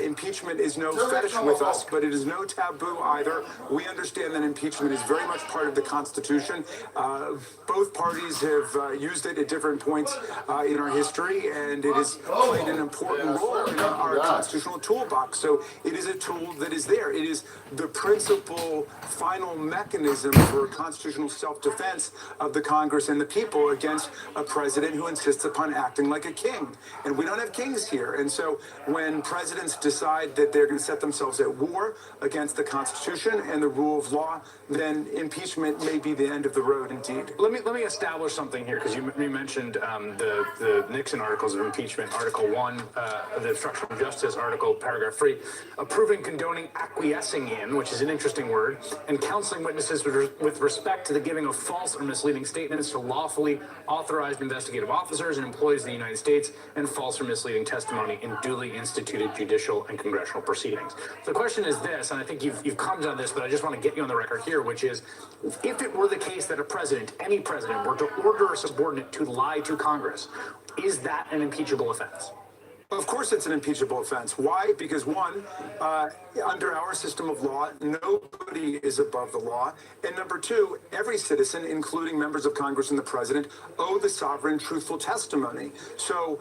impeachment is no fetish with us, but it is no taboo either. We understand that impeachment is very much part of the Constitution. Both parties have used it at different points in our history, and it has played an important role in our constitutional toolbox. So it is a tool that is there. It is the principal final mechanism for constitutional self-defense of the Congress and the people against a president who insists upon acting like a king. And we don't have kings here. And so when presidents decide that they're going to set themselves at war against the Constitution and the rule of law, then impeachment may be the end of the road indeed. Let me establish something here, because you mentioned the Nixon articles of impeachment, Article 1, the obstruction of justice, Article, Paragraph 3, approving, condoning, acquiescing in, which is an interesting word, and counseling witnesses with respect to the giving of false or misleading statements to lawfully authorized investigative officers and employees of the United States, and false or misleading testimony in duly instituted judicial and congressional proceedings. The question is this, and I think you've commented on this, but I just want to get you on the record here, which is, if it were the case that a president, any president, were to order a subordinate to lie to Congress, is that an impeachable offense? Of course it's an impeachable offense. Why? Because one, under our system of law, nobody is above the law. And number two, every citizen, including members of Congress and the president, owe the sovereign truthful testimony. So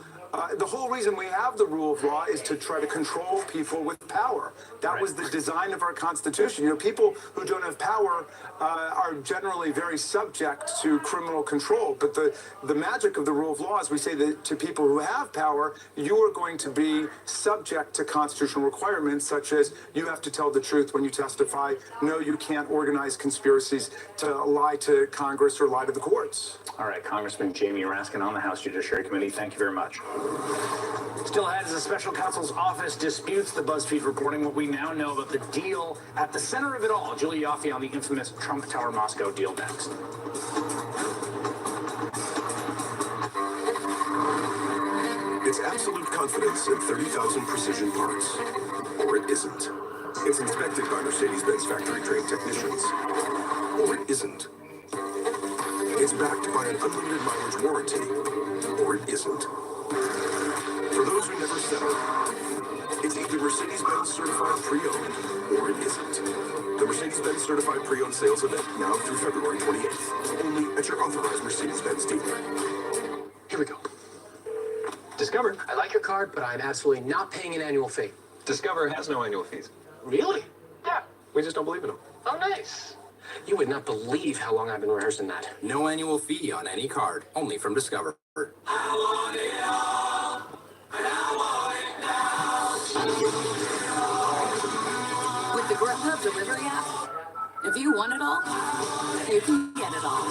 the whole reason we have the rule of law is to try to control people with power. That was the design of our Constitution. People who don't have power are generally very subject to criminal control. But the magic of the rule of law is we say that to people who have power, you are going to be subject to constitutional requirements, such as you have to tell the truth when you testify. No, you can't organize conspiracies to lie to Congress or lie to the courts. All right, Congressman Jamie Raskin on the House Judiciary Committee. Thank you very much. Still ahead, as the special counsel's office disputes the BuzzFeed reporting, what we now know about the deal at the center of it all. Julie Yaffe on the infamous Trump Tower Moscow deal next. It's absolute confidence in 30,000 precision parts. Or it isn't. It's inspected by Mercedes-Benz factory-trained technicians. Or it isn't. It's backed by an unlimited mileage warranty. Or it isn't. For those who never settle, it's either Mercedes-Benz Certified Pre-Owned, or it isn't. The Mercedes-Benz Certified Pre-Owned sales event now through February 28th. Only at your authorized Mercedes-Benz dealer. Here we go. Discover, I like your card, but I'm absolutely not paying an annual fee. Discover has no annual fees. Really? Yeah, we just don't believe in them. Oh, nice. You would not believe how long I've been rehearsing that. No annual fee on any card, only from Discover. I want it all, and I want it now. With the Grubhub delivery app, if you want it all, you can get it all.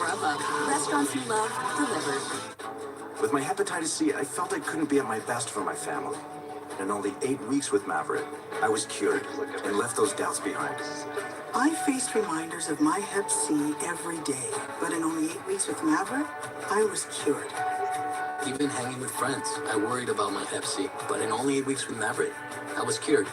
Grubhub, restaurants you love, delivered. With my hepatitis C, I felt I couldn't be at my best for my family. In only 8 weeks with Mavyret, I was cured and left those doubts behind. I faced reminders of my Hep C every day, but in only 8 weeks with Mavyret, I was cured. Even hanging with friends, I worried about my Hep C, but in only 8 weeks with Mavyret, I was cured.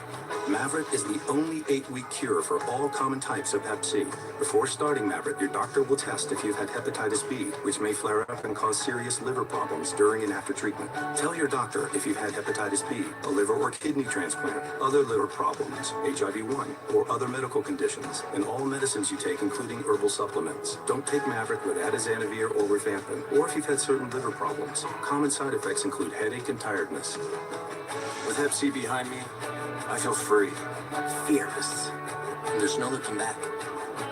Maverick is the only 8-week cure for all common types of Hep C. Before starting Maverick, your doctor will test if you've had hepatitis B, which may flare up and cause serious liver problems during and after treatment. Tell your doctor if you've had hepatitis B, a liver or kidney transplant, other liver problems, HIV-1, or other medical conditions, and all medicines you take, including herbal supplements. Don't take Maverick with atazanavir or rifampin, or if you've had certain liver problems. Common side effects include headache and tiredness. With Hep C behind me, I feel free, fearless, and there's no looking back,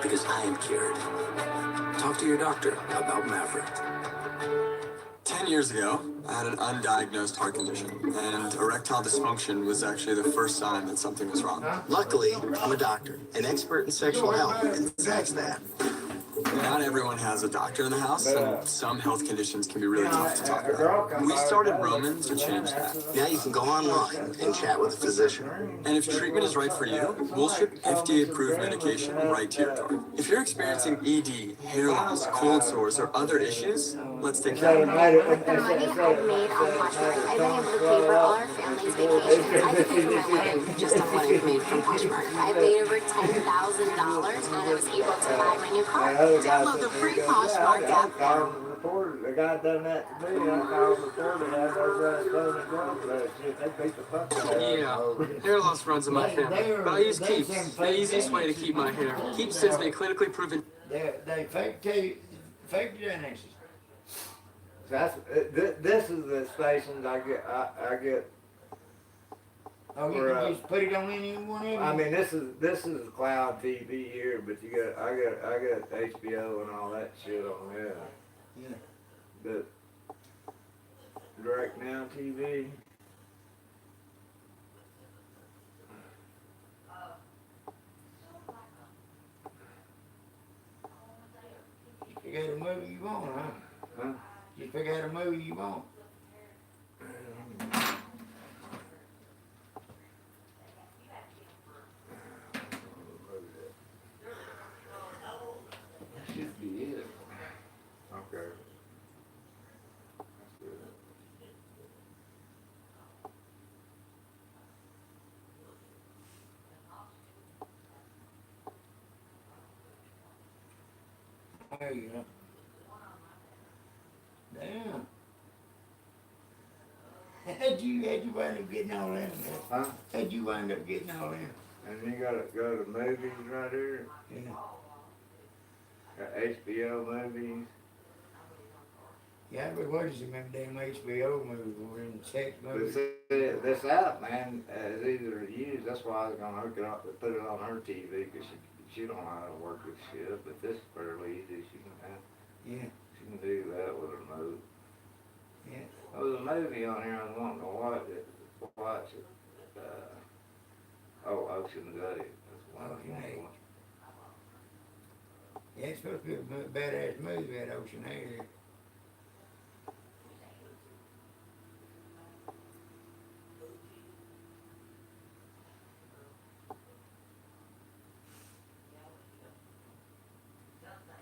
because I am cured. Talk to your doctor about Maverick. 10 years ago, I had an undiagnosed heart condition, and erectile dysfunction was actually the first sign that something was wrong. Luckily, I'm a doctor, an expert in sexual health, and that's that. Not everyone has a doctor in the house, and some health conditions can be really tough to talk about. We started Roman to change that. Now you can go online and chat with a physician. And if treatment is right for you, we'll ship FDA-approved medication right to your door. If you're experiencing ED, hair loss, cold sores, or other issues, let's take care of it. With the money I've made on Poshmark, I've been able to pay for all our family's vacations. I could pay for my wedding just on what I've made from Poshmark. I paid over $10,000 and I was able to buy my new car. Download the free Poshmark app now. The guy done that to me. I called the reporter and I Yeah, hair loss runs in my family, but I use Keeps, the easiest way to keep my hair. Keeps has been clinically proven. They fake genetics. This is the stations I get. Oh, you can just put it on any one of them? I mean, this is Cloud TV here, but I got HBO and all that shit on there. Yeah. But Direct Now TV. You figure out a movie you want, huh? You figure out a movie you want. Should be it. Okay. That's good. There you go. Damn. How'd you wind up getting all in? Huh? How'd you wind up getting all in? And you gotta go to movies right here. Yeah. Got HBO movies. Yeah, but what is it, them damn HBO movies or in sex movies? This app, man, is easier to use. That's why I was gonna hook it up and put it on her TV because she don't know how to work with shit. But this is fairly easy. She can do that with a remote. Yeah. There was a movie on here I was wanting to watch it. Ocean's 8. That's one Ocean 8. Yeah, it's supposed to be a badass movie, that Ocean 8.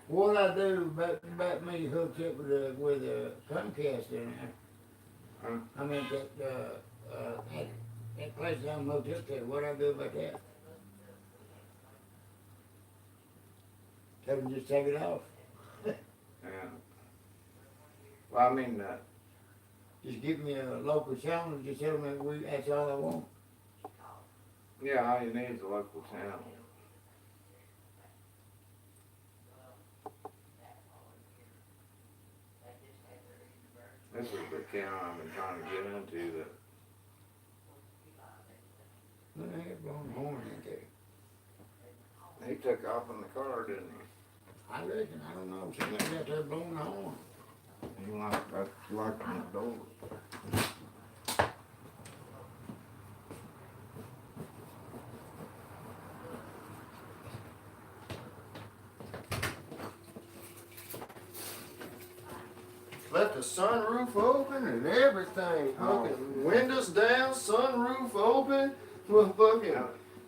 What I do about me hooked up with a Comcast in there. I mean that place I'm hooked up to. What I do about that? Tell them just take it off. Yeah. Well, I mean, just give me a local channel and just tell them that's all I want. Yeah, all you need is a local channel. This is the account I've been trying to get into that. Look, I had blown horn in there. He took off in the car, didn't he? I reckon, I don't know, somebody got there blowing the horn. He locked the door. Left the sunroof open and everything. Fucking windows down, sunroof open. Well, fucking,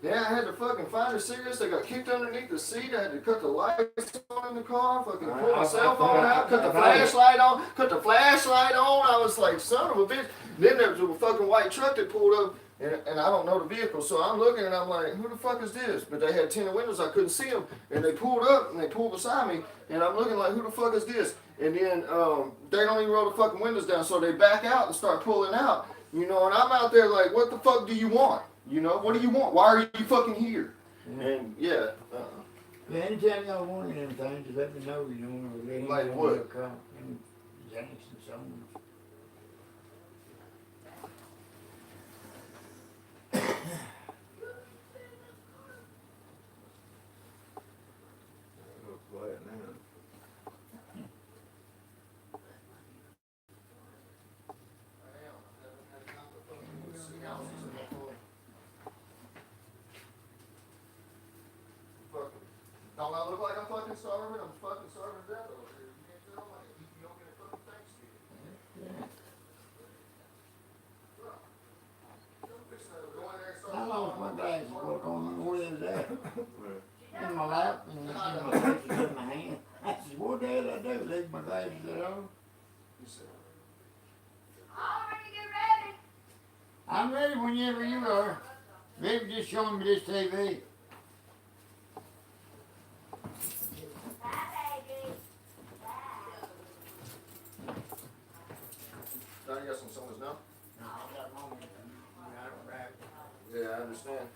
yeah, I had to fucking find the cigarettes. I got kicked underneath the seat. I had to cut the lights on in the car. Fucking pull my cell phone out, cut the flashlight on. I was like, son of a bitch. Then there was a fucking white truck that pulled up and I don't know the vehicle, so I'm looking and I'm like, who the fuck is this? But they had tinted windows, I couldn't see them, and they pulled up and they pulled beside me, and I'm looking like, who the fuck is this? And then they don't even roll the fucking windows down, so they back out and start pulling out, you know, and I'm out there like, what the fuck do you want? You know, what do you want? Why are you fucking here? And yeah. Yeah, anytime y'all want anything, just let me know, you know, or let me Like know what? you'll come. And Jackson Sones. Don't I look like I'm fucking starving? I'm fucking starving to death over here. You can't tell me you don't get a fucking Thanksgiving. I lost my glasses, what on where is that? In my lap, and my glasses in my hand. I said, what the hell did I do? Leave my glasses at home? I'm ready whenever you are. Maybe just showing me this TV. Now you got some sodas now? No, I got one. I don't wrap. Yeah, I understand.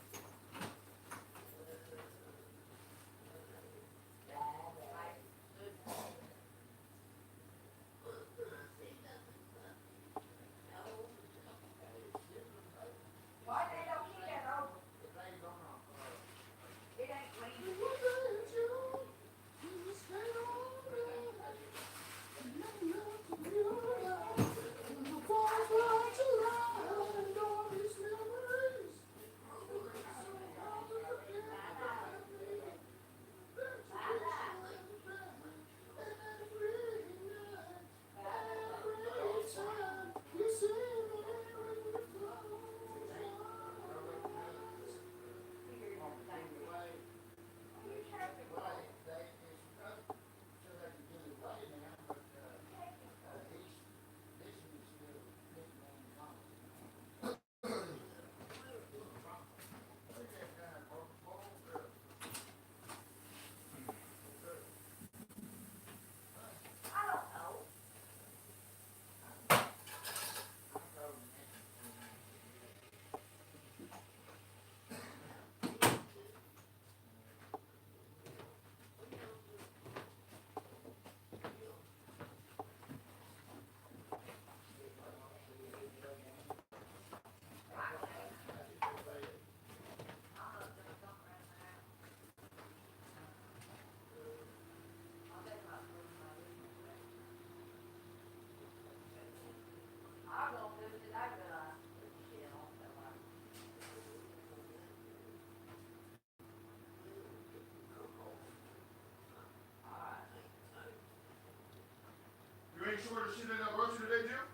You ain't sure the shit that I brought you today, Jim?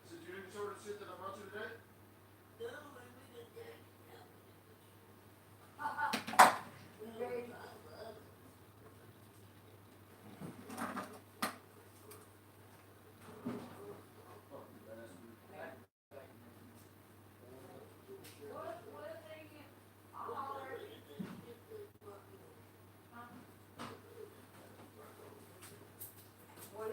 Said you didn't sort the shit that I brought you today? One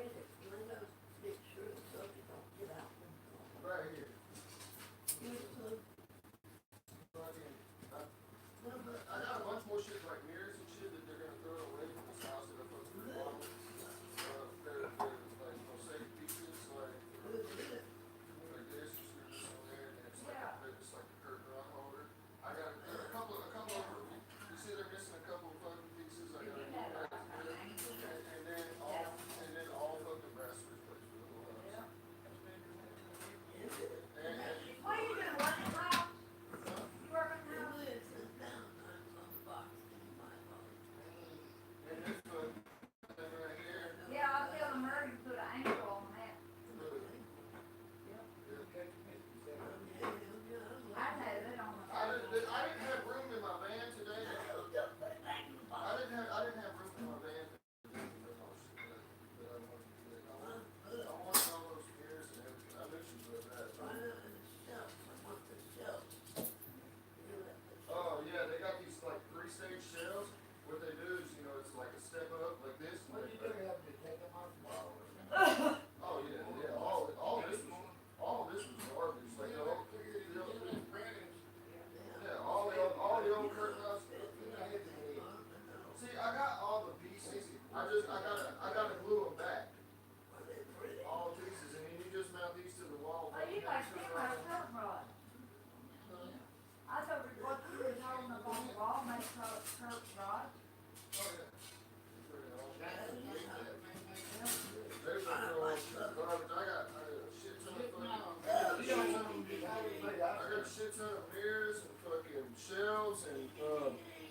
Shit ton of mirrors and fucking shelves and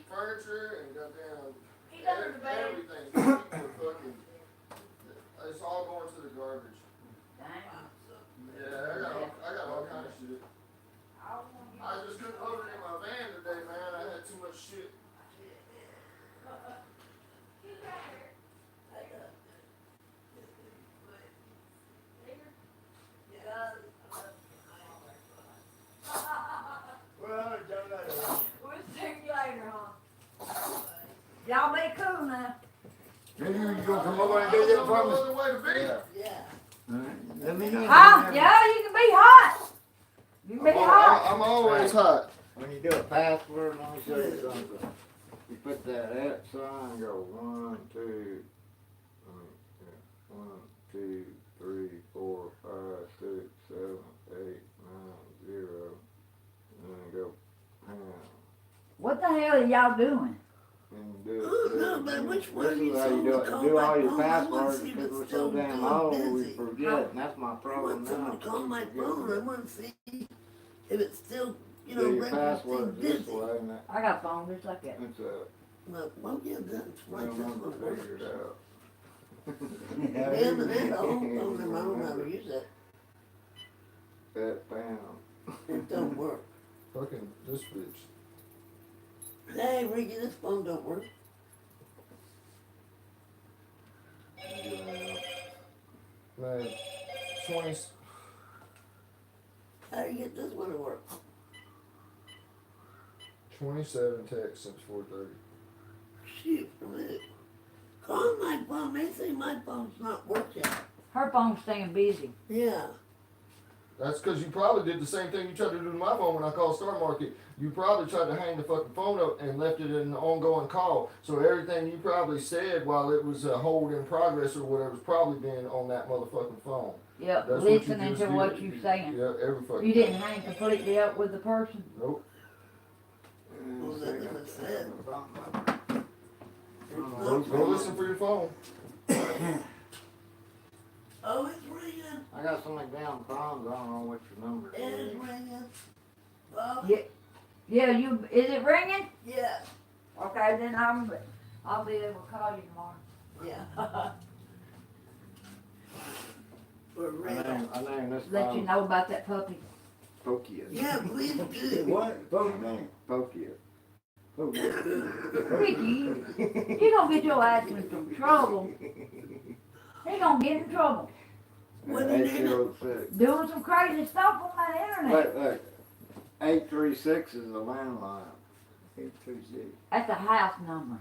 furniture and goddamn everything. Fucking, it's all going to the garbage. Yeah, I got all kind of shit. I just couldn't load it in my van today, man. I had too much shit. We'll see you later, huh? Y'all be cool now. Maybe you gonna come over and do that for me? Let me know. Huh? Yeah, you can be hot. You can be hot. I'm always hot. When you do a password, let me show you something. You put that at sign, go 1, 2, 3, 4, 5, 6, 7, 8, 9, 0, and then go pound. What the hell are y'all doing? And do it. No, man, which one this is how you do it. Do all your passwords because we're so damn old, we forget, and that's my problem now. Call my phone. I want to see if it's still, you know, Do your passwords this busy. way, and that, I got a phone just like that. it's a, Well, yeah, that's right. we'll That's number what works. figured out. Yeah, but they don't phone number. I don't know how to use that. That pound. It don't work. Fucking this bitch. Hey, Ricky, this phone don't work. Man, 20. How do you get this one to work? 27 texts since 4:30. Shoot, a minute. Call my phone. They say my phone's not working. Her phone's staying busy. Yeah. That's because you probably did the same thing you tried to do to my phone when I called Star Market. You probably tried to hang the fucking phone up and left it in an ongoing call. So everything you probably said while it was a hold in progress or whatever's probably been on that motherfucking phone. Yep, That's what you listening just to did. what you're saying. Yeah, every fucking You didn't hang completely up with the person? Nope. Well, that's what it said. Go listen for your phone. Oh, it's ringing. I got so many damn phones, I don't know which number it It is. is ringing. Bob? Yeah, yeah. Is it ringing? Yeah. Okay, then I'll be able to call you tomorrow. Yeah. We're I ringing. named this Let you phone know about that puppy. Pokia. Yeah, please do. What? Pokia. Ricky, you gonna get your ass in some trouble. He gonna get in trouble. What did he do? 806. Doing some crazy stuff on that internet. Look, 836 is a landline. 836. That's a house number.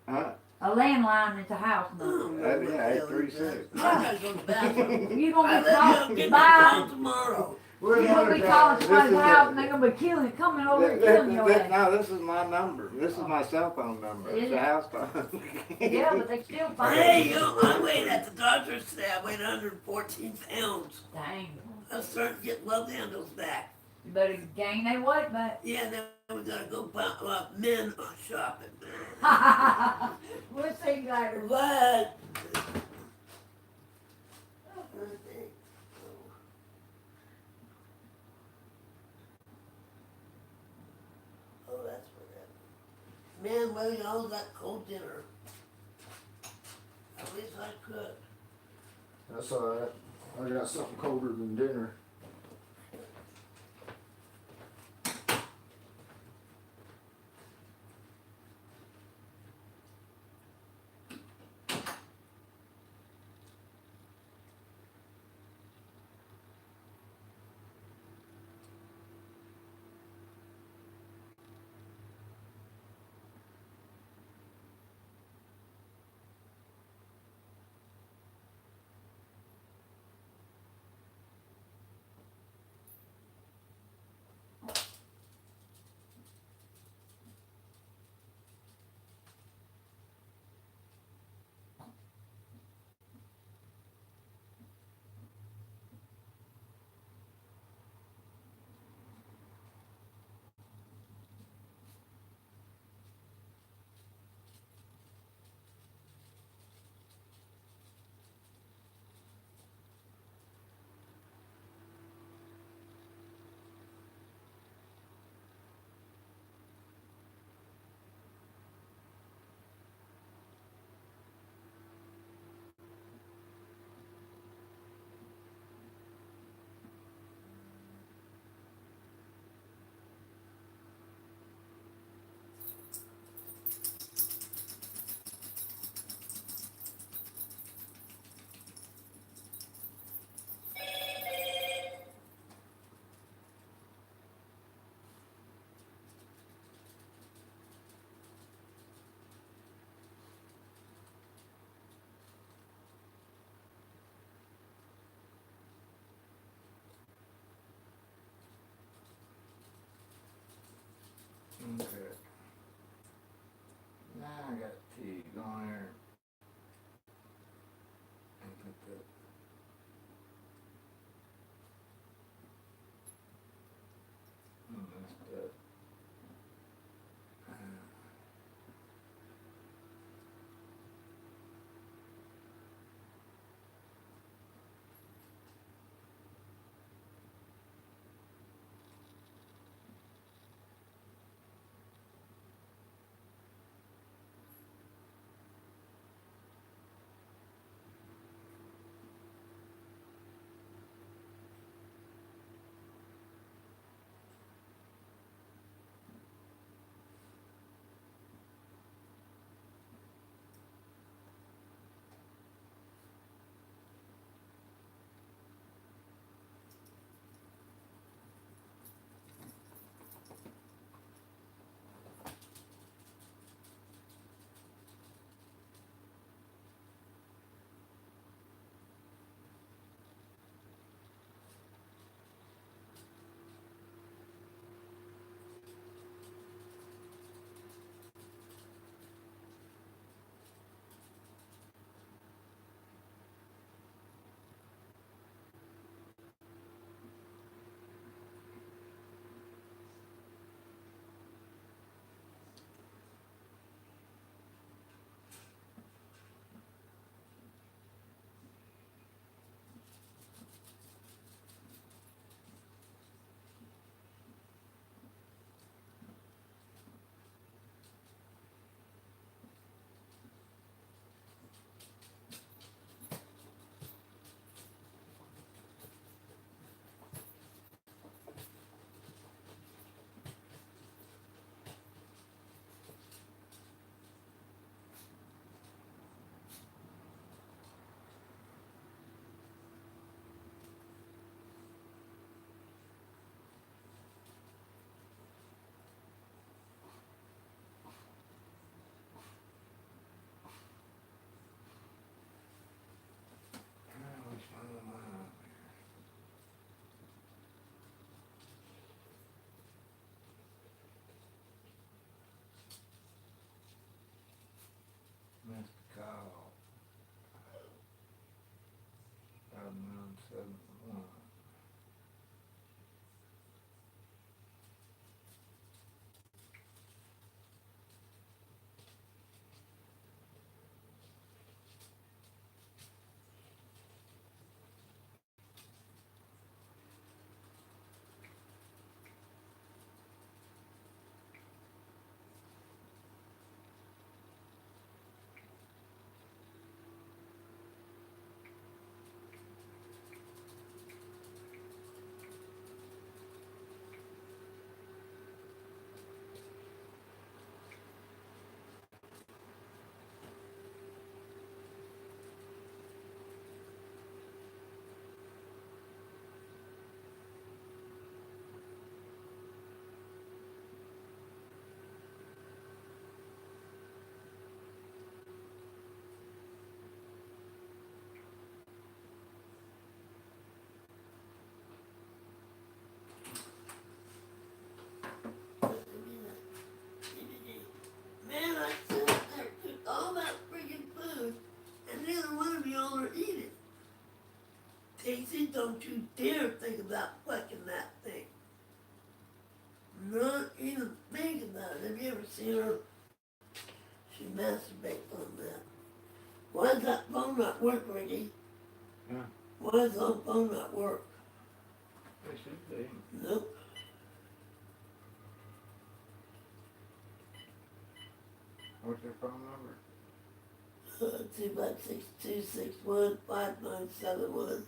Huh? A landline is a house number. Yeah, 836. I gotta go to the bathroom. You gonna I be let called you get by. the phone tomorrow. You gonna be calling somebody's house and they're gonna be killing, coming over and killing your ass. No, this is my number. This is my cell phone number. It's a house phone. Yeah, but they still find Hey, I weighed at the doctor today. I weighed 114 pounds. Dang. I'm starting to get love handles back. You better gain that weight back. Yeah, then we gotta go buy men shopping. We'll see you later. But oh, that's for that. Man, well, y'all got cold dinner. At least I could. That's alright. I got something colder than dinner. that T, go on there. And put that. That's good. Missed call. 5971. Man, I sat there, took all that freaking food, and neither one of y'all are eating. Casey, don't you dare think about fucking that thing. Not even think about it. Have you ever seen her? She masturbates on that. Why does that phone not work, Ricky? Huh? Why does that phone not work? It should be. Nope. What's your phone number? 256-261-5971.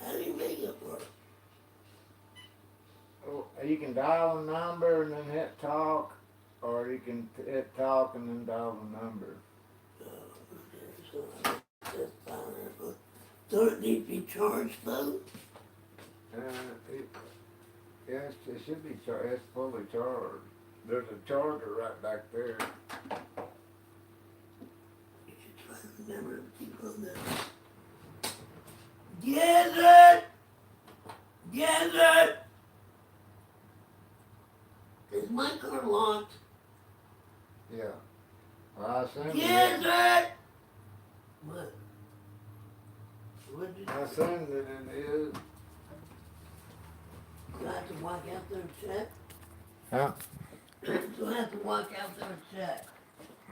How do you make it work? Oh, you can dial a number and then hit talk, or you can hit talk and then dial the number. Don't it need to be charged though? Yes, it should be charged. It's fully charged. There's a charger right back there. Yes, sir. Is my car locked? Yeah. Well, I assume. Yes, sir. What? What did I you assume that it is. do I have to walk out there and check? Huh? Do I have to walk out there and check?